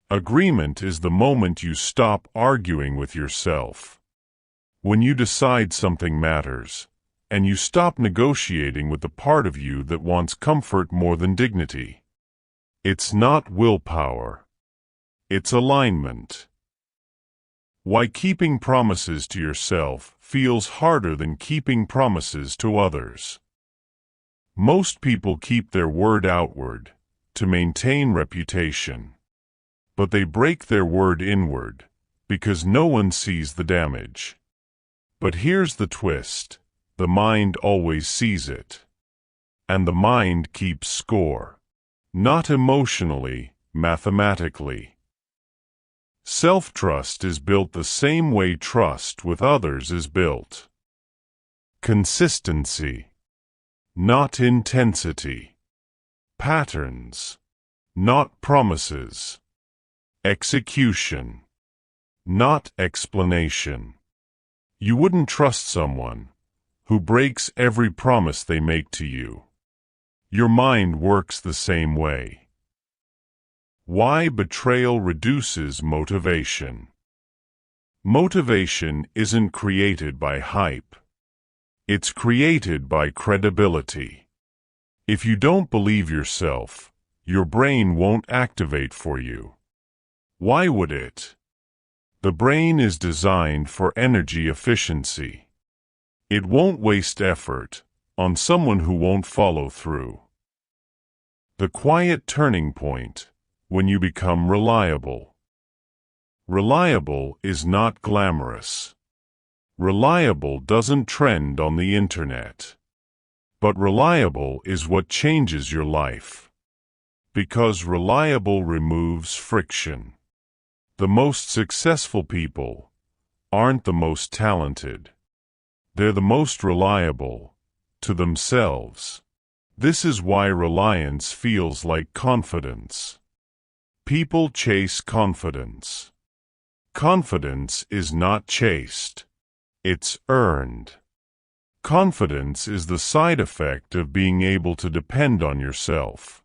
Speaker 1: Agreement is the moment you stop arguing with yourself. When you decide something matters, and you stop negotiating with the part of you that wants comfort more than dignity. It's not willpower. It's alignment. Why keeping promises to yourself feels harder than keeping promises to others. Most people keep their word outward to maintain reputation. But they break their word inward because no one sees the damage. But here's the twist. The mind always sees it. And the mind keeps score. Not emotionally, mathematically. Self-trust is built the same way trust with others is built. Consistency. Not intensity. Patterns. Not promises. Execution. Not explanation. You wouldn't trust someone who breaks every promise they make to you. Your mind works the same way. Why betrayal reduces motivation. Motivation isn't created by hype. It's created by credibility. If you don't believe yourself, your brain won't activate for you. Why would it? The brain is designed for energy efficiency. It won't waste effort on someone who won't follow through. The quiet turning point, when you become reliable. Reliable is not glamorous. Reliable doesn't trend on the internet. But reliable is what changes your life. Because reliable removes friction. The most successful people aren't the most talented. They're the most reliable to themselves. This is why reliance feels like confidence. People chase confidence. Confidence is not chased. It's earned. Confidence is the side effect of being able to depend on yourself.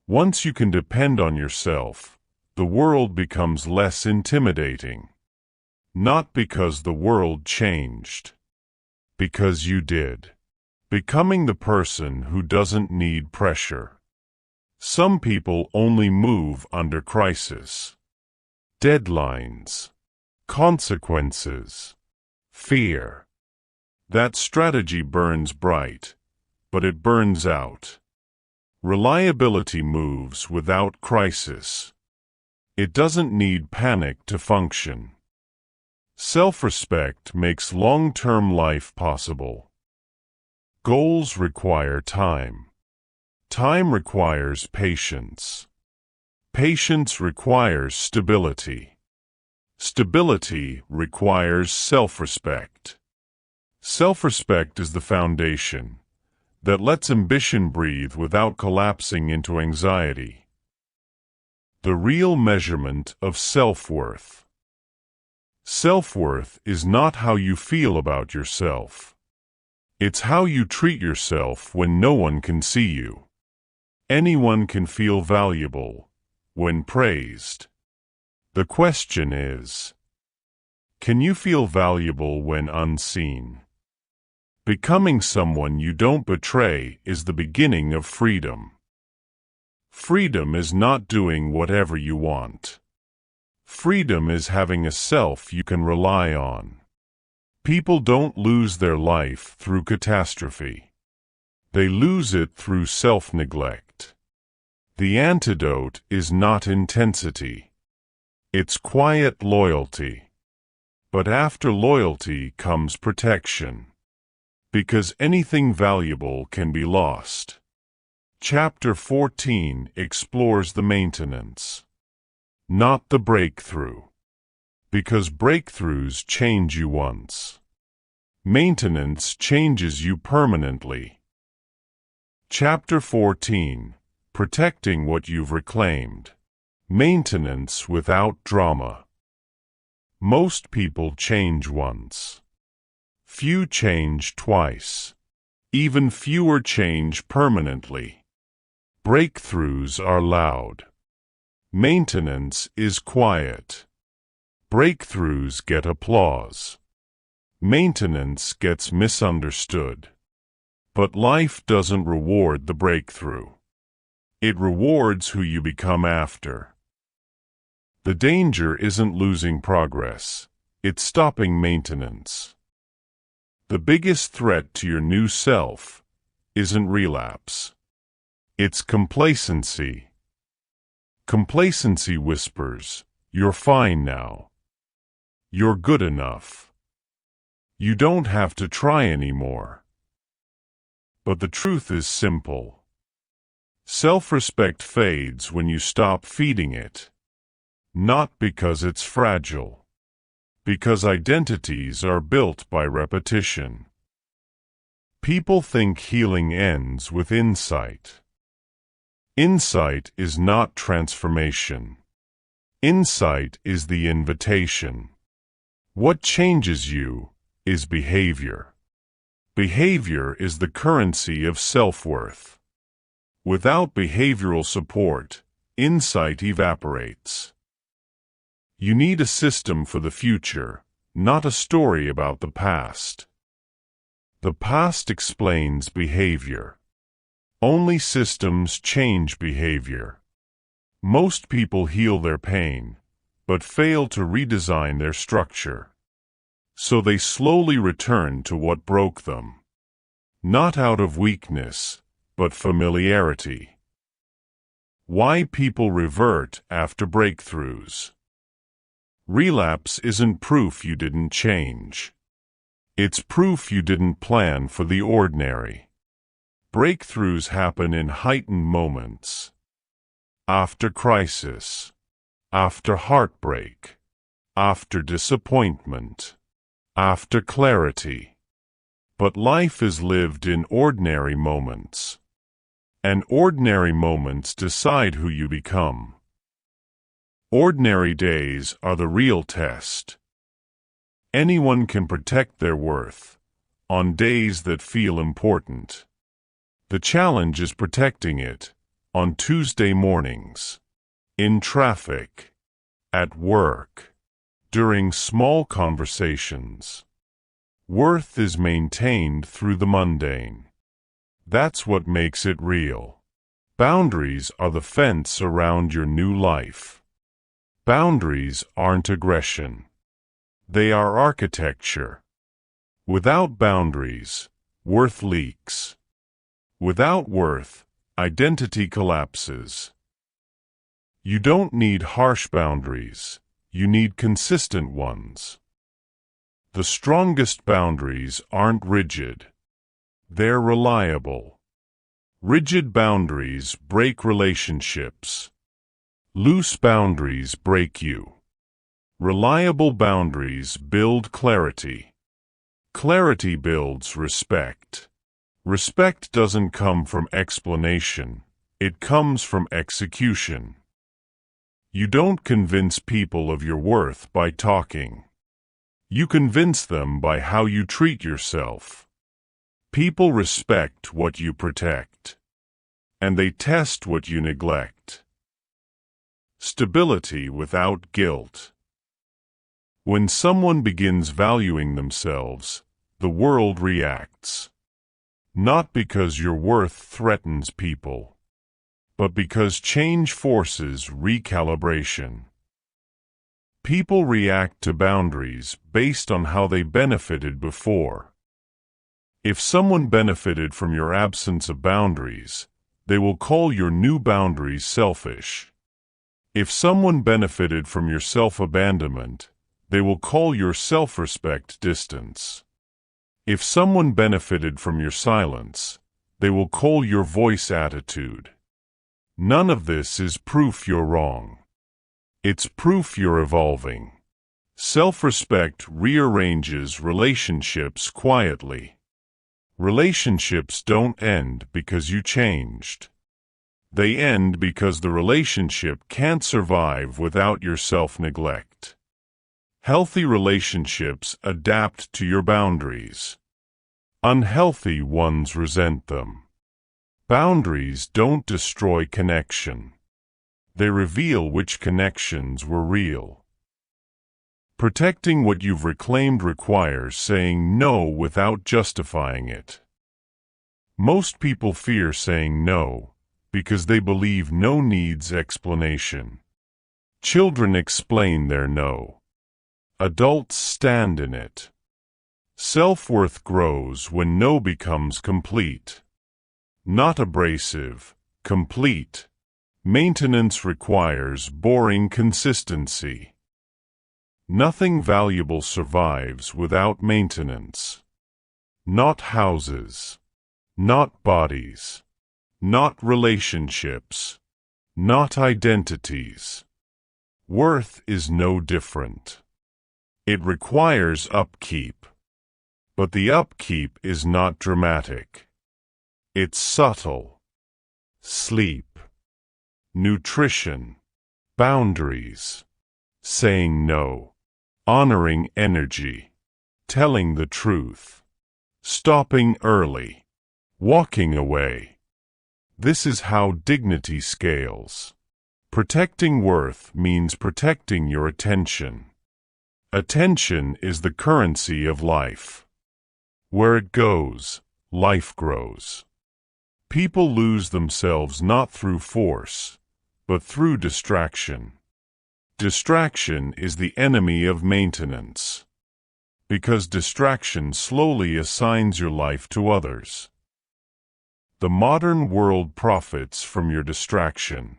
Speaker 1: Once you can depend on yourself, the world becomes less intimidating. Not because the world changed. Because you did. Becoming the person who doesn't need pressure. Some people only move under crisis. Deadlines. Consequences. Fear. That strategy burns bright, but it burns out. Reliability moves without crisis. It doesn't need panic to function. Self-respect makes long-term life possible. Goals require time. Time requires patience. Patience requires stability. Stability requires self-respect. Self-respect is the foundation that lets ambition breathe without collapsing into anxiety. The real measurement of self-worth. Self-worth is not how you feel about yourself. It's how you treat yourself when no one can see you. Anyone can feel valuable when praised. The question is, can you feel valuable when unseen? Becoming someone you don't betray is the beginning of freedom. Freedom is not doing whatever you want. Freedom is having a self you can rely on. People don't lose their life through catastrophe. They lose it through self-neglect. The antidote is not intensity. It's quiet loyalty. But after loyalty comes protection. Because anything valuable can be lost. Chapter 14 explores the maintenance, not the breakthrough. Because breakthroughs change you once. Maintenance changes you permanently. Chapter 14, protecting what you've reclaimed. Maintenance without drama. Most people change once. Few change twice. Even fewer change permanently. Breakthroughs are loud. Maintenance is quiet. Breakthroughs get applause. Maintenance gets misunderstood. But life doesn't reward the breakthrough. It rewards who you become after. The danger isn't losing progress. It's stopping maintenance. The biggest threat to your new self isn't relapse. It's complacency. Complacency whispers, "You're fine now. You're good enough. You don't have to try anymore." But the truth is simple. Self-respect fades when you stop feeding it. Not because it's fragile. Because identities are built by repetition. People think healing ends with insight. Insight is not transformation. Insight is the invitation. What changes you is behavior. Behavior is the currency of self-worth. Without behavioral support, insight evaporates. You need a system for the future, not a story about the past. The past explains behavior. Only systems change behavior. Most people heal their pain, but fail to redesign their structure. So they slowly return to what broke them. Not out of weakness, but familiarity. Why people revert after breakthroughs. Relapse isn't proof you didn't change. It's proof you didn't plan for the ordinary. Breakthroughs happen in heightened moments. After crisis. After heartbreak. After disappointment. After clarity. But life is lived in ordinary moments. And ordinary moments decide who you become. Ordinary days are the real test. Anyone can protect their worth. on days that feel important. The challenge is protecting it on Tuesday mornings, in traffic, at work, during small conversations. Worth is maintained through the mundane. That's what makes it real. Boundaries are the fence around your new life. Boundaries aren't aggression. They are architecture. Without boundaries, worth leaks. Without worth, identity collapses. You don't need harsh boundaries. You need consistent ones. The strongest boundaries aren't rigid. They're reliable. Rigid boundaries break relationships. Loose boundaries break you. Reliable boundaries build clarity. Clarity builds respect. Respect doesn't come from explanation. It comes from execution. You don't convince people of your worth by talking. You convince them by how you treat yourself. People respect what you protect, and they test what you neglect. Stability without guilt. When someone begins valuing themselves, the world reacts. Not because your worth threatens people, but because change forces recalibration. People react to boundaries based on how they benefited before. If someone benefited from your absence of boundaries, they will call your new boundaries selfish. If someone benefited from your self-abandonment, they will call your self-respect distance. If someone benefited from your silence, they will call your voice attitude. None of this is proof you're wrong. It's proof you're evolving. Self-respect rearranges relationships quietly. Relationships don't end because you changed. They end because the relationship can't survive without your self-neglect. Healthy relationships adapt to your boundaries. Unhealthy ones resent them. Boundaries don't destroy connection. They reveal which connections were real. Protecting what you've reclaimed requires saying no without justifying it. Most people fear saying no because they believe no needs explanation. Children explain their no. Adults stand in it. Self-worth grows when no becomes complete. Not abrasive, complete. Maintenance requires boring consistency. Nothing valuable survives without maintenance. Not houses. Not bodies. Not relationships. Not identities. Worth is no different. It requires upkeep. But the upkeep is not dramatic. It's subtle. Sleep. Nutrition. Boundaries. Saying no. Honoring energy. Telling the truth. Stopping early. Walking away. This is how dignity scales. Protecting worth means protecting your attention. Attention is the currency of life. Where it goes, life grows. People lose themselves not through force, but through distraction. Distraction is the enemy of maintenance, because distraction slowly assigns your life to others. The modern world profits from your distraction.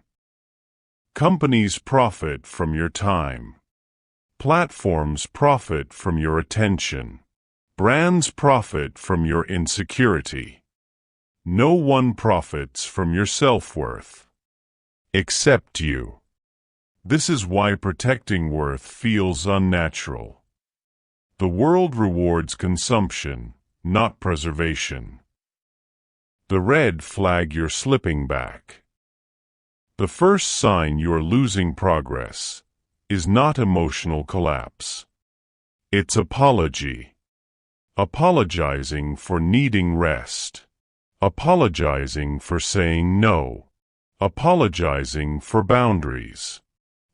Speaker 1: Companies profit from your time. Platforms profit from your attention. Brands profit from your insecurity. No one profits from your self-worth. Except you. This is why protecting worth feels unnatural. The world rewards consumption, not preservation. The red flag you're slipping back. The first sign you're losing progress is not emotional collapse. It's apology. apologizing for needing rest, apologizing for saying no, apologizing for boundaries,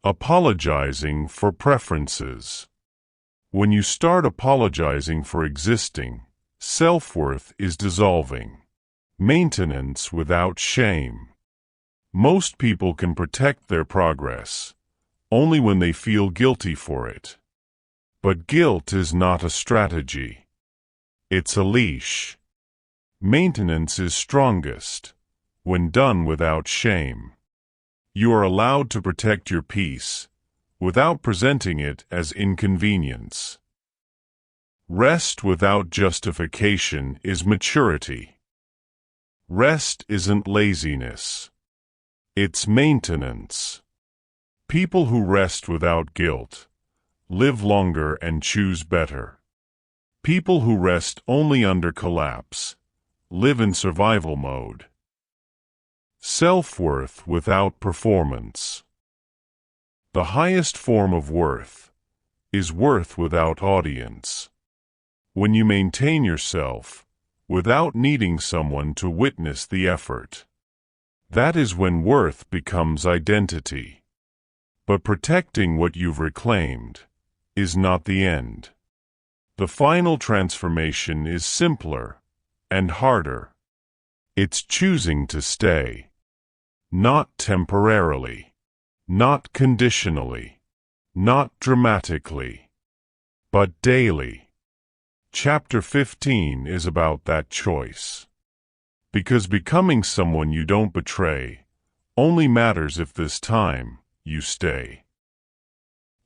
Speaker 1: apologizing for preferences. When you start apologizing for existing, self-worth is dissolving. Maintenance without shame. Most people can protect their progress only when they feel guilty for it. But guilt is not a strategy. It's a leash. Maintenance is strongest when done without shame. You are allowed to protect your peace without presenting it as inconvenience. Rest without justification is maturity. Rest isn't laziness. It's maintenance. People who rest without guilt live longer and choose better. People who rest only under collapse live in survival mode. Self-worth without performance. The highest form of worth is worth without audience. When you maintain yourself without needing someone to witness the effort, that is when worth becomes identity. But protecting what you've reclaimed is not the end. The final transformation is simpler and harder. It's choosing to stay. Not temporarily. Not conditionally, not dramatically, but daily. Chapter 15 is about that choice. Because becoming someone you don't betray only matters if this time you stay.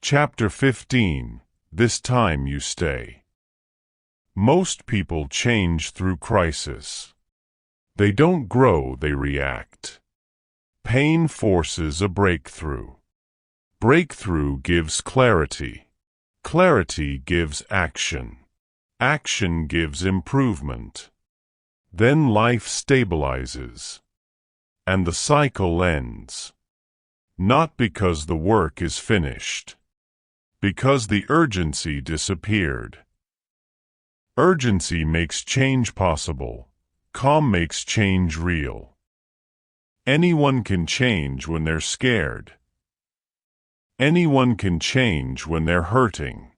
Speaker 1: Chapter 15, this time you stay. Most people change through crisis. They don't grow, they react. Pain forces a breakthrough. Breakthrough gives clarity. Clarity gives action. Action gives improvement. Then life stabilizes. And the cycle ends. Not because the work is finished. Because the urgency disappeared. Urgency makes change possible. Calm makes change real. Anyone can change when they're scared. Anyone can change when they're hurting.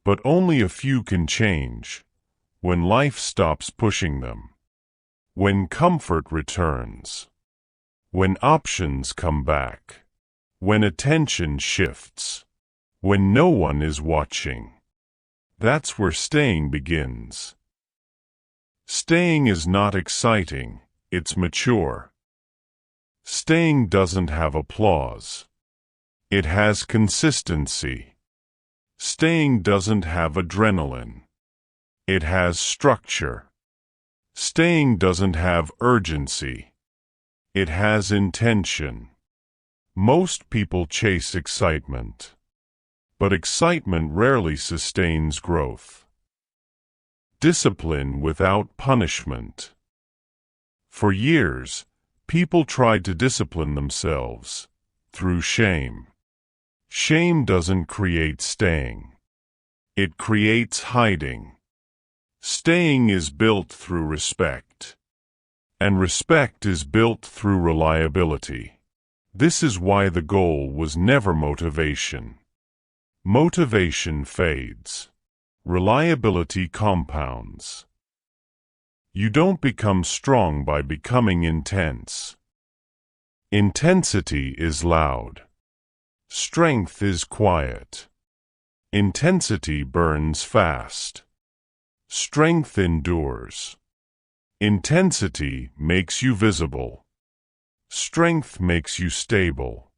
Speaker 1: But only a few can change when life stops pushing them. When comfort returns. When options come back. When attention shifts. When no one is watching. That's where staying begins. Staying is not exciting, it's mature. Staying doesn't have applause. It has consistency. Staying doesn't have adrenaline. It has structure. Staying doesn't have urgency. It has intention. Most people chase excitement. But excitement rarely sustains growth. Discipline without punishment. For years, people tried to discipline themselves through shame. Shame doesn't create staying. It creates hiding. Staying is built through respect. And respect is built through reliability. This is why the goal was never motivation. Motivation fades. Reliability compounds. You don't become strong by becoming intense. Intensity is loud. Strength is quiet. Intensity burns fast. Strength endures. Intensity makes you visible. Strength makes you stable.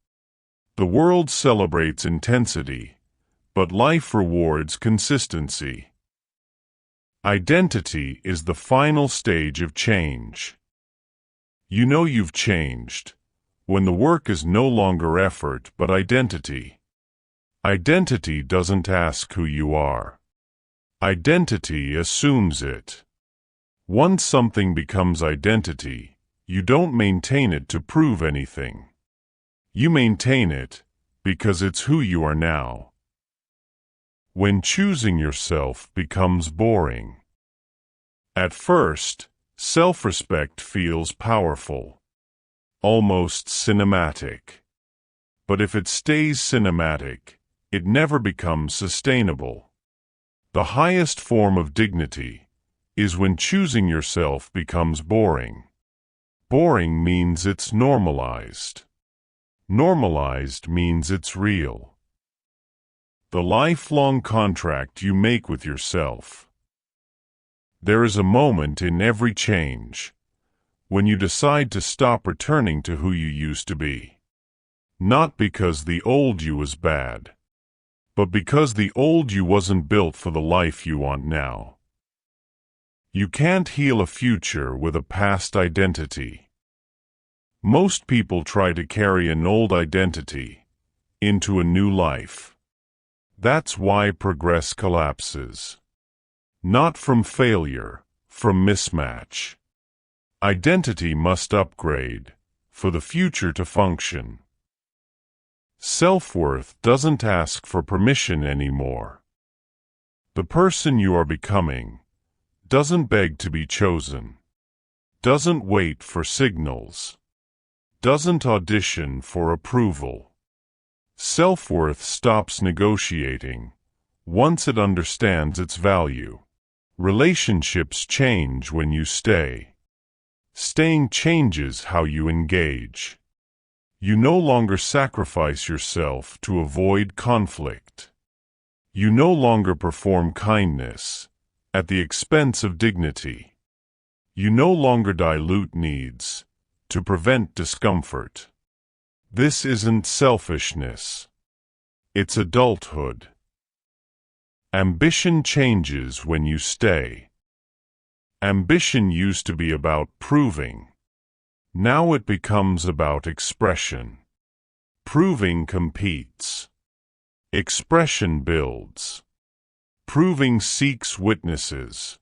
Speaker 1: The world celebrates intensity, but life rewards consistency. Identity is the final stage of change. You know you've changed when the work is no longer effort but identity. Identity doesn't ask who you are. Identity assumes it. Once something becomes identity, you don't maintain it to prove anything. You maintain it because it's who you are now. When choosing yourself becomes boring, At first, self-respect feels powerful, almost cinematic. But if it stays cinematic, it never becomes sustainable. The highest form of dignity is when choosing yourself becomes boring. Boring means it's normalized. Normalized means it's real. The lifelong contract you make with yourself. There is a moment in every change when you decide to stop returning to who you used to be. Not because the old you was bad, but because the old you wasn't built for the life you want now. You can't heal a future with a past identity. Most people try to carry an old identity into a new life. That's why progress collapses. Not from failure, from mismatch. Identity must upgrade for the future to function. Self-worth doesn't ask for permission anymore. The person you are becoming doesn't beg to be chosen, doesn't wait for signals, doesn't audition for approval. Self-worth stops negotiating once it understands its value. Relationships change when you stay. Staying changes how you engage. You no longer sacrifice yourself to avoid conflict. You no longer perform kindness at the expense of dignity. You no longer dilute needs to prevent discomfort. This isn't selfishness. It's adulthood. Ambition changes when you stay. Ambition used to be about proving. Now it becomes about expression. Proving competes. Expression builds. Proving seeks witnesses.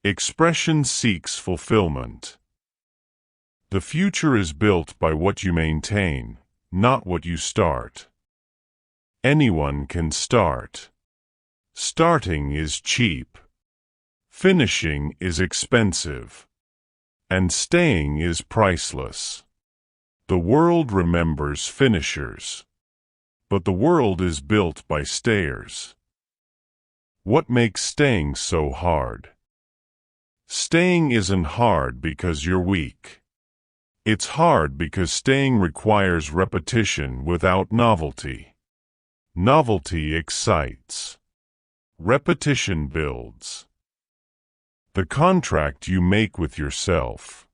Speaker 1: Expression seeks fulfillment. The future is built by what you maintain, not what you start. Anyone can start. Starting is cheap. Finishing is expensive. And staying is priceless. The world remembers finishers, but the world is built by stayers. What makes staying so hard? Staying isn't hard because you're weak. It's hard because staying requires repetition without novelty. Novelty excites. Repetition builds. The contract you make with yourself.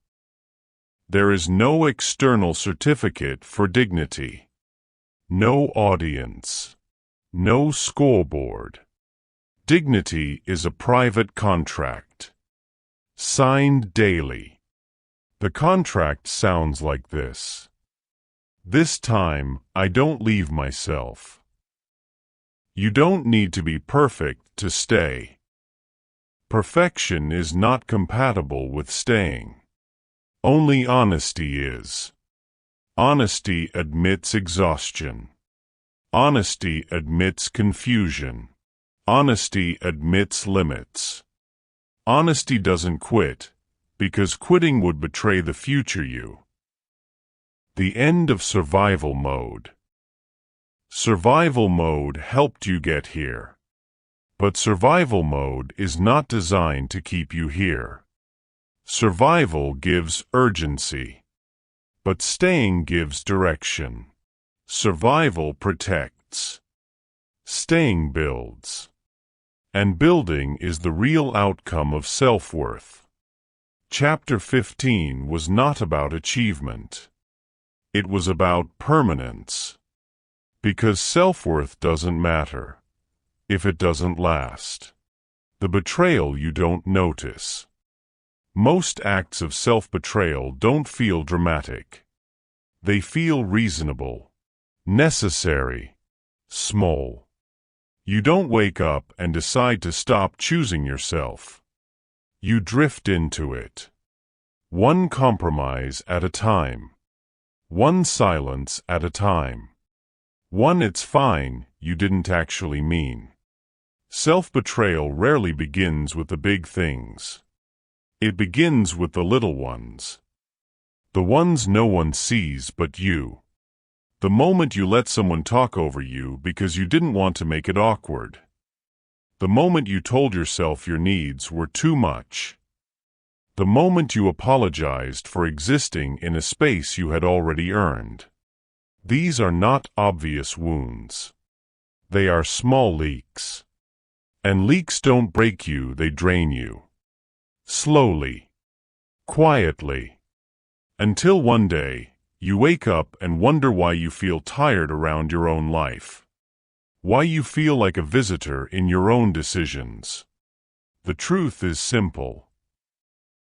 Speaker 1: There is no external certificate for dignity. No audience. No scoreboard. Dignity is a private contract. Signed daily. The contract sounds like this. This time, I don't leave myself. You don't need to be perfect to stay. Perfection is not compatible with staying. Only honesty is. Honesty admits exhaustion. Honesty admits confusion. Honesty admits limits. Honesty doesn't quit, because quitting would betray the future you. The end of survival mode. Survival mode helped you get here. But survival mode is not designed to keep you here. Survival gives urgency. But staying gives direction. Survival protects. Staying builds. And building is the real outcome of self-worth. Chapter 15 was not about achievement. It was about permanence. Because self-worth doesn't matter if it doesn't last. The betrayal you don't notice. Most acts of self-betrayal don't feel dramatic. They feel reasonable, necessary, small. You don't wake up and decide to stop choosing yourself. You drift into it. One compromise at a time. One silence at a time. One "it's fine" you didn't actually mean. Self-betrayal rarely begins with the big things. It begins with the little ones. The ones no one sees but you. The moment you let someone talk over you because you didn't want to make it awkward. The moment you told yourself your needs were too much. The moment you apologized for existing in a space you had already earned. These are not obvious wounds. They are small leaks. And leaks don't break you, they drain you. Slowly. Quietly. Until one day, you wake up and wonder why you feel tired around your own life. Why you feel like a visitor in your own decisions. The truth is simple.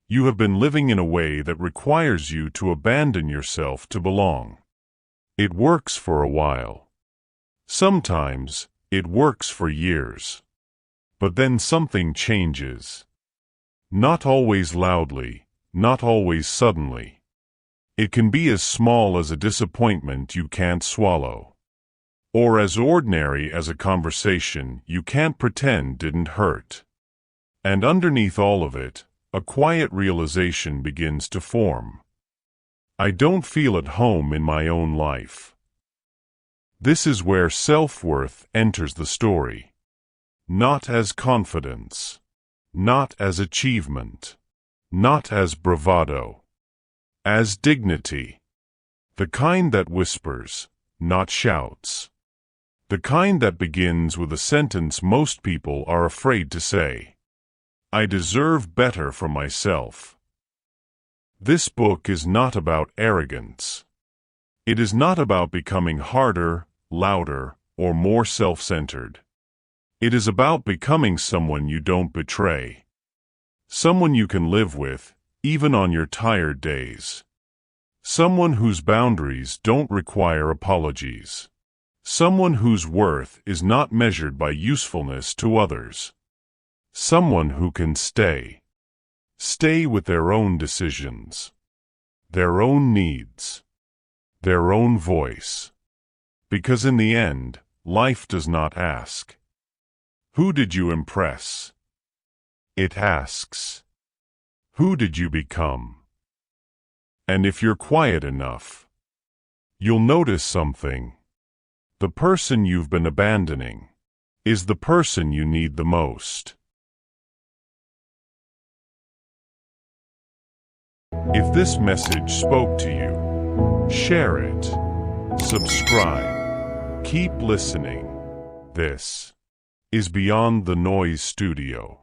Speaker 1: You have been living in a way that requires you to abandon yourself to belong. It works for a while. Sometimes, it works for years. But then something changes. Not always loudly, not always suddenly. It can be as small as a disappointment you can't swallow. Or as ordinary as a conversation you can't pretend didn't hurt. And underneath all of it, a quiet realization begins to form. I don't feel at home in my own life. This is where self-worth enters the story. Not as confidence. Not as achievement. Not as bravado. As dignity. The kind that whispers, not shouts. The kind that begins with a sentence most people are afraid to say. I deserve better from myself. This book is not about arrogance. It is not about becoming harder, louder, or more self-centered. It is about becoming someone you don't betray. Someone you can live with, even on your tired days. Someone whose boundaries don't require apologies. Someone whose worth is not measured by usefulness to others. Someone who can stay. Stay with their own decisions. Their own needs. Their own voice. Because in the end, life does not ask, who did you impress? It asks, who did you become? And if you're quiet enough, you'll notice something. The person you've been abandoning is the person you need the most. If this message spoke to you, share it. Subscribe. Keep listening. This is Beyond the Noise Studio.